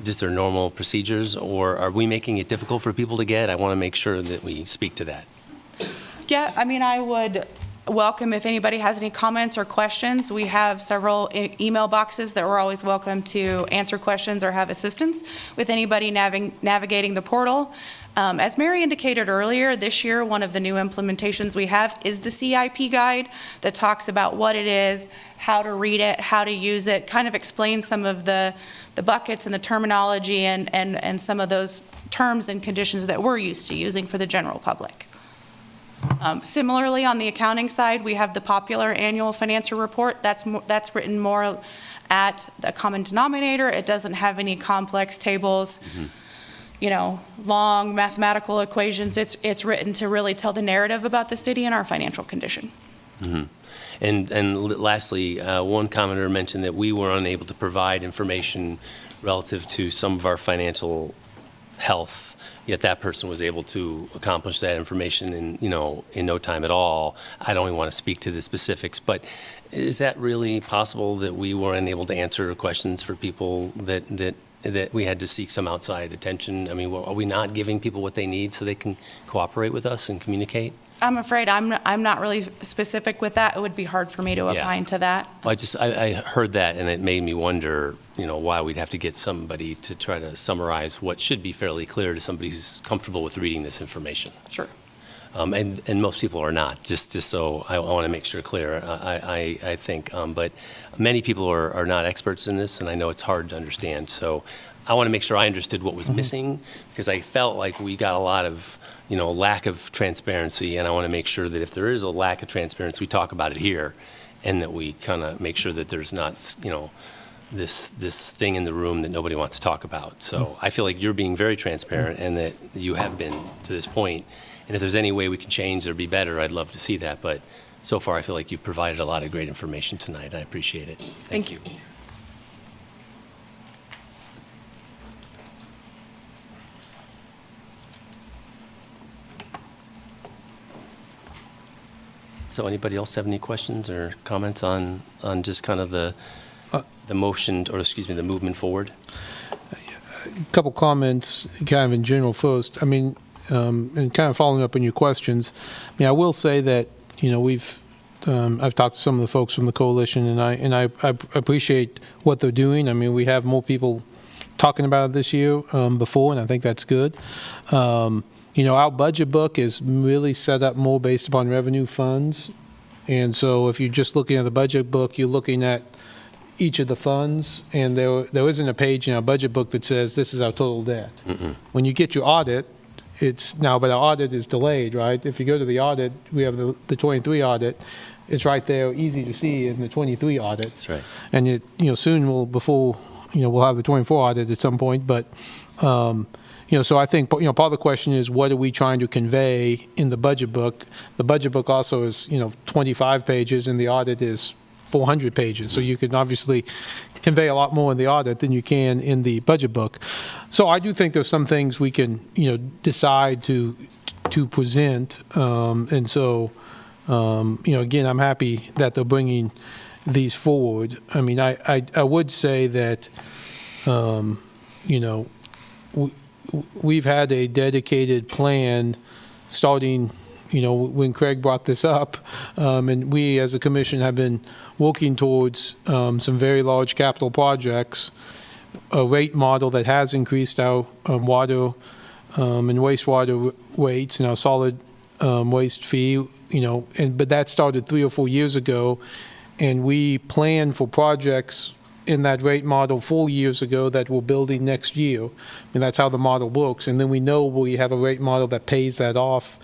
just their normal procedures, or are we making it difficult for people to get? I want to make sure that we speak to that. Yeah, I would welcome if anybody has any comments or questions. We have several email boxes that we're always welcome to answer questions or have assistance with anybody navigating the portal. As Mary indicated earlier, this year one of the new implementations we have is the CIP guide that talks about what it is, how to read it, how to use it, kind of explains some of the buckets and the terminology and some of those terms and conditions that we're used to using for the general public. Similarly, on the accounting side, we have the popular annual financial report. That's written more at the common denominator. It doesn't have any complex tables, long mathematical equations. It's written to really tell the narrative about the city and our financial condition. Mm-hmm. And lastly, one commenter mentioned that we were unable to provide information relative to some of our financial health, yet that person was able to accomplish that information in no time at all. I don't even want to speak to the specifics, but is that really possible that we weren't able to answer questions for people that we had to seek some outside attention? I mean, are we not giving people what they need so they can cooperate with us and communicate? I'm afraid I'm not really specific with that. It would be hard for me to opine to that. Well, I heard that, and it made me wonder, why we'd have to get somebody to try to summarize what should be fairly clear to somebody who's comfortable with reading this information. Sure. And most people are not, just so I want to make sure clear, I think. But many people are not experts in this, and I know it's hard to understand. So I want to make sure I understood what was missing, because I felt like we got a lot of, lack of transparency, and I want to make sure that if there is a lack of transparency, we talk about it here, and that we kind of make sure that there's not, this thing in the room that nobody wants to talk about. So I feel like you're being very transparent and that you have been to this point. And if there's any way we can change or be better, I'd love to see that. But so far, I feel like you've provided a lot of great information tonight. I appreciate it. Thank you. So anybody else have any questions or comments on just kind of the motion, or excuse me, the movement forward? A couple comments kind of in general first. I mean, and kind of following up on your questions, I mean, I will say that, you know, I've talked to some of the folks from the coalition, and I appreciate what they're doing. I mean, we have more people talking about it this year before, and I think that's good. You know, our budget book is really set up more based upon revenue funds. And so if you're just looking at the budget book, you're looking at each of the funds, and there isn't a page in our budget book that says this is our total debt. When you get your audit, but our audit is delayed, right? If you go to the audit, we have the 23 audit, it's right there, easy to see in the 23 audit. That's right. And you know, soon we'll have the 24 audit at some point, but you know, so I think, you know, part of the question is, what are we trying to convey in the budget book? The budget book also is, you know, 25 pages, and the audit is 400 pages. So you can obviously convey a lot more in the audit than you can in the budget book. So I do think there's some things we can, you know, decide to present. And so, you know, again, I'm happy that they're bringing these forward. I mean, I would say that, you know, we've had a dedicated plan starting, you know, when Craig brought this up, and we as a commission have been working towards some very large capital projects, a rate model that has increased our water and wastewater rates and our solid waste fee, you know, but that started 3 or 4 years ago, and we planned for projects in that rate model 4 years ago that we're building next year. And that's how the model works. And then we know we have a rate model that pays that off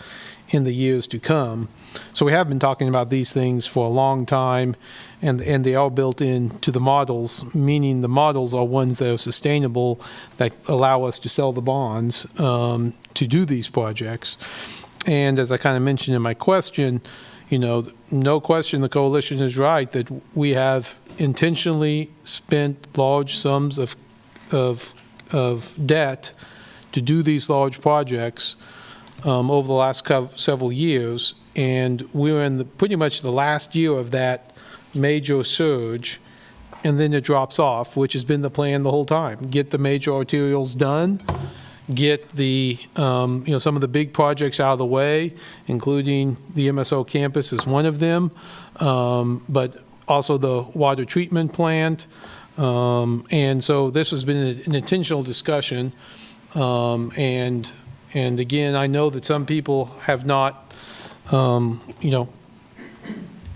in the years to come. So we have been talking about these things for a long time, and they are built into the models, meaning the models are ones that are sustainable, that allow us to sell the bonds to do these projects. And as I kind of mentioned in my question, you know, no question the coalition is right that we have intentionally spent large sums of debt to do these large projects over the last several years, and we're in pretty much the last year of that major surge, and then it drops off, which has been the plan the whole time. Get the major arterials done, get the, you know, some of the big projects out of the way, including the MSO campus is one of them, but also the water treatment plant. And so this has been an intentional discussion. And again, I know that some people have not, you know,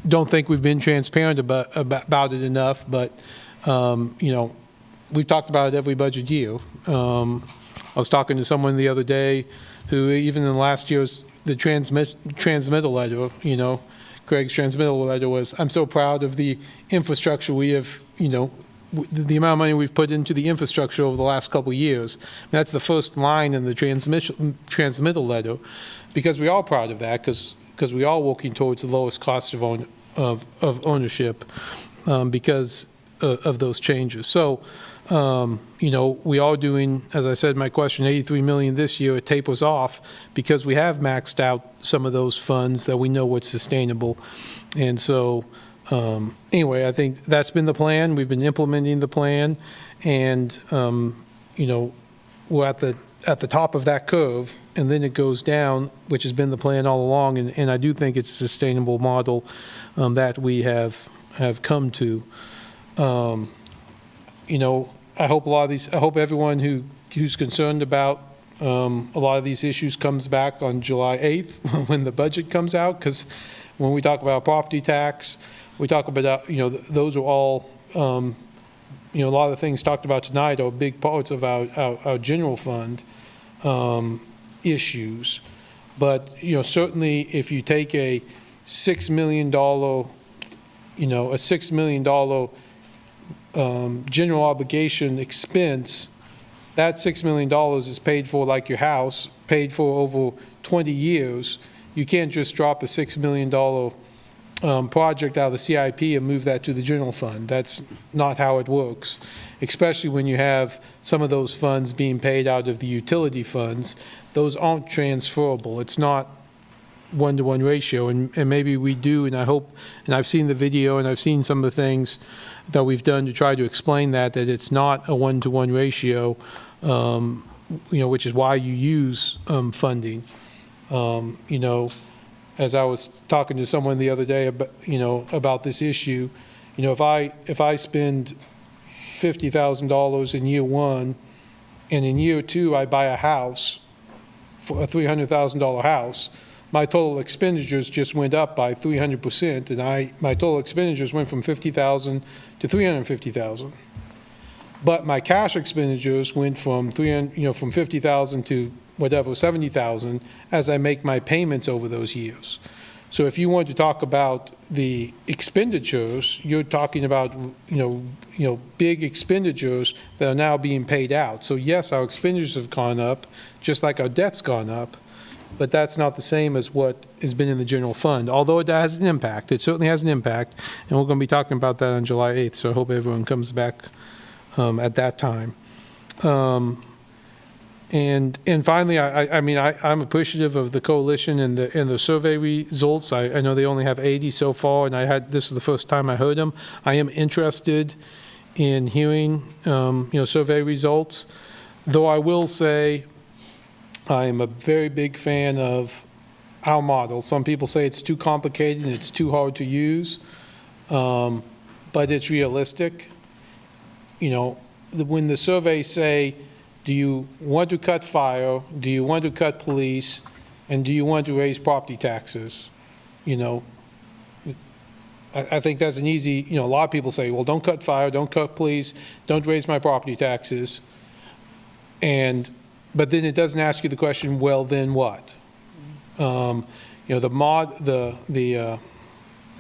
don't think we've been transparent about it enough, but, you know, we've talked about it every budget year. I was talking to someone the other day who, even in last year's, the transmittal letter, you know, Craig's transmittal letter was, I'm so proud of the infrastructure we have, you know, the amount of money we've put into the infrastructure over the last couple of years. And that's the first line in the transmittal letter, because we are proud of that, because we are working towards the lowest cost of ownership because of those changes. So, you know, we are doing, as I said in my question, $83 million this year. It tapers off because we have maxed out some of those funds that we know what's sustainable. And so, anyway, I think that's been the plan. We've been implementing the plan, and you know, we're at the top of that curve, and then it goes down, which has been the plan all along. And I do think it's a sustainable model that we have come to. You know, I hope everyone who's concerned about a lot of these issues comes back on July 8th when the budget comes out, because when we talk about property tax, we talk about, you know, those are all, you know, a lot of the things talked about tonight are big parts of our general fund issues. But, you know, certainly if you take a $6 million, you know, a $6 million general obligation expense, that $6 million is paid for like your house, paid for over 20 years. You can't just drop a $6 million project out of the CIP and move that to the general fund. That's not how it works, especially when you have some of those funds being paid out of the utility funds. Those aren't transferable. It's not one-to-one ratio, and maybe we do, and I hope, and I've seen the video and I've seen some of the things that we've done to try to explain that it's not a one-to-one ratio, which is why you use funding. As I was talking to someone the other day about this issue, if I spend $50,000 in year one, and in year two I buy a house, for a $300,000 house, my total expenditures just went up by 300%, and my total expenditures went from $50,000 to $350,000. But my cash expenditures went from from $50,000 to whatever, $70,000, as I make my payments over those years. So if you want to talk about the expenditures, you're talking about big expenditures that are now being paid out. So yes, our expenditures have gone up, just like our debt's gone up, but that's not the same as what has been in the general fund, although it has an impact. It certainly has an impact, and we're going to be talking about that on July 8th, so I hope everyone comes back at that time. And finally, I'm appreciative of the coalition and the survey results. I know they only have 80 so far, and this is the first time I heard them. I am interested in hearing survey results, though I will say I am a very big fan of our model. Some people say it's too complicated and it's too hard to use, but it's realistic. When the surveys say, do you want to cut fire, do you want to cut police, and do you want to raise property taxes? I think that's an easy, a lot of people say, well, don't cut fire, don't cut police, don't raise my property taxes. But then it doesn't ask you the question, well, then what? I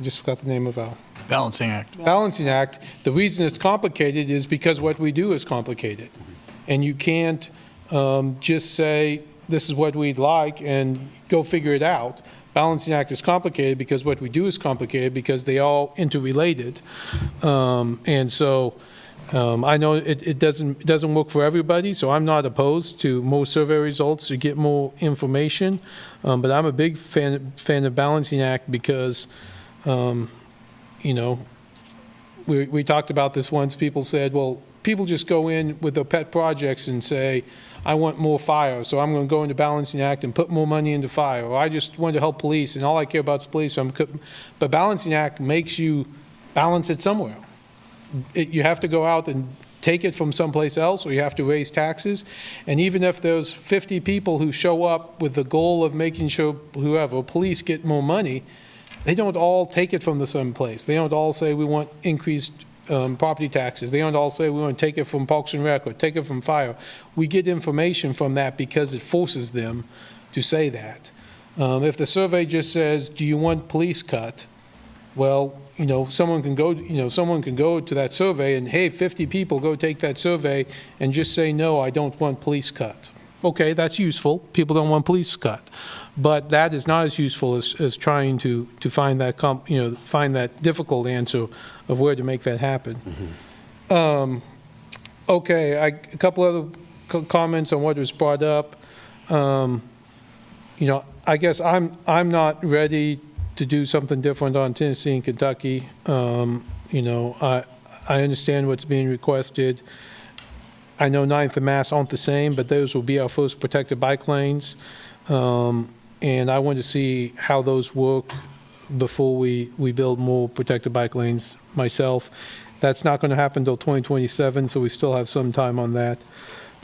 just forgot the name of our Balancing Act. Balancing Act. The reason it's complicated is because what we do is complicated. And you can't just say, this is what we'd like, and go figure it out. Balancing Act is complicated because what we do is complicated because they all interrelated. And so I know it doesn't work for everybody, so I'm not opposed to more survey results to get more information. But I'm a big fan of Balancing Act because, we talked about this once. People said, well, people just go in with their pet projects and say, I want more fire, so I'm going to go into Balancing Act and put more money into fire. Or I just want to help police, and all I care about is police. But Balancing Act makes you balance it somewhere. You have to go out and take it from someplace else, or you have to raise taxes. And even if there's 50 people who show up with the goal of making sure police get more money, they don't all take it from the same place. They don't all say we want increased property taxes. They don't all say we want to take it from Parks and Rec or take it from fire. We get information from that because it forces them to say that. If the survey just says, do you want police cut? Well, someone can go to that survey and, hey, 50 people go take that survey and just say, no, I don't want police cut. Okay, that's useful. People don't want police cut. But that is not as useful as trying to find that find that difficult answer of where to make that happen. Mm-hmm. Okay, a couple other comments on what was brought up. I guess I'm not ready to do something different on Tennessee and Kentucky. I understand what's being requested. I know 9th and Mass aren't the same, but those will be our first protected bike lanes. And I want to see how those work before we build more protected bike lanes myself. That's not going to happen until 2027, so we still have some time on that.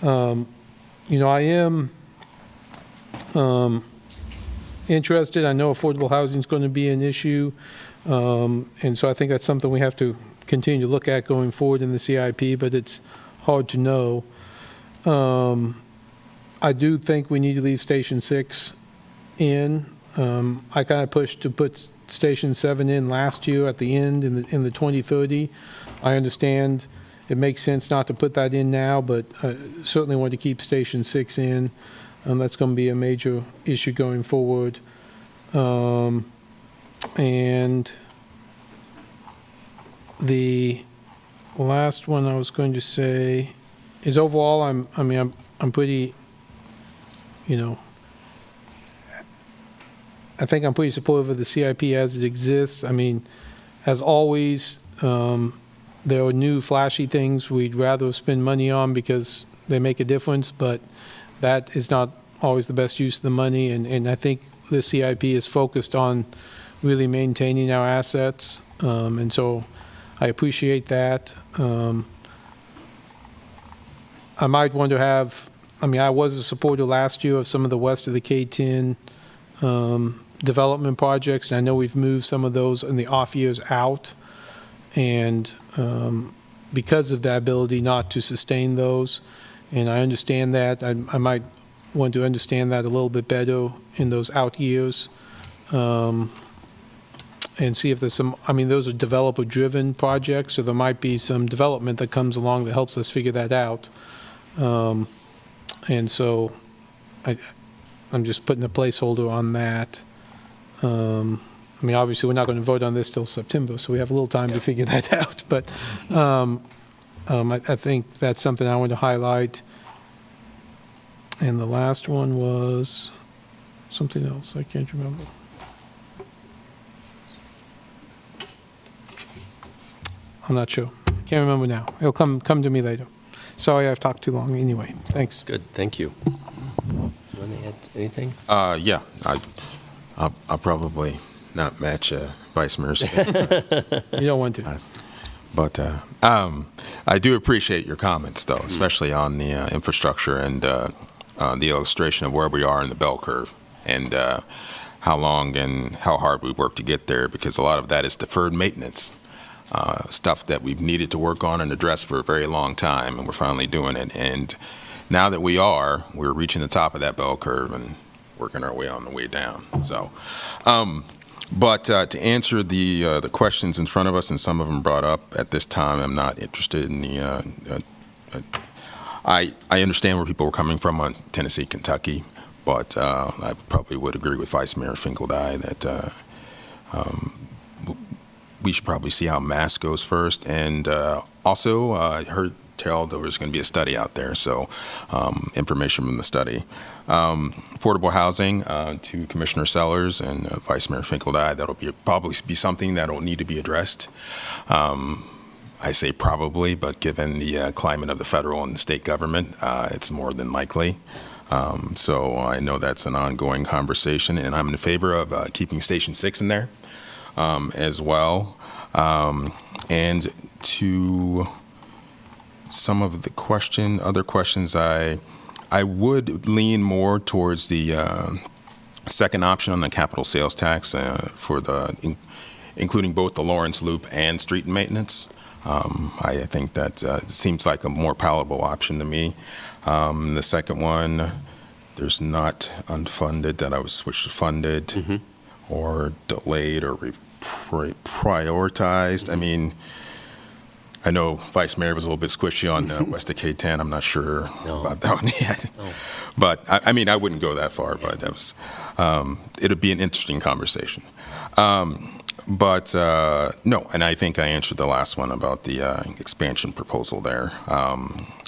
I am interested. I know affordable housing is going to be an issue, and so I think that's something we have to continue to look at going forward in the CIP, but it's hard to know. I do think we need to leave Station 6 in. I kind of pushed to put Station 7 in last year at the end in the 2030. I understand it makes sense not to put that in now, but certainly want to keep Station 6 in. That's going to be a major issue going forward. And the last one I was going to say is overall, I'm pretty, I think I'm pretty supportive of the CIP as it exists. I mean, as always, there are new flashy things we'd rather spend money on because they make a difference, but that is not always the best use of the money. And I think the CIP is focused on really maintaining our assets. And so I appreciate that. I might want to have, I was a supporter last year of some of the west of the K-10 development projects, and I know we've moved some of those in the off years out, and because of the ability not to sustain those, and I understand that, I might want to understand that a little bit better in those out years, and see if there's some, those are developer-driven projects, so there might be some development that comes along that helps us figure that out. And so I'm just putting a placeholder on that. Obviously, we're not going to vote on this till September, so we have a little time to figure that out. But I think that's something I want to highlight. And the last one was something else. I can't remember. I'm not sure. Can't remember now. It'll come to me later. Sorry, I've talked too long. Anyway, thanks. Good, thank you. You want to add anything? Yeah, I'll probably not match Vice Mayor Smith. You don't want to. But I do appreciate your comments, though, especially on the infrastructure and the illustration of where we are in the bell curve and how long and how hard we work to get there, because a lot of that is deferred maintenance. Stuff that we've needed to work on and address for a very long time, and we're finally doing it. And now that we're reaching the top of that bell curve and working our way on the way down. So, but to answer the questions in front of us, and some of them brought up at this time, I'm not interested in the. I understand where people were coming from on Tennessee, Kentucky, but I probably would agree with Vice Mayor Finkeldye that. We should probably see how Mass goes first. And also, I heard tell there was going to be a study out there, so information from the study. Affordable housing to Commissioner Sellers and Vice Mayor Finkeldye, that'll probably be something that'll need to be addressed. I say probably, but given the climate of the federal and state government, it's more than likely. So I know that's an ongoing conversation, and I'm in favor of keeping Station 6 in there. As well, and to some of the other questions, I would lean more towards the second option on the capital sales tax for including both the Lawrence Loop and street maintenance. I think that seems like a more palatable option to me. The second one, there's not unfunded that I would switch to funded. Or delayed or prioritized. I know Vice Mayor was a little bit squishy on West of K-10. I'm not sure about that one yet. No. But I wouldn't go that far, but that was, it'd be an interesting conversation. But no, and I think I answered the last one about the expansion proposal there.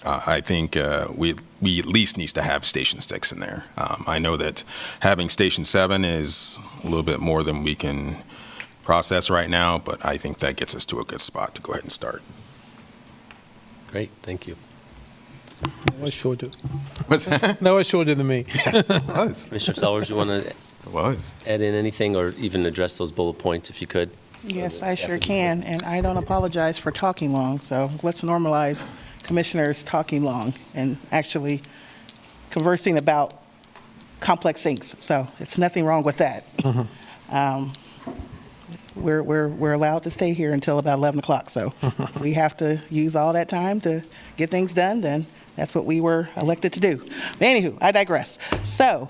I think we at least needs to have Station 6 in there. I know that having Station 7 is a little bit more than we can process right now, but I think that gets us to a good spot to go ahead and start. Great, thank you. That was shorter. That was shorter than me. Yes, it was. Commissioner Sellers, you want to add in anything or even address those bullet points if you could? Yes, I sure can, and I don't apologize for talking long, so let's normalize commissioners talking long and actually conversing about complex things. So it's nothing wrong with that. We're allowed to stay here until about 11 o'clock, so if we have to use all that time to get things done, then that's what we were elected to do. But anywho, I digress. So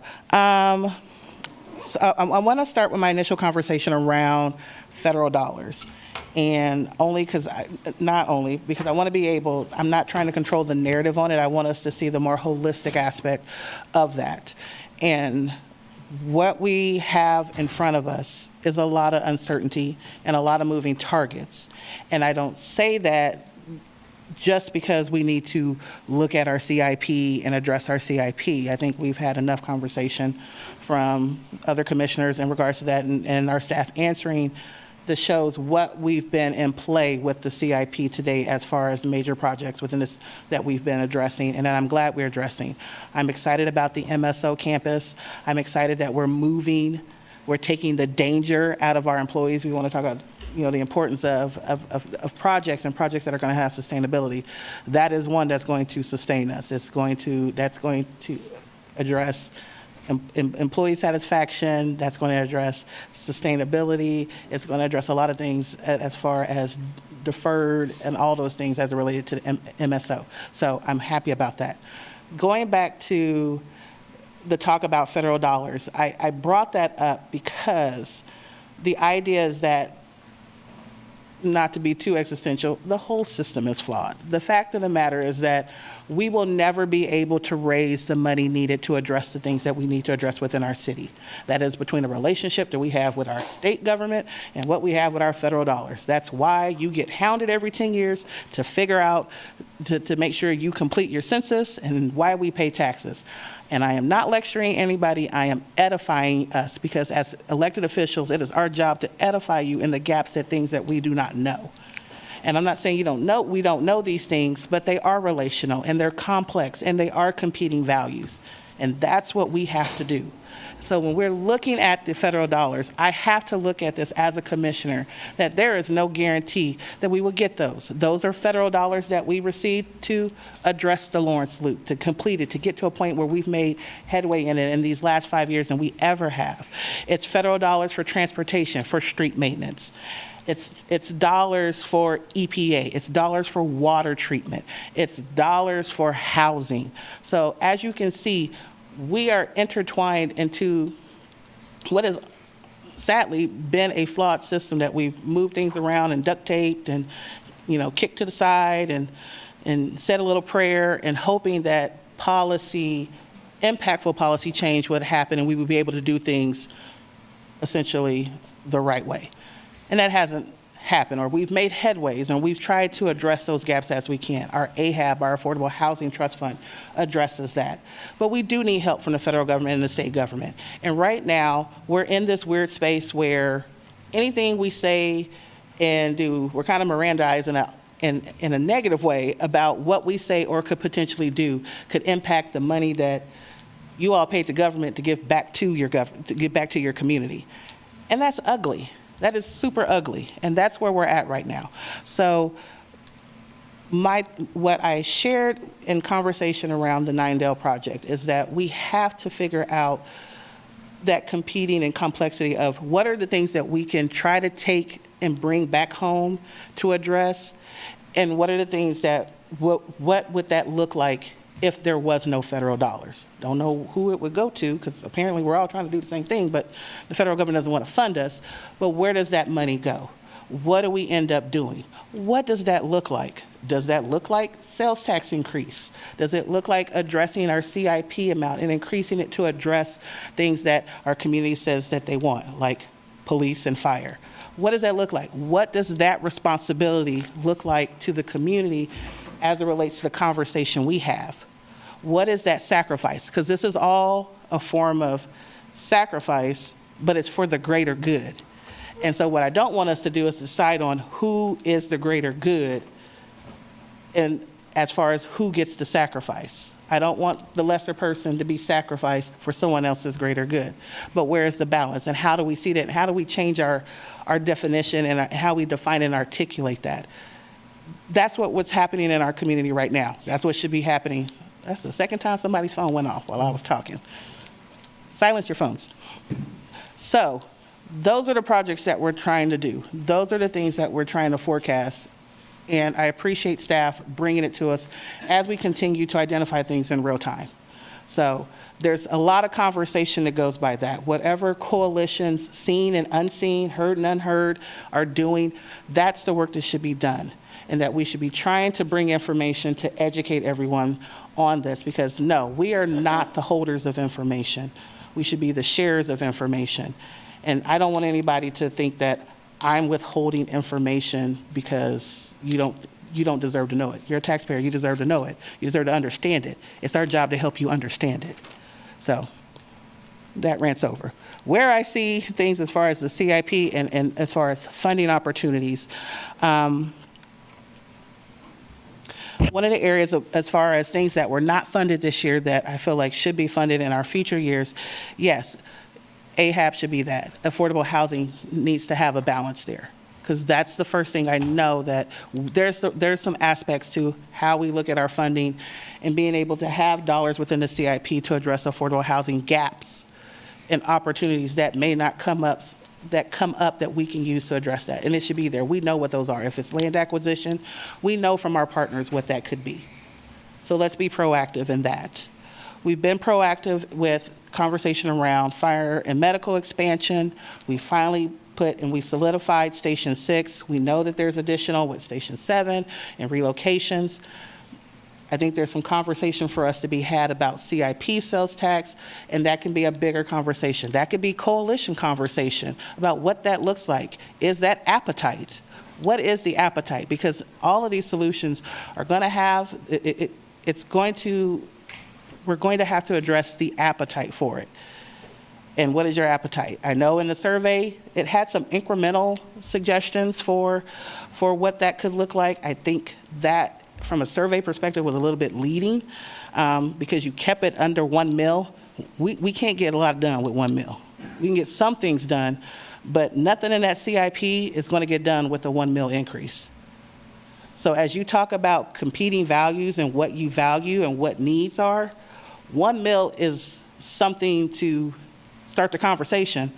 So I want to start with my initial conversation around federal dollars. And not only because I want to be able, I'm not trying to control the narrative on it. I want us to see the more holistic aspect of that. And what we have in front of us is a lot of uncertainty and a lot of moving targets. And I don't say that just because we need to look at our CIP and address our CIP. I think we've had enough conversation from other commissioners in regards to that, and our staff answering that shows what we've been in play with the CIP today as far as major projects within this that we've been addressing, and that I'm glad we're addressing. I'm excited about the MSO campus. I'm excited that we're taking the danger out of our employees. We want to talk about the importance of projects and projects that are going to have sustainability. That is one that's going to sustain us. That's going to address employee satisfaction. That's going to address sustainability. It's going to address a lot of things as far as deferred and all those things as it related to the MSO. So I'm happy about that. Going back to the talk about federal dollars, I brought that up because the idea is that, not to be too existential, the whole system is flawed. The fact of the matter is that we will never be able to raise the money needed to address the things that we need to address within our city. That is between the relationship that we have with our state government and what we have with our federal dollars. That's why you get hounded every 10 years to figure out, to make sure you complete your census, and why we pay taxes. And I am not lecturing anybody, I am edifying us, because as elected officials, it is our job to edify you in the gaps that things that we do not know. And I'm not saying we don't know these things, but they are relational and they're complex and they are competing values. And that's what we have to do. So when we're looking at the federal dollars, I have to look at this as a commissioner, that there is no guarantee that we will get those. Those are federal dollars that we received to address the Lawrence Loop, to complete it, to get to a point where we've made headway in it in these last 5 years than we ever have. It's federal dollars for transportation, for street maintenance. It's dollars for EPA. It's dollars for water treatment. It's dollars for housing. So as you can see, we are intertwined into what has sadly been a flawed system, that we've moved things around and duct taped and, kicked to the side and said a little prayer and hoping that impactful policy change would happen and we would be able to do things essentially the right way. And that hasn't happened, or we've made headways and we've tried to address those gaps as we can. Our AHAB, our Affordable Housing Trust Fund, addresses that. But we do need help from the federal government and the state government. And right now, we're in this weird space where anything we say and do, we're kind of Mirandized in a negative way about what we say or could potentially do could impact the money that you all paid the government to give back to your community. And that's ugly. That is super ugly, and that's where we're at right now. So what I shared in conversation around the Ninedale project is that we have to figure out that competing and complexity of what are the things that we can try to take and bring back home to address, and what are the things that, what would that look like if there was no federal dollars. Don't know who it would go to, because apparently we're all trying to do the same thing, but the federal government doesn't want to fund us. But where does that money go? What do we end up doing? What does that look like? Does that look like sales tax increase? Does it look like addressing our CIP amount and increasing it to address things that our community says that they want, like police and fire? What does that look like? What does that responsibility look like to the community as it relates to the conversation we have? What is that sacrifice? Because this is all a form of sacrifice, but it's for the greater good. And so what I don't want us to do is decide on who is the greater good, and as far as who gets the sacrifice. I don't want the lesser person to be sacrificed for someone else's greater good. But where is the balance? And how do we see that? And how do we change our definition and how we define and articulate that? That's what's happening in our community right now. That's what should be happening. That's the second time somebody's phone went off while I was talking. Silence your phones. So those are the projects that we're trying to do. Those are the things that we're trying to forecast. And I appreciate staff bringing it to us as we continue to identify things in real time. So there's a lot of conversation that goes by that. Whatever coalitions, seen and unseen, heard and unheard, are doing, that's the work that should be done. And that we should be trying to bring information to educate everyone on this, because no, we are not the holders of information. We should be the sharers of information. And I don't want anybody to think that I'm withholding information because you don't deserve to know it. You're a taxpayer, you deserve to know it. You deserve to understand it. It's our job to help you understand it. So that rant's over. Where I see things as far as the CIP and as far as funding opportunities, one of the areas as far as things that were not funded this year that I feel like should be funded in our future years, yes, AHAB should be that. Affordable housing needs to have a balance there, because that's the first thing I know, that there's some aspects to how we look at our funding and being able to have dollars within the CIP to address affordable housing gaps and opportunities that may not come up that we can use to address that. And it should be there. We know what those are. If it's land acquisition, we know from our partners what that could be. So let's be proactive in that. We've been proactive with conversation around fire and medical expansion. We finally we solidified Station 6. We know that there's additional with Station 7 and relocations. I think there's some conversation for us to be had about CIP sales tax, and that can be a bigger conversation. That could be coalition conversation about what that looks like. Is that appetite? What is the appetite? Because all of these solutions are going to have, we're going to have to address the appetite for it. And what is your appetite? I know in the survey, it had some incremental suggestions for what that could look like. I think that from a survey perspective was a little bit leading, because you kept it under 1 mil. We can't get a lot done with 1 mil. We can get some things done, but nothing in that CIP is going to get done with a 1 mil increase. So as you talk about competing values and what you value and what needs are, 1 mil is something to start the conversation,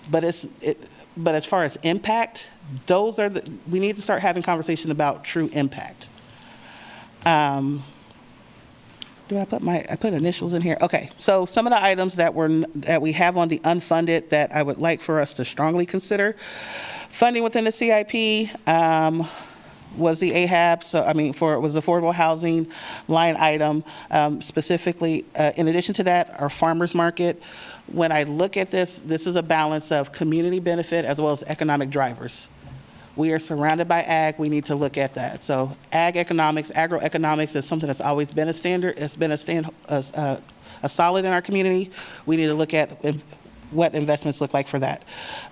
but as far as impact, we need to start having conversation about true impact. I put initials in here. Okay, so some of the items that we have on the unfunded that I would like for us to strongly consider. Funding within the CIP was the AHAB, it was the affordable housing line item. Specifically, in addition to that, our farmers market. When I look at this is a balance of community benefit as well as economic drivers. We are surrounded by ag. We need to look at that. So agroeconomics is something that's always been a standard. It's been a solid in our community. We need to look at what investments look like for that.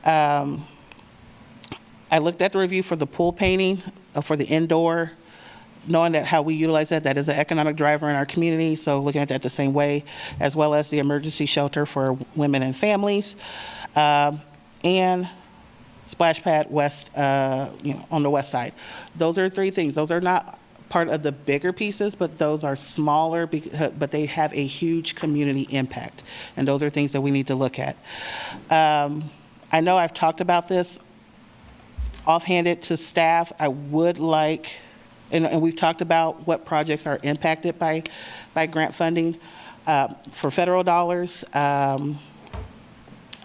I looked at the review for the pool painting, for the indoor, knowing that how we utilize that is an economic driver in our community. So looking at that the same way, as well as the emergency shelter for women and families, and splash pad west, on the west side. Those are 3 things. Those are not part of the bigger pieces, but those are smaller, but they have a huge community impact. And those are things that we need to look at. I know I've talked about this offhanded to staff. I would like, and we've talked about what projects are impacted by grant funding for federal dollars.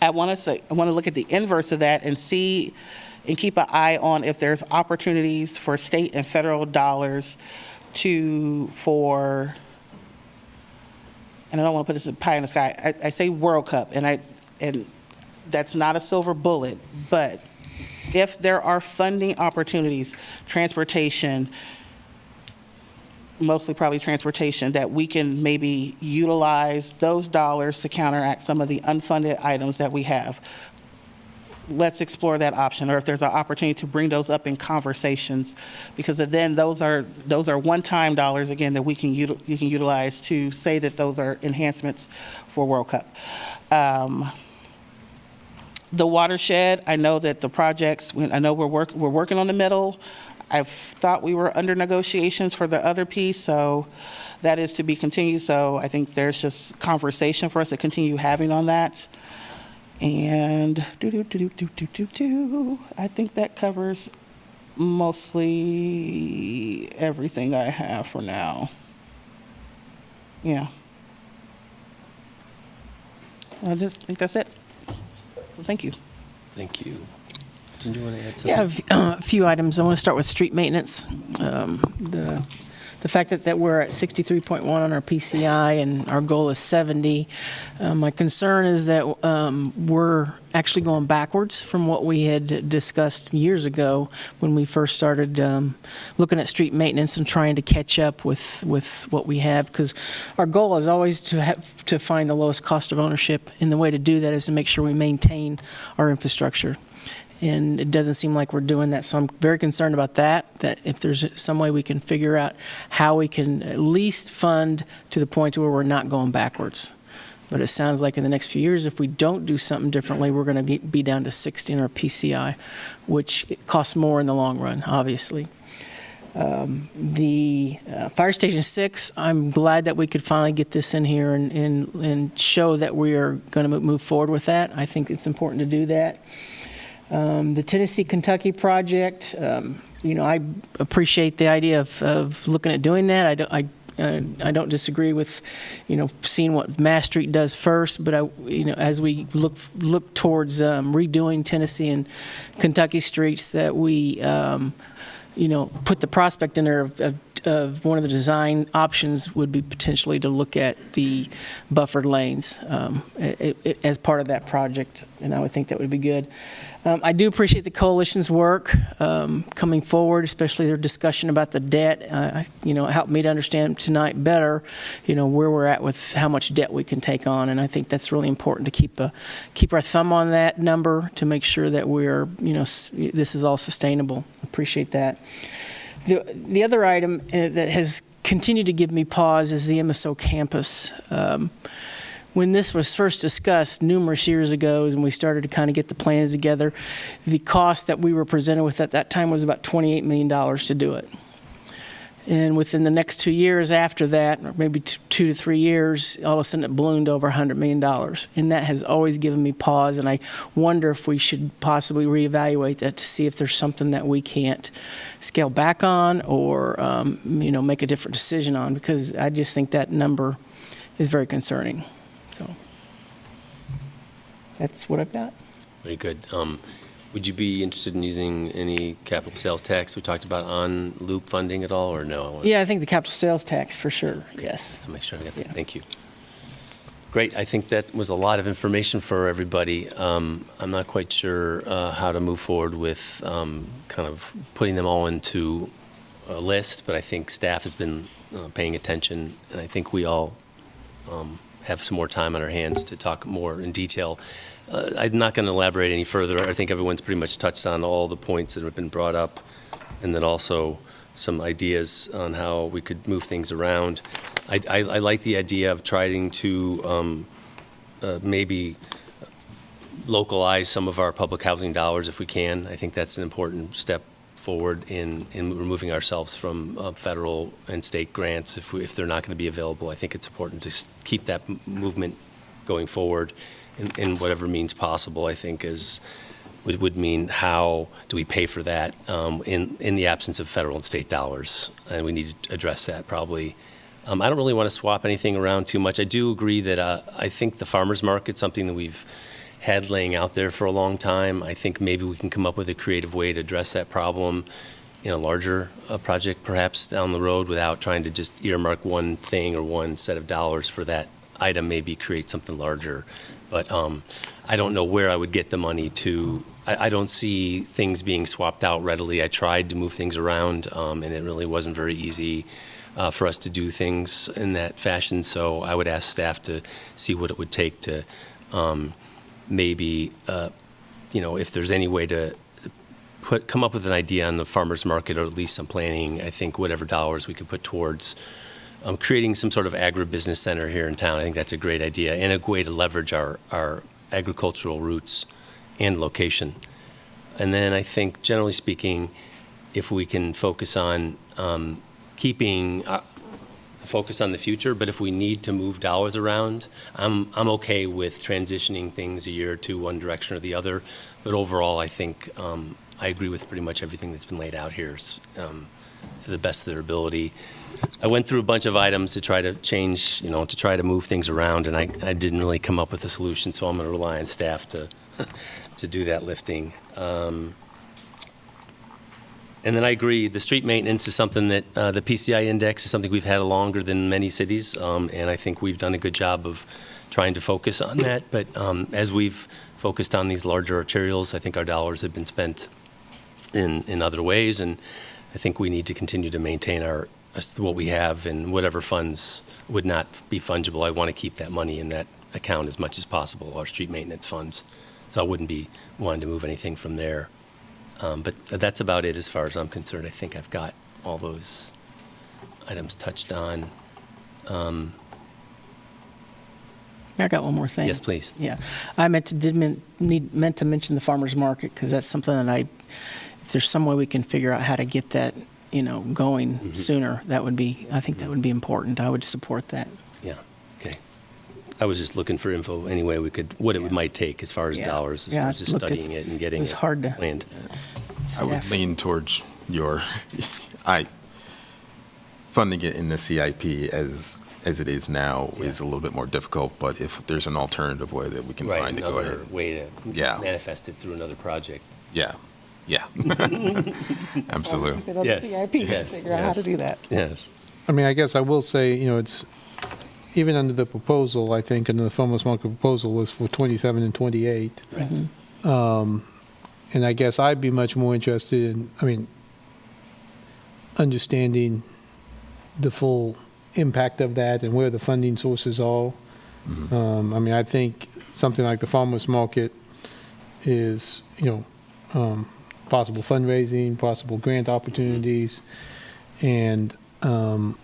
I want to look at the inverse of that and see and keep an eye on if there's opportunities for state and federal dollars and I don't want to put this pie in the sky. I say World Cup, and that's not a silver bullet, but if there are funding opportunities, transportation, mostly probably transportation, that we can maybe utilize those dollars to counteract some of the unfunded items that we have. Let's explore that option, or if there's an opportunity to bring those up in conversations, because then those are one-time dollars again that you can utilize to say that those are enhancements for World Cup. The watershed, I know that the projects, I know we're working on the middle. I thought we were under negotiations for the other piece, so that is to be continued. So I think there's just conversation for us to continue having on that. And I think that covers mostly everything I have for now. Yeah. I just think that's it. So thank you. Thank you. Did you want to add something? Yeah, a few items. I want to start with street maintenance. The fact that we're at 63.1 on our PCI and our goal is 70. My concern is that we're actually going backwards from what we had discussed years ago when we first started looking at street maintenance and trying to catch up with what we have, because our goal is always to find the lowest cost of ownership, and the way to do that is to make sure we maintain our infrastructure. And it doesn't seem like we're doing that. So I'm very concerned about that if there's some way we can figure out how we can at least fund to the point where we're not going backwards. But it sounds like in the next few years, if we don't do something differently, we're going to be down to 60 in our PCI, which costs more in the long run, obviously. The Fire Station 6, I'm glad that we could finally get this in here and show that we are going to move forward with that. I think it's important to do that. The Tennessee-Kentucky project, I appreciate the idea of looking at doing that. I don't disagree with, seeing what Mass Street does first, but as we look towards redoing Tennessee and Kentucky streets, that we, put the prospect in there of one of the design options would be potentially to look at the buffered lanes as part of that project, and I would think that would be good. I do appreciate the coalition's work coming forward, especially their discussion about the debt. It helped me to understand tonight better, where we're at with how much debt we can take on, and I think that's really important to keep our thumb on that number to make sure that we're, this is all sustainable. Appreciate that. The other item that has continued to give me pause is the MSO campus. When this was first discussed numerous years ago, and we started to kind of get the plans together, the cost that we were presented with at that time was about $28 million to do it. And within the next 2 years after that, or maybe 2 to 3 years, all of a sudden it ballooned over $100 million. And that has always given me pause, and I wonder if we should possibly reevaluate that to see if there's something that we can't scale back on or, make a different decision on, because I just think that number is very concerning. So that's what I've got. Very good. Would you be interested in using any capital sales tax we talked about on loop funding at all, or no? Yeah, I think the capital sales tax for sure, yes. So make sure I got that. Yeah. Thank you. Great. I think that was a lot of information for everybody. I'm not quite sure how to move forward with kind of putting them all into a list, but I think staff has been paying attention, and I think we all have some more time on our hands to talk more in detail. I'm not going to elaborate any further. I think everyone's pretty much touched on all the points that have been brought up, and then also some ideas on how we could move things around. I like the idea of trying to maybe localize some of our public housing dollars if we can. I think that's an important step forward in removing ourselves from federal and state grants if they're not going to be available. I think it's important to keep that movement going forward in whatever means possible. I think would mean how do we pay for that in the absence of federal and state dollars, and we need to address that probably. I don't really want to swap anything around too much. I do agree that I think the farmers market's something that we've had laying out there for a long time. I think maybe we can come up with a creative way to address that problem in a larger project perhaps down the road without trying to just earmark one thing or one set of dollars for that item, maybe create something larger. But I don't know where I would get the money to. I don't see things being swapped out readily. I tried to move things around, and it really wasn't very easy for us to do things in that fashion. So I would ask staff to see what it would take to maybe, if there's any way to come up with an idea on the farmers market, or at least some planning. I think whatever dollars we could put towards creating some sort of agribusiness center here in town. I think that's a great idea and a way to leverage our agricultural roots and location. And then I think, generally speaking, if we can focus on keeping the focus on the future, but if we need to move dollars around, I'm okay with transitioning things a year or two one direction or the other. But overall, I think I agree with pretty much everything that's been laid out here. to the best of their ability. I went through a bunch of items to try to change, to try to move things around, and I didn't really come up with a solution, so I'm going to rely on staff to do that lifting. And then I agree, the street maintenance is something that the PCI index is something we've had longer than many cities, and I think we've done a good job of trying to focus on that. But as we've focused on these larger arterials, I think our dollars have been spent in other ways, and I think we need to continue to maintain what we have, and whatever funds would not be fungible, I want to keep that money in that account as much as possible, our street maintenance funds. So I wouldn't be wanting to move anything from there. But that's about it as far as I'm concerned. I think I've got all those items touched on. I got one more thing. Yes, please. Yeah, I meant to mention the farmers market, because that's something that if there's some way we can figure out how to get that, going sooner, I think that would be important. I would support that. Yeah. Okay. I was just looking for info any way we could, what it might take as far as dollars, as far as just studying it and getting it hard to planned. I would lean towards funding it in the CIP as it is now is a little bit more difficult, but if there's an alternative way that we can find to go ahead. Another way to manifest it through another project. Yeah. Absolutely. Get on the CIP and figure out how to do that. Yes. I mean, I guess I will say, it's, even under the proposal, I think, under the farmers market proposal was for 27 and 28. Right. And I guess I'd be much more interested in, understanding the full impact of that and where the funding sources are. I think something like the farmers market is, possible fundraising, possible grant opportunities, and, well,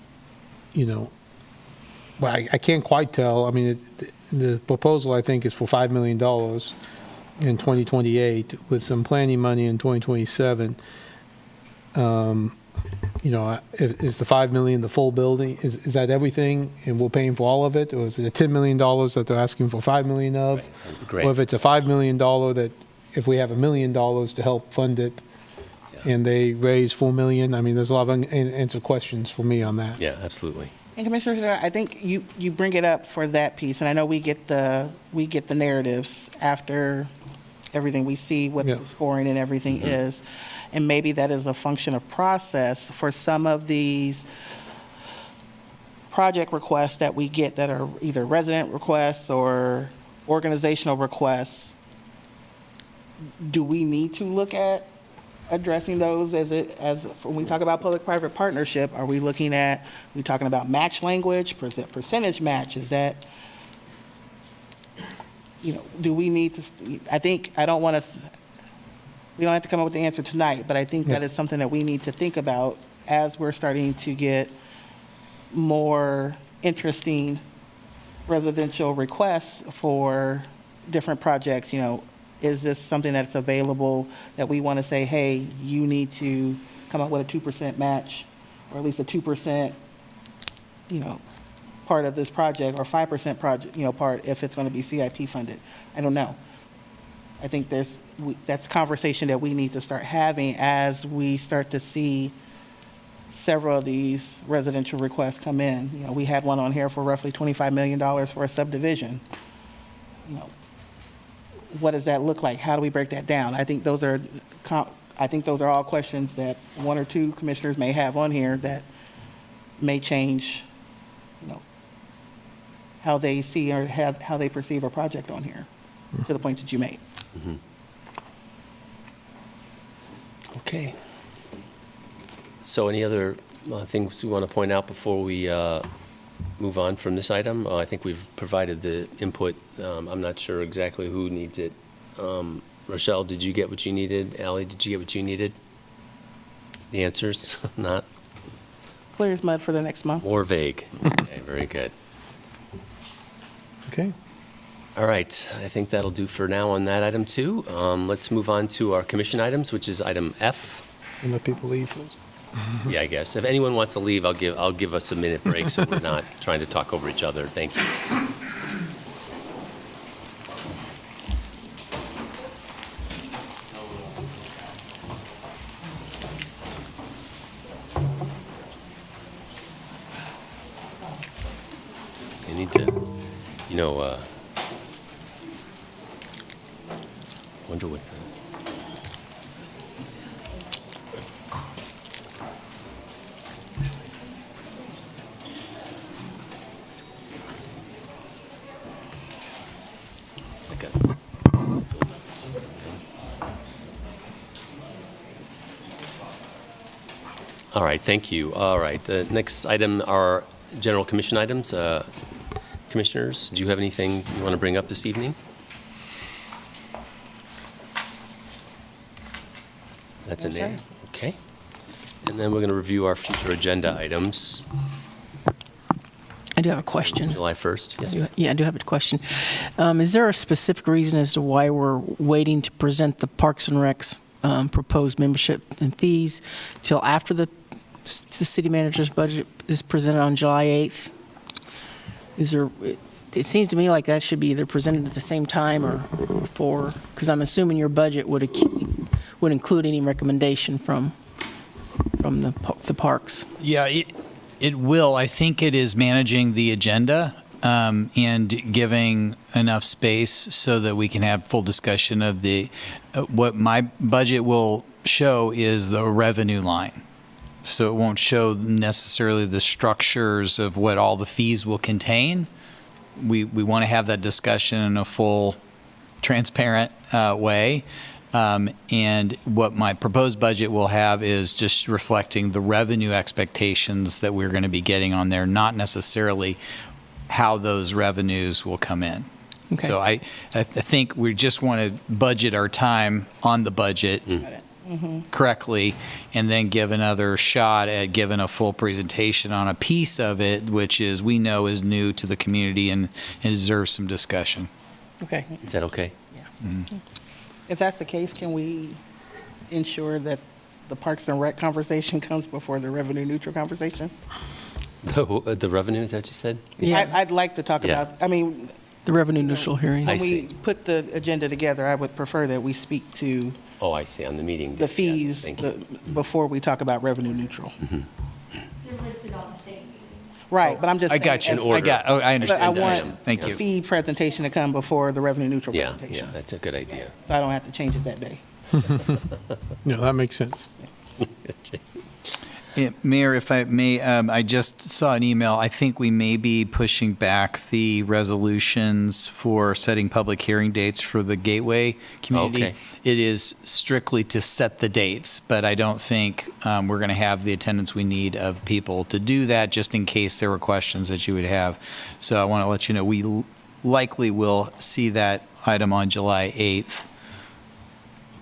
I can't quite tell. The proposal, I think, is for $5 million in 2028 with some planning money in 2027. Is the $5 million the full building? Is that everything and we're paying for all of it? Or is it $10 million that they're asking for $5 million of? Great. Or if it's a $5 million that if we have $1 million to help fund it and they raise $4 million, there's a lot of unanswered questions for me on that. Yeah, absolutely. And Commissioner, I think you bring it up for that piece, and I know we get the narratives after everything. We see what the scoring and everything is, and maybe that is a function of process for some of these project requests that we get that are either resident requests or organizational requests. Do we need to look at addressing those as when we talk about public-private partnership? Are we talking about match language, percentage match? Is that, do we need to, we don't have to come up with the answer tonight, but I think that is something that we need to think about as we're starting to get more interesting residential requests for different projects. Is this something that's available that we want to say, hey, you need to come up with a 2% match, or at least a 2%, part of this project, or 5% project, part if it's going to be CIP funded? I don't know. I think that's conversation that we need to start having as we start to see several of these residential requests come in. We had one on here for roughly $25 million for a subdivision. What does that look like? How do we break that down? I think those are all questions that one or two commissioners may have on here that may change, how they see or how they perceive a project on here, to the point that you made. Okay. So any other things we want to point out before we move on from this item? I think we've provided the input. I'm not sure exactly who needs it. Rochelle, did you get what you needed? Allie, did you get what you needed? The answers? Not? Clear as mud for the next month. More vague. Okay, very good. Okay. All right. I think that'll do for now on that item too. Let's move on to our commission items, which is item F. And let people leave first. Yeah, I guess. If anyone wants to leave, I'll give us a minute break so we're not trying to talk over each other. Thank you. Wonder what All right, thank you. All right, the next item are general commission items. Commissioners, do you have anything you want to bring up this evening? That's a nay. Okay. And then we're going to review our future agenda items. I do have a question. July 1st, yes. ma'am. Yeah, I do have a question. Is there a specific reason as to why we're waiting to present the Parks and Recs proposed membership and fees till after the city manager's budget is presented on July 8th? It seems to me like that should be either presented at the same time or before, because I'm assuming your budget would include any recommendation from the parks. Yeah, it will. I think it is managing the agenda and giving enough space so that we can have full discussion of what my budget will show is the revenue line. So it won't show necessarily the structures of what all the fees will contain. We want to have that discussion in a full, transparent way. And what my proposed budget will have is just reflecting the revenue expectations that we're going to be getting on there, not necessarily how those revenues will come in. Okay. So I think we just want to budget our time on the budget correctly, and then give another shot at giving a full presentation on a piece of it, which is we know is new to the community and deserves some discussion. Okay. Is that okay? If that's the case, can we ensure that the Parks and Rec conversation comes before the revenue neutral conversation? The revenue, is that what you said? Yeah. I'd like to talk Yeah. about, I mean, The revenue neutral hearing. I when we see. put the agenda together, I would prefer that we speak to Oh, I see, on the meeting. the Yes, fees thank you. before we talk about revenue neutral. They're listed on the same meeting. Right, but I'm just I saying. got you. as- I understand. But I that. want Thank the you. fee presentation to come before the revenue neutral Yeah, presentation. that's a good idea. So I don't have to change it that day. No, that makes sense. Yeah, Mayor, if I may, I just saw an email. I think we may be pushing back the resolutions for setting public hearing dates for the Gateway community. Okay. It is strictly to set the dates, but I don't think we're going to have the attendance we need of people to do that, just in case there were questions that you would have. So I want to let you know, we likely will see that item on July 8th.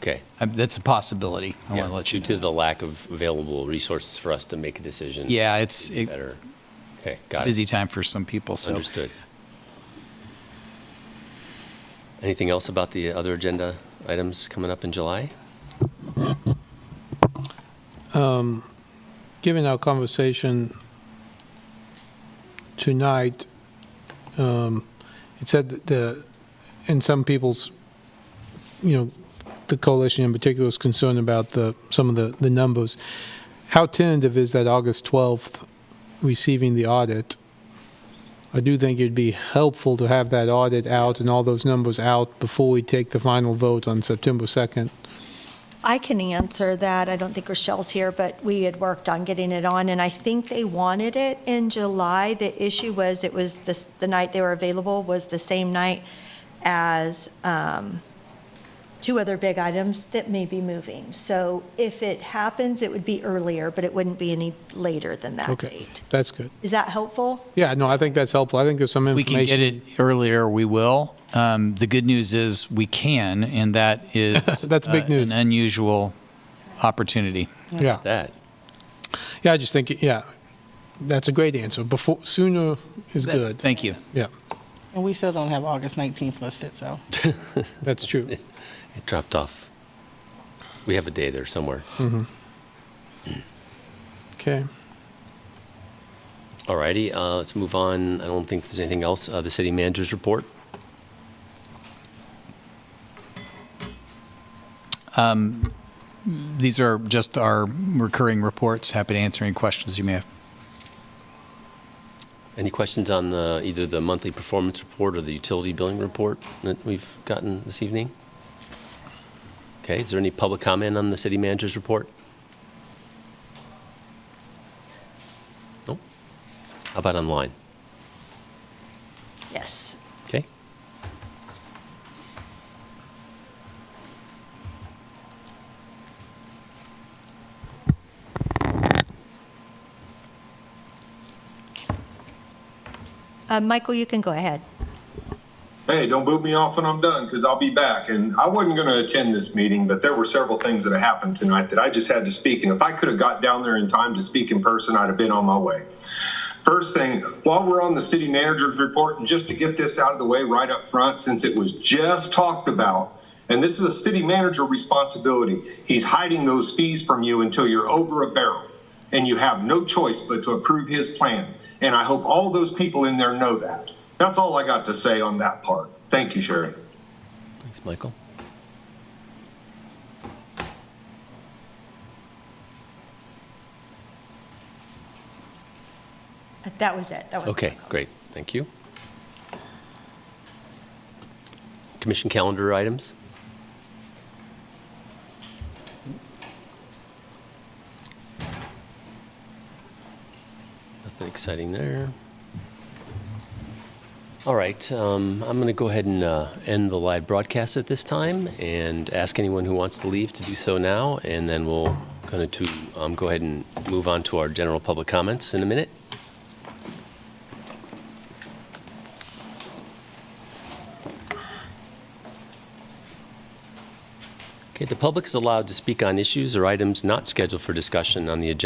Okay. That's a possibility. I want Yeah, to let you due know. to the lack of available resources for us to make a decision. Yeah, it's Better. Okay, a got busy it. time for some people, so. Understood. Anything else about the other agenda items coming up in July? Given our conversation tonight, it said that in some people's, the coalition in particular is concerned about some of the numbers. How tentative is that August 12th receiving the audit? I do think it'd be helpful to have that audit out and all those numbers out before we take the final vote on September 2nd. I can answer that. I don't think Rochelle's here, but we had worked on getting it on, and I think they wanted it in July. The issue was the night they were available was the same night as two other big items that may be moving. So if it happens, it would be earlier, but it wouldn't be any later than that Okay, date. that's good. Is that helpful? Yeah, no, I think that's helpful. I think there's some If we information. can get it earlier, we will. The good news is we can, and that is That's big news. an unusual opportunity. Yeah. That. Yeah, I just think, that's a great answer. Sooner is good. Thank you. Yeah, And we still don't have August 19th listed, so. that's true. It dropped off. We have a day there somewhere. Okay. All righty, let's move on. I don't think there's anything else. The city manager's report. These are just our recurring reports. Happy to answer any questions you may have. Any questions on either the monthly performance report or the utility billing report that we've gotten this evening? Okay, is there any public comment on the city manager's report? Nope. How about online? Yes. Okay. Michael, you can go ahead. Hey, don't boot me off when I'm done, because I'll be back. And I wasn't going to attend this meeting, but there were several things that happened tonight that I just had to speak. And if I could have got down there in time to speak in person, I'd have been on my way. First thing, while we're on the city manager's report, and just to get this out of the way right up front, since it was just talked about, and this is a city manager responsibility, he's hiding those fees from you until you're over a barrel, and you have no choice but to approve his plan. And I hope all those people in there know that. That's all I got to say on that part. Thank you, Sherry. Thanks, Michael. That was it. That was Okay, great. Thank you. Commission calendar items? Nothing exciting there. All right, I'm going to go ahead and end the live broadcast at this time and ask anyone who wants to leave to do so now, and then we'll go ahead and move on to our general public comments in a minute. Okay, the public is allowed to speak on issues or items not scheduled for discussion on the agenda.